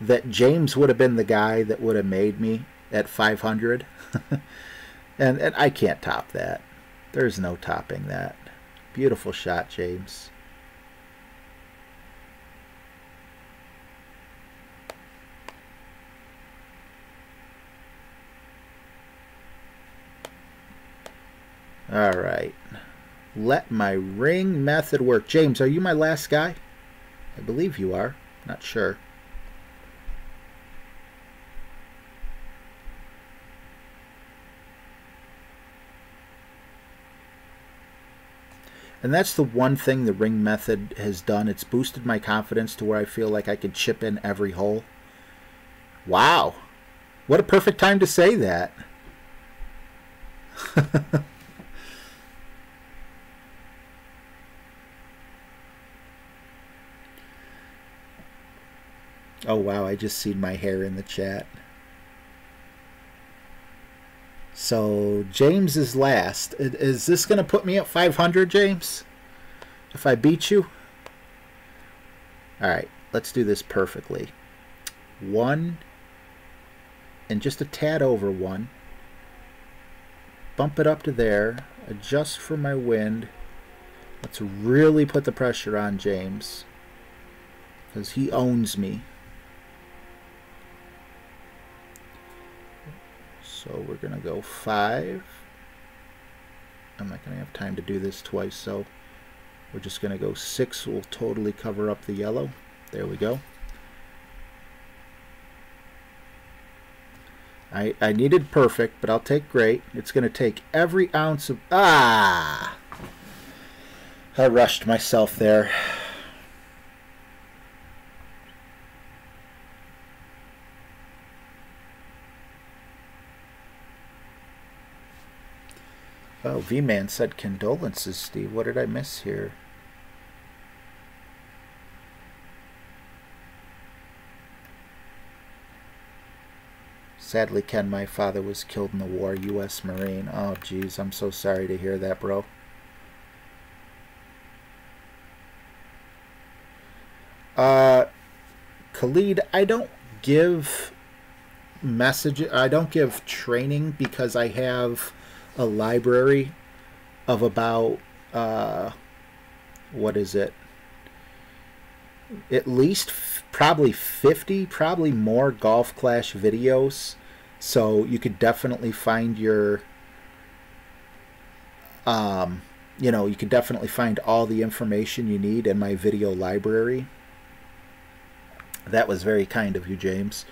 that James would have been the guy that would have made me at 500. and I can't top that. There's no topping that. Beautiful shot, James. All right. Let my ring method work. James, are you my last guy? I believe you are. Not sure. And that's the one thing the ring method has done. It's boosted my confidence to where I feel like I could chip in every hole. Wow. What a perfect time to say that. Oh, wow. I just seen my hair in the chat. So, James is last. Is this going to put me at 500, James? If I beat you? Alright, let's do this perfectly. 1, and just a tad over 1. Bump it up to there. Adjust for my wind. Let's really put the pressure on James, because he owns me. So we're going to go 5. I'm not going to have time to do this twice, so we're just going to go 6. We'll totally cover up the yellow. There we go. I needed perfect, but I'll take great. It's going to take every ounce of... Ah! I rushed myself there. Oh, V-Man said condolences, Steve. What did I miss here? Sadly, Ken, my father was killed in the war, U.S. Marine. Oh, geez, I'm so sorry to hear that, bro. Khalid, I don't give training because I have a library of about what is it, at least probably 50, probably more Golf Clash videos, so you could definitely find your you could definitely find all the information you need in my video library. That was very kind of you, James.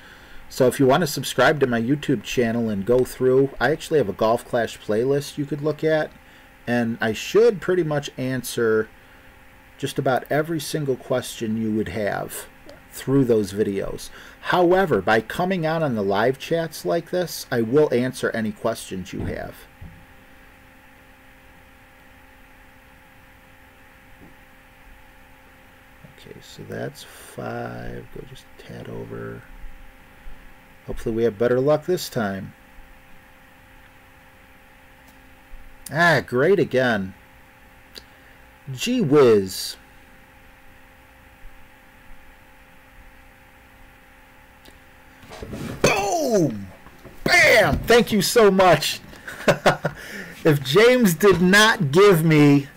So if you want to subscribe to my YouTube channel and go through, I actually have a Golf Clash playlist you could look at, and I should pretty much answer just about every single question you would have through those videos. However, by coming on the live chats like this, I will answer any questions you have. Okay, so that's 5. Go just a tad over. Hopefully we have better luck this time. Ah, great again. Gee whiz. Boom! Bam! Thank you so much. If James did not give me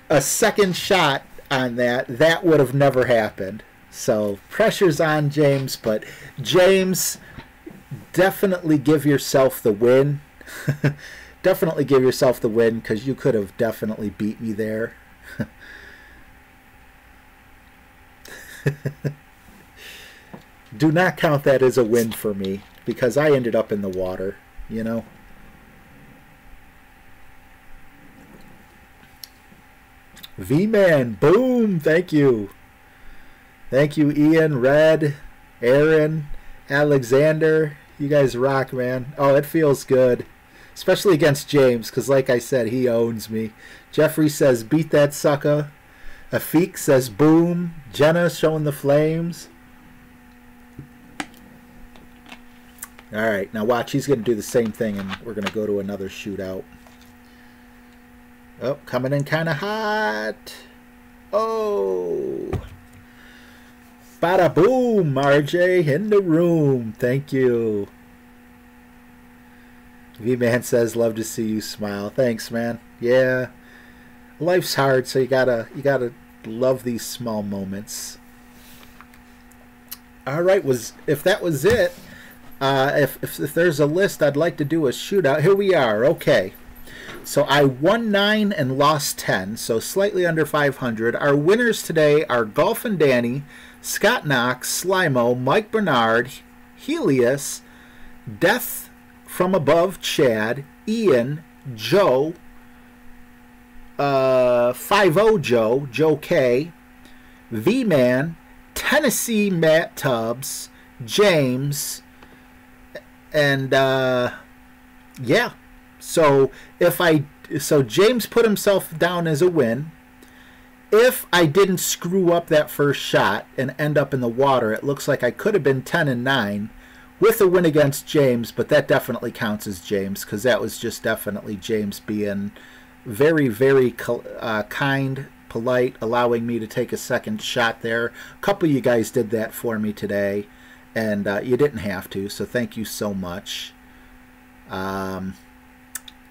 a second shot on that, that would have never happened. So pressure's on James, but James, definitely give yourself the win. Definitely give yourself the win, because you could have definitely beat me there. Do not count that as a win for me, because I ended up in the water, you know. V-Man, boom, thank you. Thank you, Ian, Red, Aaron, Alexander. You guys rock, man. Oh, it feels good. Especially against James, because like I said, he owns me. Jeffrey says, beat that sucker. Afik says boom. Jenna showing the flames. All right, now watch. He's going to do the same thing, and we're going to go to another shootout. Oh, coming in kind of hot. Oh. Bada boom, RJ in the room. Thank you. V-Man says, love to see you smile. Thanks, man. Yeah. Life's hard, so you gotta love these small moments. All right, if that was it, if there's a list, I'd like to do a shootout. Here we are. Okay. So I won 9 and lost 10, so slightly under 500. Our winners today are Golf and Danny, Scott Knox, Slimo, Mike Bernard, Helios, Death from Above, Chad, Ian, Joe, 5-0 Joe, Joe K, V-Man, Tennessee Matt Tubbs, James, and yeah. So James put himself down as a win. If I didn't screw up that first shot and end up in the water, it looks like I could have been 10 and 9 with a win against James, but that definitely counts as James because that was just definitely James being very, very kind, polite, allowing me to take a second shot there. A couple of you guys did that for me today, and you didn't have to, so thank you so much.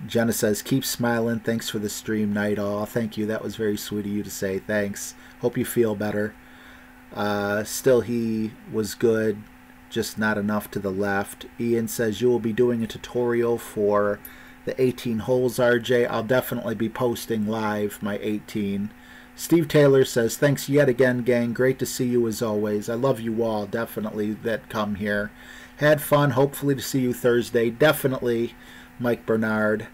Jenna says, keep smiling. Thanks for the stream, Night All. Thank you. That was very sweet of you to say. Thanks. Hope you feel better. Still, he was good, just not enough to the left. Ian says, you will be doing a tutorial for the 18 holes, RJ. I'll definitely be posting live my 18. Steve Taylor says, thanks yet again, gang. Great to see you as always. I love you all, definitely, that come here. Had fun. Hopefully to see you Thursday. Definitely. Mike Bernard.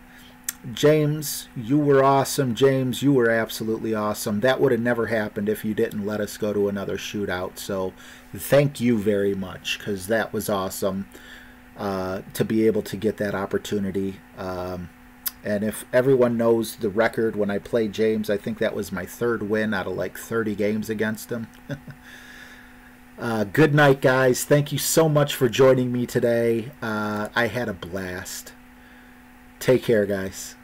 James, you were awesome. James, you were absolutely awesome. That would have never happened if you didn't let us go to another shootout. So thank you very much, because that was awesome to be able to get that opportunity. And if everyone knows the record, when I played James, I think that was my 3rd win out of like 30 games against him. Good night, guys. Thank you so much for joining me today. I had a blast. Take care, guys.